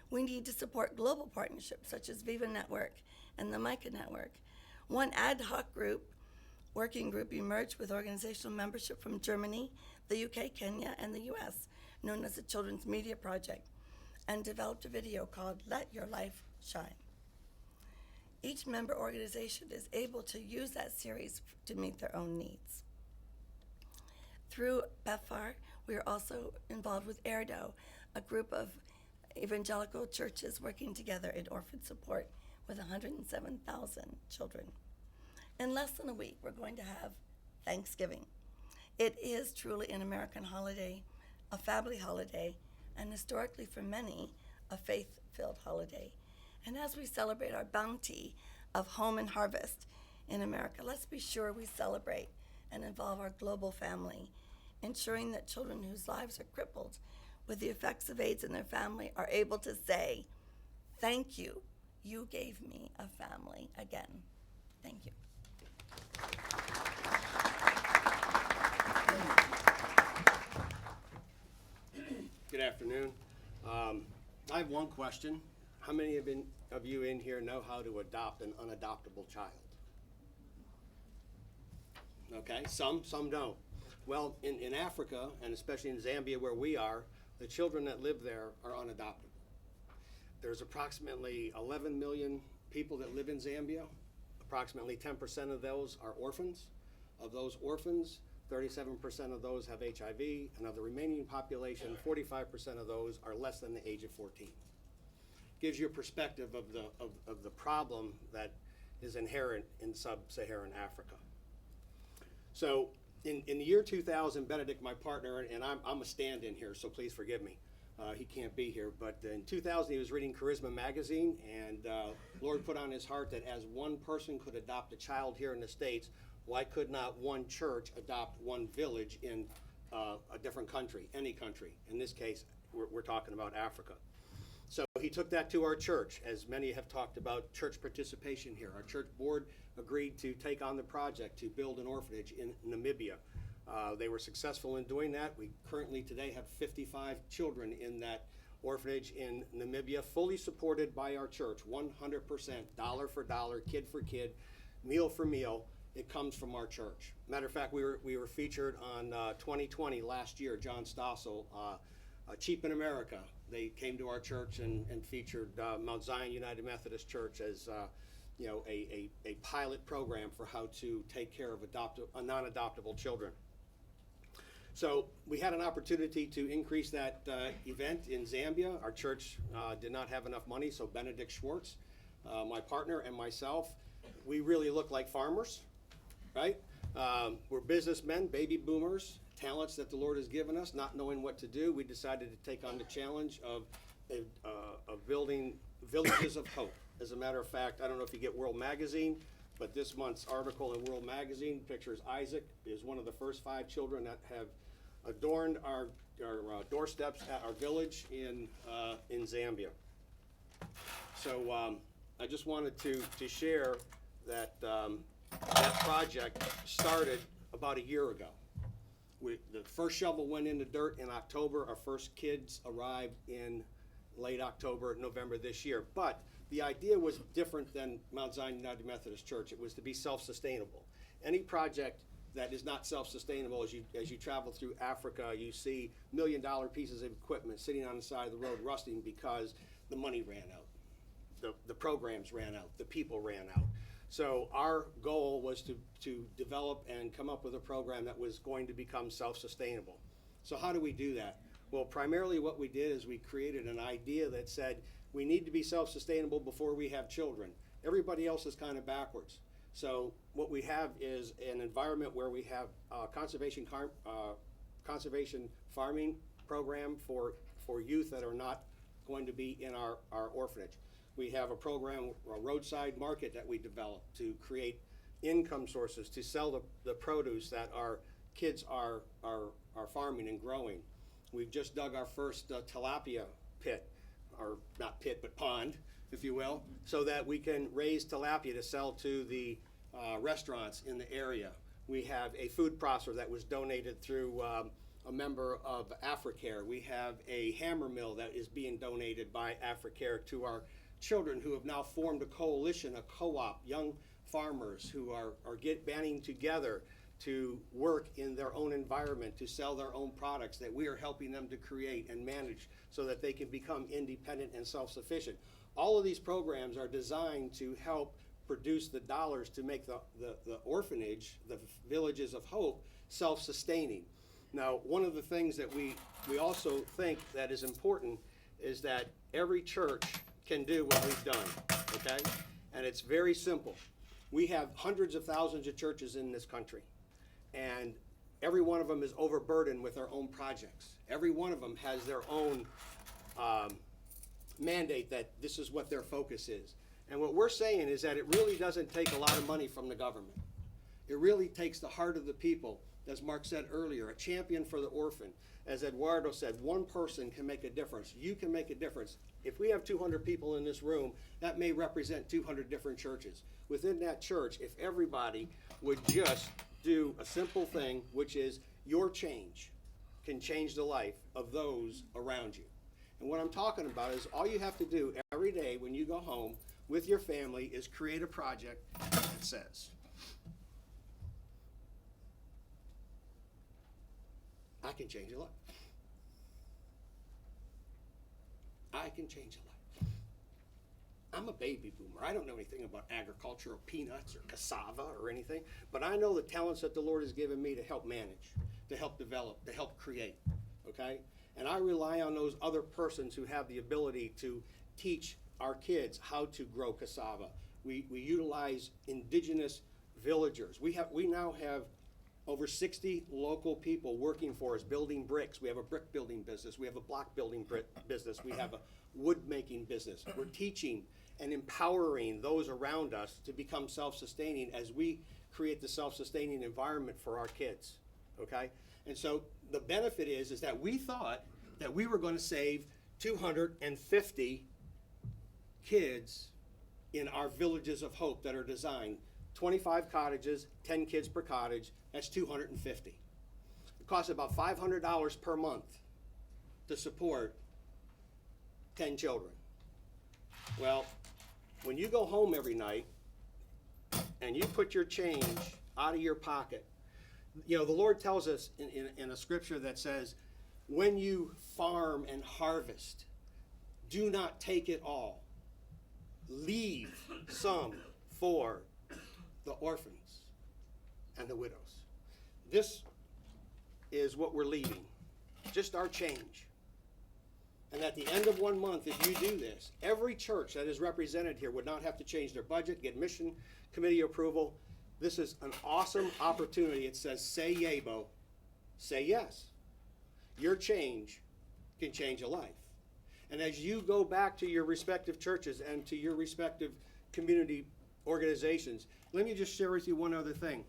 We need to support global partnerships such as Viva Network and the MICA Network. One ad hoc working group emerged with organizational membership from Germany, the UK, Kenya, and the US, known as the Children's Media Project, and developed a video called Let Your Life Shine. Each member organization is able to use that series to meet their own needs. Through PEPFAR, we are also involved with ERDO, a group of evangelical churches working together in orphan support with 107,000 children. In less than a week, we're going to have Thanksgiving. It is truly an American holiday, a family holiday, and historically for many, a faith-filled holiday. And as we celebrate our bounty of home and harvest in America, let's be sure we celebrate and involve our global family, ensuring that children whose lives are crippled with the effects of AIDS in their family are able to say, "Thank you, you gave me a family again." Thank you. Good afternoon. I have one question. How many of you in here know how to adopt an unadoptable child? Okay, some don't. Well, in Africa, and especially in Zambia where we are, the children that live there are unadoptable. There's approximately 11 million people that live in Zambia. Approximately 10% of those are orphans. Of those orphans, 37% of those have HIV, and of the remaining population, 45% of those are less than the age of 14. Gives you a perspective of the problem that is inherent in sub-Saharan Africa. So in the year 2000, Benedict, my partner, and I'm a stand-in here, so please forgive me. He can't be here, but in 2000 he was reading Charisma magazine, and Lord put on his heart that as one person could adopt a child here in the States, why could not one church adopt one village in a different country, any country? In this case, we're talking about Africa. So he took that to our church, as many have talked about church participation here. Our church board agreed to take on the project to build an orphanage in Namibia. They were successful in doing that. We currently today have 55 children in that orphanage in Namibia, fully supported by our church, 100%, dollar for dollar, kid for kid, meal for meal. It comes from our church. Matter of fact, we were featured on 2020 last year, John Stossel, Cheap in America. They came to our church and featured Mount Zion United Methodist Church as a pilot program for how to take care of non-adoptable children. So we had an opportunity to increase that event in Zambia. Our church did not have enough money, so Benedict Schwartz my partner and myself, we really look like farmers, right? We're businessmen, baby boomers, talents that the Lord has given us, not knowing what to do. We decided to take on the challenge of building villages of hope. As a matter of fact, I don't know if you get World Magazine, but this month's article in World Magazine pictures Isaac is one of the first 5 children that have adorned our doorsteps at our village in Zambia. So I just wanted to share that that project started about a year ago. The first shovel went in the dirt in October. Our first kids arrived in late October, November this year. But the idea was different than Mount Zion United Methodist Church. It was to be self-sustainable. Any project that is not self-sustainable, as you travel through Africa, you see $1 million pieces of equipment sitting on the side of the road rusting because the money ran out, the programs ran out, the people ran out. So our goal was to develop and come up with a program that was going to become self-sustainable. So how do we do that? Well, primarily what we did is we created an idea that said we need to be self-sustainable before we have children. Everybody else is kind of backwards. So what we have is an environment where we have a conservation farming program for youth that are not going to be in our orphanage. We have a program, a roadside market that we developed to create income sources to sell the produce that our kids are farming and growing. We've just dug our first tilapia pit, or not pit, but pond, if you will, so that we can raise tilapia to sell to the restaurants in the area. We have a food processor that was donated through a member of AfriCare. We have a hammer mill that is being donated by AfriCare to our children who have now formed a coalition, a co-op, young farmers who are banding together to work in their own environment, to sell their own products that we are helping them to create and manage so that they can become independent and self-sufficient. All of these programs are designed to help produce the dollars to make the orphanage, the villages of hope, self-sustaining. Now, one of the things that we also think that is important is that every church can do what we've done, okay? And it's very simple. We have hundreds of thousands of churches in this country, and every one of them is overburdened with their own projects. Every one of them has their own mandate that this is what their focus is. And what we're saying is that it really doesn't take a lot of money from the government. It really takes the heart of the people, as Mark said earlier, a champion for the orphan. As Eduardo said, one person can make a difference. You can make a difference. If we have 200 people in this room, that may represent 200 different churches. Within that church, if everybody would just do a simple thing, which is your change can change the life of those around you. And what I'm talking about is all you have to do every day when you go home with your family is create a project that says, I can change a life. I can change a life. I'm a baby boomer. I don't know anything about agriculture or peanuts or cassava or anything, but I know the talents that the Lord has given me to help manage, to help develop, to help create, okay? And I rely on those other persons who have the ability to teach our kids how to grow cassava. We utilize indigenous villagers. We now have over 60 local people working for us, building bricks. We have a brick building business. We have a block building business. We have a wood making business. We're teaching and empowering those around us to become self-sustaining as we create the self-sustaining environment for our kids, okay? And so the benefit is that we thought that we were going to save 250 kids in our villages of hope that are designed. 25 cottages, 10 kids per cottage, that's 250. It costs about $500 per month to support 10 children. Well, when you go home every night and you put your change out of your pocket, you know, the Lord tells us in a scripture that says, when you farm and harvest, do not take it all. Leave some for the orphans and the widows. This is what we're leaving, just our change. And at the end of 1 month, if you do this, every church that is represented here would not have to change their budget, get mission committee approval. This is an awesome opportunity. It says, say yay, Bo. Say yes. Your change can change a life. And as you go back to your respective churches and to your respective community organizations, let me just share with you one other thing.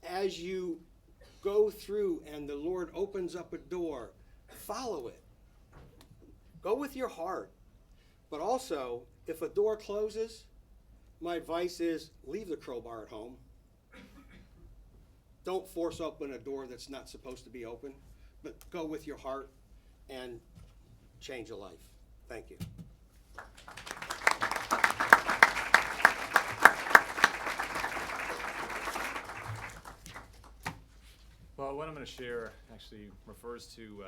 As you go through and the Lord opens up a door, follow it. Go with your heart. But also, if a door closes, my advice is leave the crowbar at home. Don't force open a door that's not supposed to be open, but go with your heart and change a life. Thank you. Well, what I'm going to share actually refers to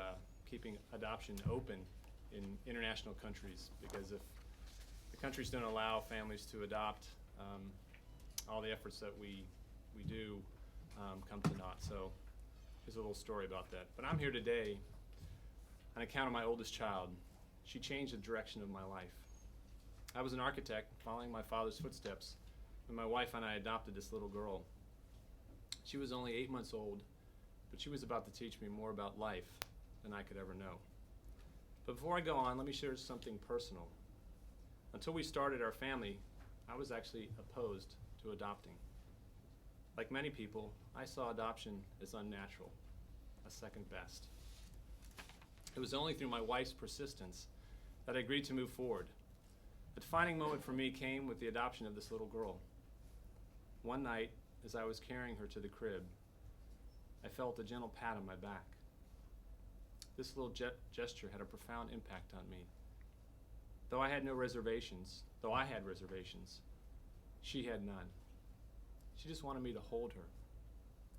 keeping adoption open in international countries, because if the countries don't allow families to adopt, all the efforts that we do come to naught. So here's a little story about that. But I'm here today on account of my oldest child. She changed the direction of my life. I was an architect following my father's footsteps when my wife and I adopted this little girl. She was only 8 months old, but she was about to teach me more about life than I could ever know. But before I go on, let me share something personal. Until we started our family, I was actually opposed to adopting. Like many people, I saw adoption as unnatural, a second best. It was only through my wife's persistence that I agreed to move forward. The defining moment for me came with the adoption of this little girl. One night, as I was carrying her to the crib, I felt a gentle pat on my back. This little gesture had a profound impact on me. Though I had reservations, she had none. She just wanted me to hold her,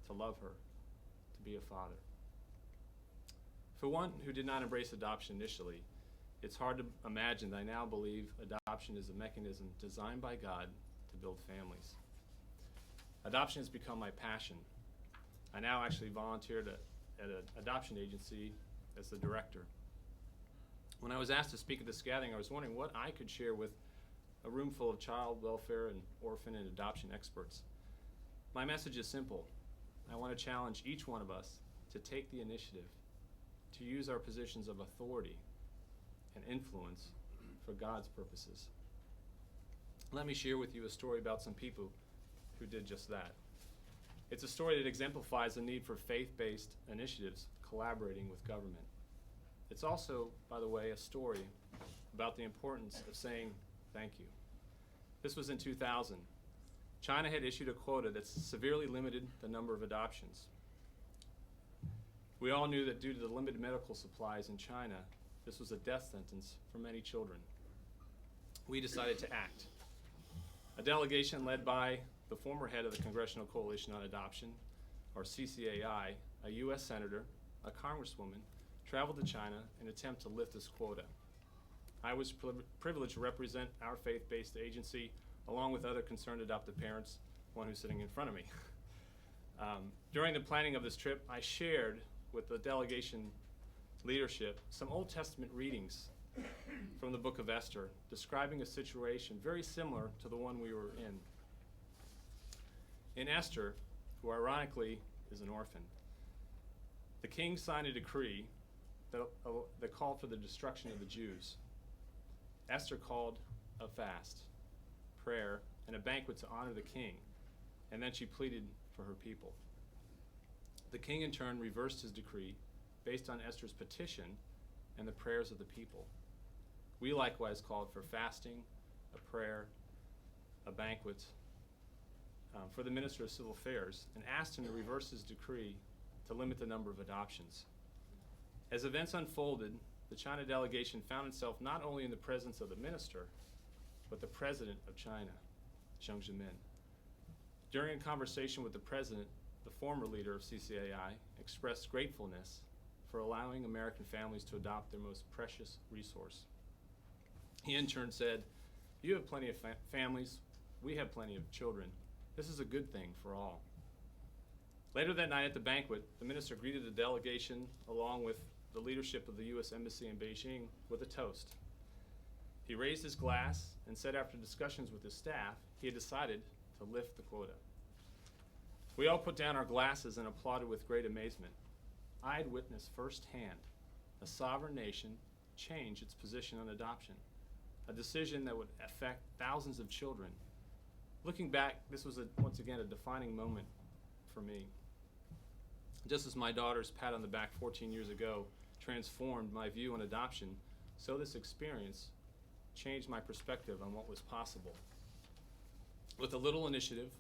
to love her, to be a father. For one who did not embrace adoption initially, it's hard to imagine that I now believe adoption is a mechanism designed by God to build families. Adoption has become my passion. I now actually volunteered at an adoption agency as the director. When I was asked to speak at this gathering, I was wondering what I could share with a room full of child welfare and orphan and adoption experts. My message is simple. I want to challenge each one of us to take the initiative, to use our positions of authority and influence for God's purposes. Let me share with you a story about some people who did just that. It's a story that exemplifies the need for faith-based initiatives collaborating with government. It's also, by the way, a story about the importance of saying thank you. This was in 2000. China had issued a quota that severely limited the number of adoptions. We all knew that due to the limited medical supplies in China, this was a death sentence for many children. We decided to act. A delegation led by the former head of the Congressional Coalition on Adoption, or CCAI, a U.S. senator, a congresswoman, traveled to China in an attempt to lift this quota. I was privileged to represent our faith-based agency along with other concerned adoptive parents, one who's sitting in front of me. During the planning of this trip, I shared with the delegation leadership some Old Testament readings from the book of Esther, describing a situation very similar to the one we were in. In Esther, who ironically is an orphan, the king signed a decree that called for the destruction of the Jews. Esther called a fast, prayer, and a banquet to honor the king, and then she pleaded for her people. The king in turn reversed his decree based on Esther's petition and the prayers of the people. We likewise called for fasting, a prayer, a banquet for the Minister of Civil Affairs, and asked him to reverse his decree to limit the number of adoptions. As events unfolded, the China delegation found itself not only in the presence of the minister, but the president of China, Jiang Zemin. During a conversation with the president, the former leader of CCAI expressed gratefulness for allowing American families to adopt their most precious resource. He in turn said, "You have plenty of families, we have plenty of children. This is a good thing for all." Later that night at the banquet, the minister greeted the delegation along with the leadership of the U.S. Embassy in Beijing with a toast. He raised his glass and said after discussions with his staff, he had decided to lift the quota. We all put down our glasses and applauded with great amazement. I had witnessed firsthand a sovereign nation change its position on adoption, a decision that would affect thousands of children. Looking back, this was once again a defining moment for me. Just as my daughter's pat on the back 14 years ago transformed my view on adoption, so this experience changed my perspective on what was possible. With a little initiative,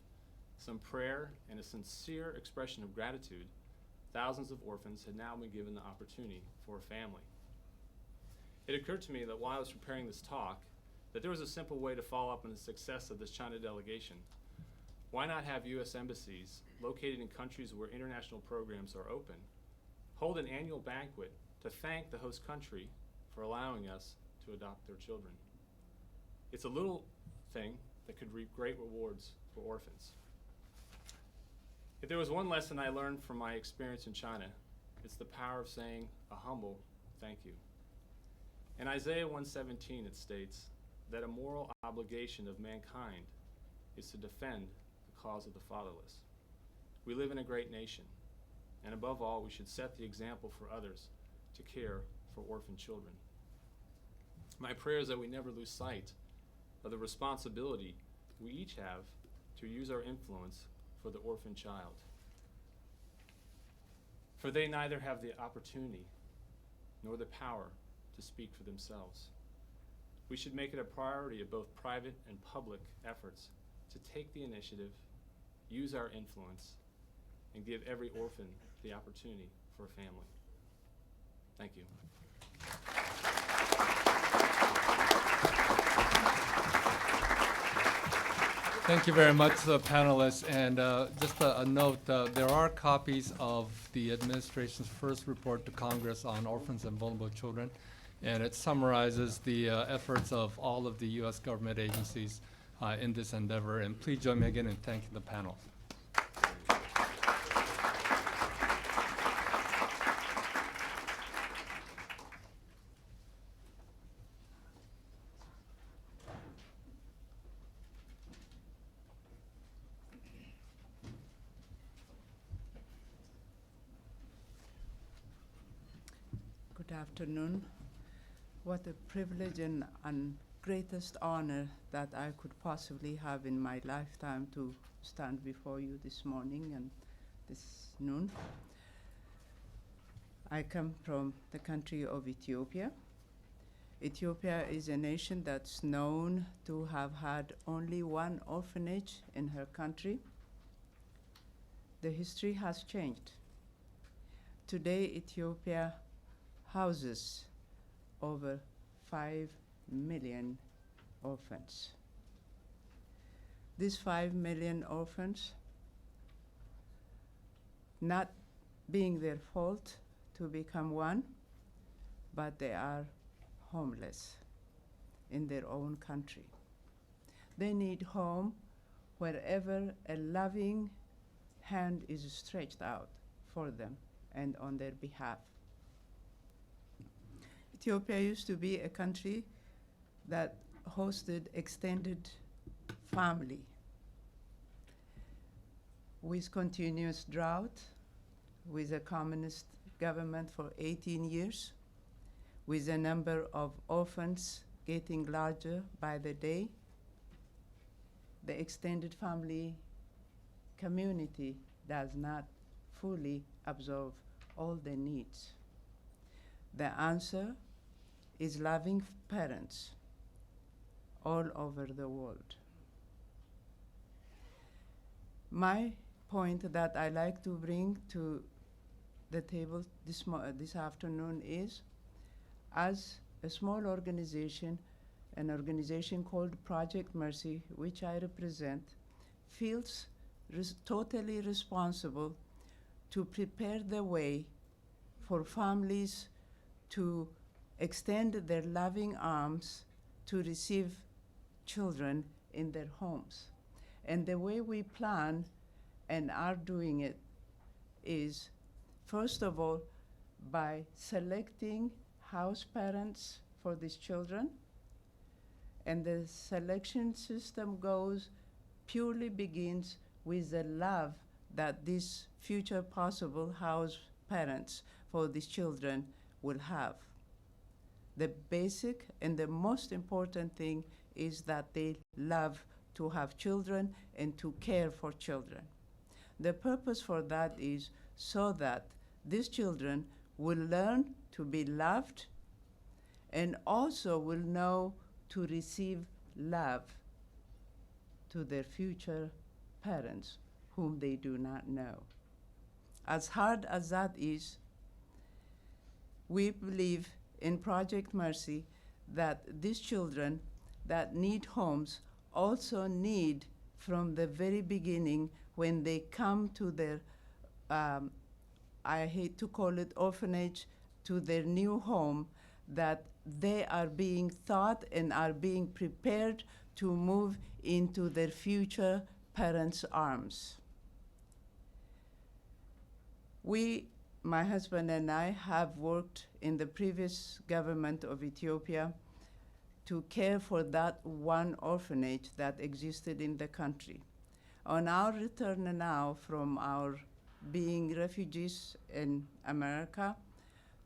some prayer, and a sincere expression of gratitude, thousands of orphans had now been given the opportunity for a family. It occurred to me that while I was preparing this talk, that there was a simple way to follow up on the success of this China delegation. Why not have U.S. embassies located in countries where international programs are open hold an annual banquet to thank the host country for allowing us to adopt their children? It's a little thing that could reap great rewards for orphans. If there was one lesson I learned from my experience in China, it's the power of saying a humble thank you. In Isaiah 1:17, it states that a moral obligation of mankind is to defend the cause of the fatherless. We live in a great nation, and above all, we should set the example for others to care for orphan children. My prayer is that we never lose sight of the responsibility we each have to use our influence for the orphan child. For they neither have the opportunity nor the power to speak for themselves. We should make it a priority of both private and public efforts to take the initiative, use our influence, and give every orphan the opportunity for a family. Thank you. Thank you very much to the panelists. And just a note, there are copies of the administration's first report to Congress on orphans and vulnerable children, and it summarizes the efforts of all of the U.S. government agencies in this endeavor. And please join me again in thanking the panel. Good afternoon. What a privilege and greatest honor that I could possibly have in my lifetime to stand before you this morning and this noon. I come from the country of Ethiopia. Ethiopia is a nation that's known to have had only one orphanage in her country. The history has changed. Today, Ethiopia houses over 5 million orphans. These 5 million orphans, not being their fault to become one, but they are homeless in their own country. They need home wherever a loving hand is stretched out for them and on their behalf. Ethiopia used to be a country that hosted extended family. With continuous drought, with a communist government for 18 years, with a number of orphans getting larger by the day, the extended family community does not fully absorb all the needs. The answer is loving parents all over the world. My point that I like to bring to the table this afternoon is, as a small organization, an organization called Project Mercy, which I represent, feels totally responsible to prepare the way for families to extend their loving arms to receive children in their homes. And the way we plan and are doing it is, first of all, by selecting house parents for these children. And the selection system purely begins with the love that these future possible house parents for these children will have. The basic and the most important thing is that they love to have children and to care for children. The purpose for that is so that these children will learn to be loved and also will know to receive love to their future parents whom they do not know. As hard as that is, we believe in Project Mercy that these children that need homes also need from the very beginning when they come to their, I hate to call it orphanage, to their new home, that they are being taught and are being prepared to move into their future parents' arms. We, my husband and I, have worked in the previous government of Ethiopia to care for that one orphanage that existed in the country. On our return now from our being refugees in America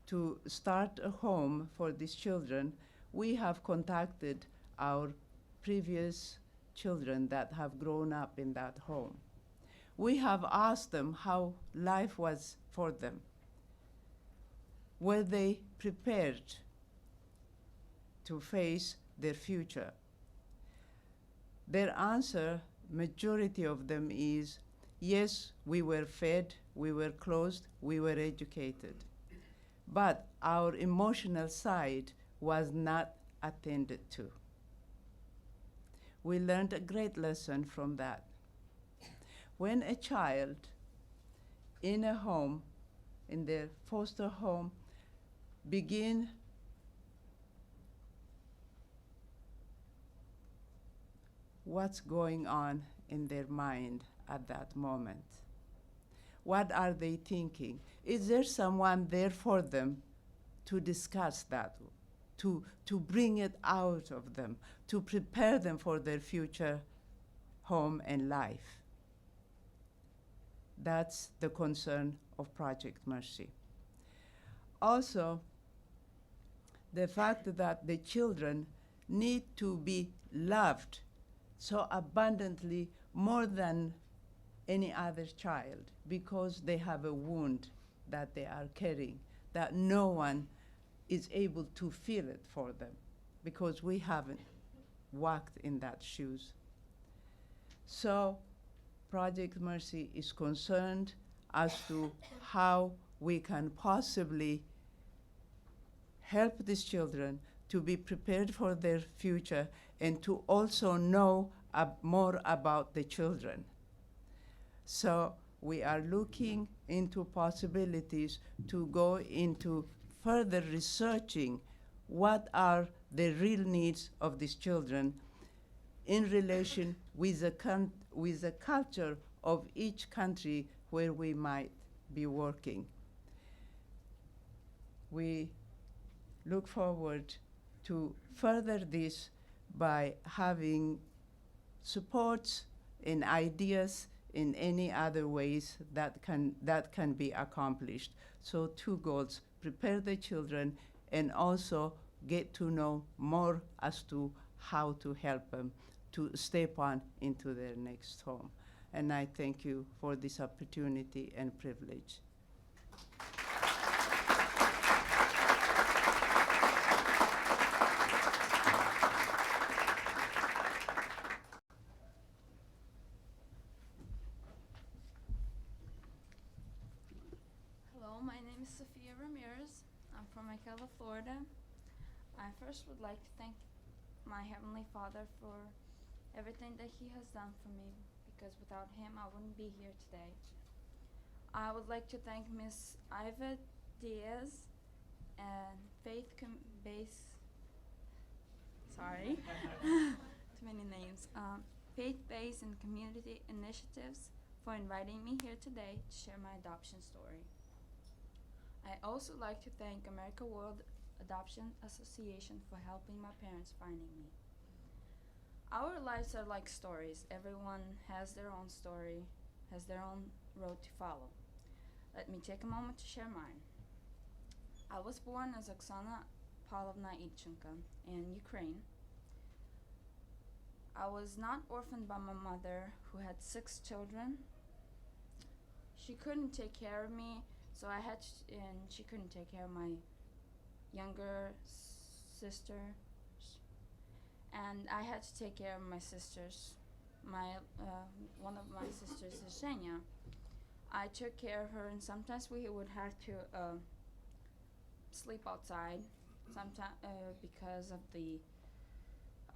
to start a home for these children, we have contacted our previous children that have grown up in that home. We have asked them how life was for them. Were they prepared to face their future? Their answer, majority of them, is yes, we were fed, we were clothed, we were educated. But our emotional side was not attended to. We learned a great lesson from that. When a child in a home, in their foster home, begin what's going on in their mind at that moment? What are they thinking? Is there someone there for them to discuss that, to bring it out of them, to prepare them for their future home and life? That's the concern of Project Mercy. Also, the fact that the children need to be loved so abundantly more than any other child because they have a wound that they are carrying, that no one is able to feel it for them because we haven't walked in that shoes. So Project Mercy is concerned as to how we can possibly help these children to be prepared for their future and to also know more about the children. So we are looking into possibilities to go into further researching what are the real needs of these children in relation with the culture of each country where we might be working. We look forward to further this by having supports and ideas in any other ways that can be accomplished. So 2 goals: prepare the children and also get to know more as to how to help them to step on into their next home. And I thank you for this opportunity and privilege. Hello, my name is Sofia Ramirez. I'm from Ocala, Florida. I first would like to thank my Heavenly Father for everything that He has done for me, because without Him I wouldn't be here today. I would like to thank Miss Iva Diaz and too many names. Faith-Based and Community Initiatives for inviting me here today to share my adoption story. I also like to thank America World Adoption Association for helping my parents finding me. Our lives are like stories. Everyone has their own story, has their own road to follow. Let me take a moment to share mine. I was born as Oksana Pavlovna Ilchenko in Ukraine. I was not orphaned by my mother, who had 6 children. She couldn't take care of me, so and she couldn't take care of my younger sister, and I had to take care of my sisters. One of my sisters is Zhenya. I took care of her, and sometimes we would have to sleep outside, sometimes because of the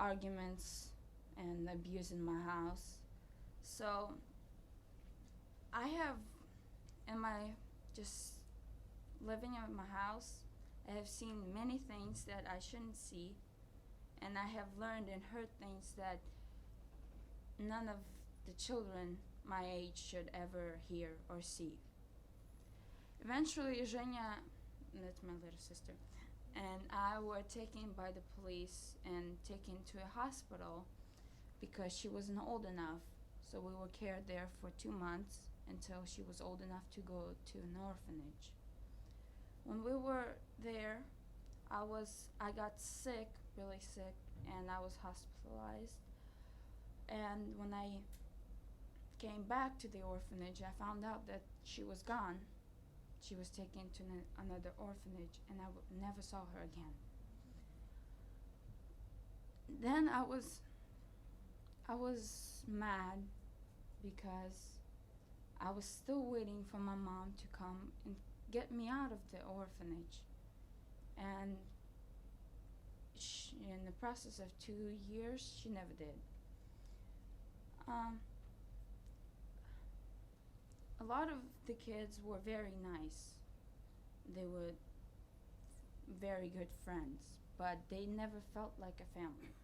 arguments and abuse in my house. So I have, in my just living in my house, I have seen many things that I shouldn't see, and I have learned and heard things that none of the children my age should ever hear or see. Eventually, Zhenya, that's my little sister, and I were taken by the police and taken to a hospital because she wasn't old enough. So we were cared there for 2 months until she was old enough to go to an orphanage. When we were there, I got sick, really sick, and I was hospitalized. And when I came back to the orphanage, I found out that she was gone. She was taken to another orphanage, and I never saw her again. Then I was mad because I was still waiting for my mom to come and get me out of the orphanage. And in the process of 2 years, she never did. A lot of the kids were very nice. They were very good friends, but they never felt like a family.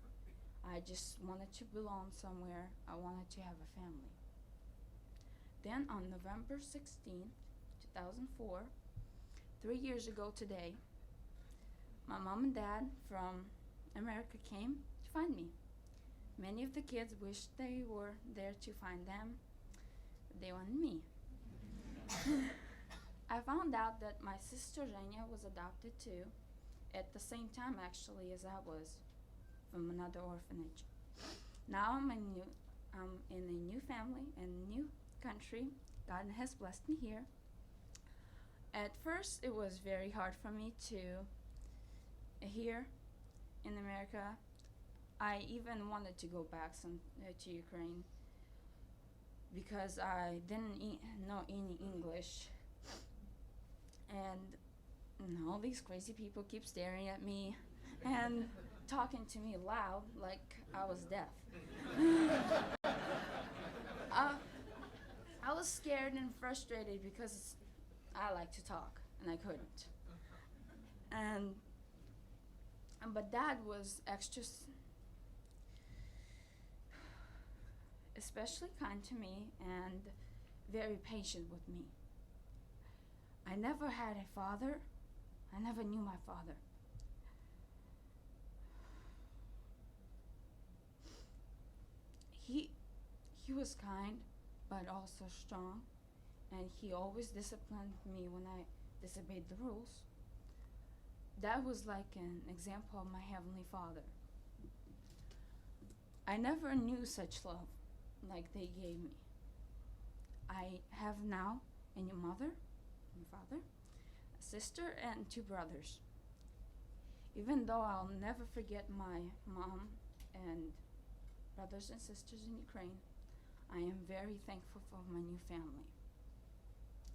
I just wanted to belong somewhere. I wanted to have a family. Then on November 16th, 2004, 3 years ago today, my mom and dad from America came to find me. Many of the kids wished they were there to find them. They wanted me. I found out that my sister Zhenya was adopted too, at the same time actually as I was, from another orphanage. Now I'm in a new family and a new country. God has blessed me here. At first it was very hard for me to here in America. I even wanted to go back to Ukraine because I didn't know any English, and all these crazy people keep staring at me and talking to me loud like I was deaf. I was scared and frustrated because I like to talk and I couldn't. But Dad was especially kind to me and very patient with me. I never had a father. I never knew my father. He was kind, but also strong, and he always disciplined me when I disobeyed the rules. That was like an example of my Heavenly Father. I never knew such love like they gave me. I have now a new mother, and father, a sister, and 2 brothers. Even though I'll never forget my mom and brothers and sisters in Ukraine, I am very thankful for my new family.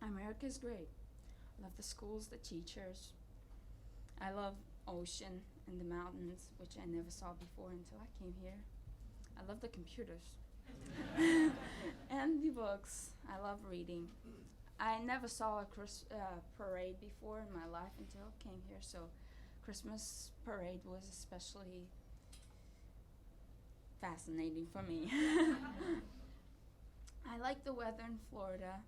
America is great. I love the schools, the teachers. I love ocean and the mountains, which I never saw before until I came here. I love the computers and the books. I love reading. I never saw a parade before in my life until I came here, so Christmas parade was especially fascinating for me. I like the weather in Florida.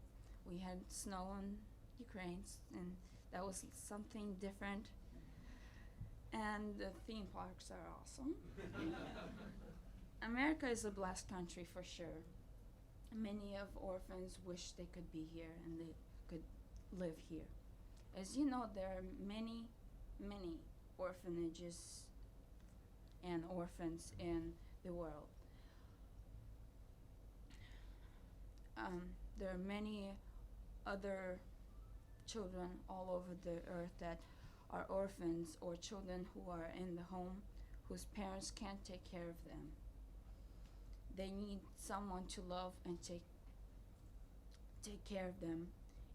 We had snow in Ukraine, and That was something different. And the theme parks are awesome. America is a blessed country for sure. Many of orphans wish they could be here and they could live here. As you know, there are many, many orphanages and orphans in the world. There are many other children all over the earth that are orphans or children who are in the home whose parents can't take care of them. They need someone to love and take care of them.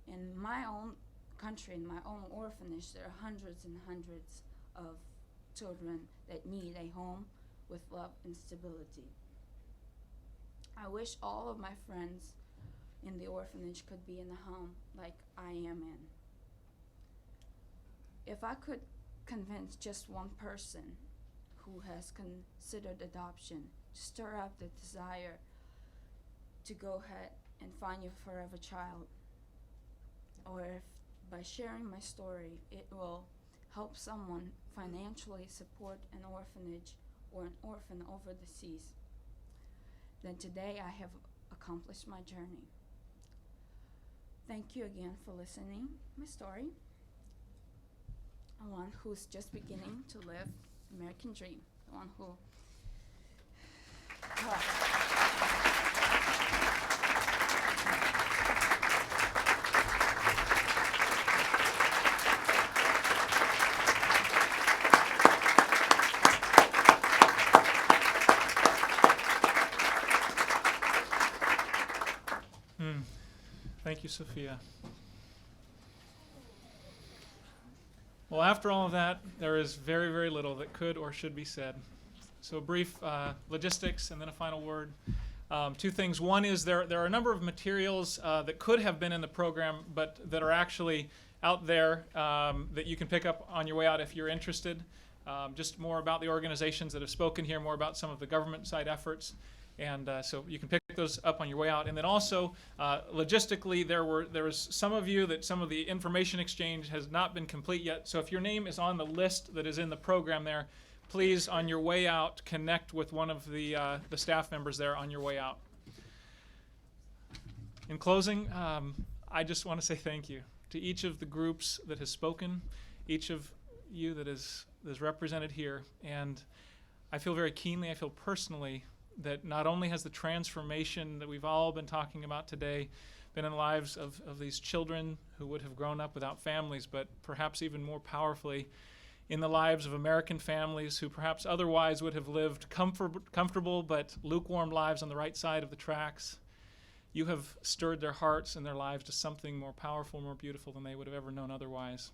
In my own country, in my own orphanage, there are hundreds and hundreds of children that need a home with love and stability. I wish all of my friends in the orphanage could be in a home like I am in. If I could convince just one person who has considered adoption to stir up the desire to go ahead and find your forever child, or if by sharing my story it will help someone financially support an orphanage or an orphan over the seas, then today I have accomplished my journey. Thank you again for listening to my story. One who's just beginning to live American dream, the one who Thank you, Sophia. Well, after all of that, there is very, very little that could or should be said. So brief logistics and then a final word. Two things. One is there are a number of materials that could have been in the program, but that are actually out there that you can pick up on your way out if you're interested. Just more about the organizations that have spoken here, more about some of the government side efforts. And so you can pick those up on your way out. And then also, logistically, there was some of you that some of the information exchange has not been complete yet. So if your name is on the list that is in the program there, please, on your way out, connect with one of the staff members there on your way out. In closing, I just want to say thank you to each of the groups that has spoken, each of you that is represented here. And I feel very keenly, I feel personally, that not only has the transformation that we've all been talking about today been in the lives of these children who would have grown up without families, but perhaps even more powerfully in the lives of American families who perhaps otherwise would have lived comfortable but lukewarm lives on the right side of the tracks. You have stirred their hearts and their lives to something more powerful, more beautiful than they would have ever known otherwise.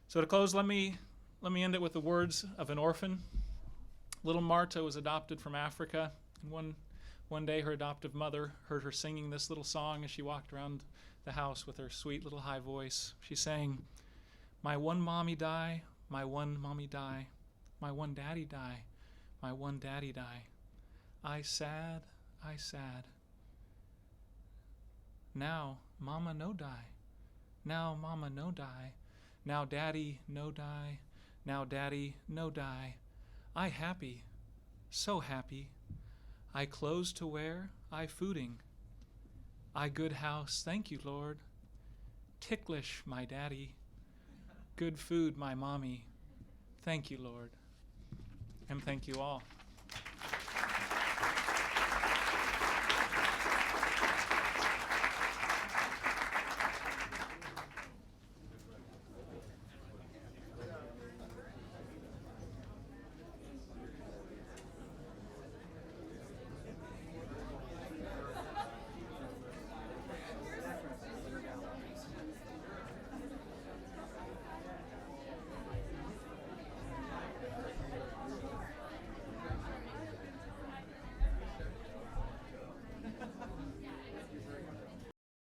So to close, let me end it with the words of an orphan. Little Marta was adopted from Africa, and one day her adoptive mother heard her singing this little song as she walked around the house with her sweet little high voice. She sang, "My one mommy die, my one mommy die, my one daddy die, my one daddy die. I sad, I sad. Now mama no die, now mama no die, now daddy no die, now daddy no die. I happy, so happy. I clothes to wear, I fooding. I good house, thank you, Lord. Ticklish, my daddy. Good food, my mommy. Thank you, Lord. And thank you all.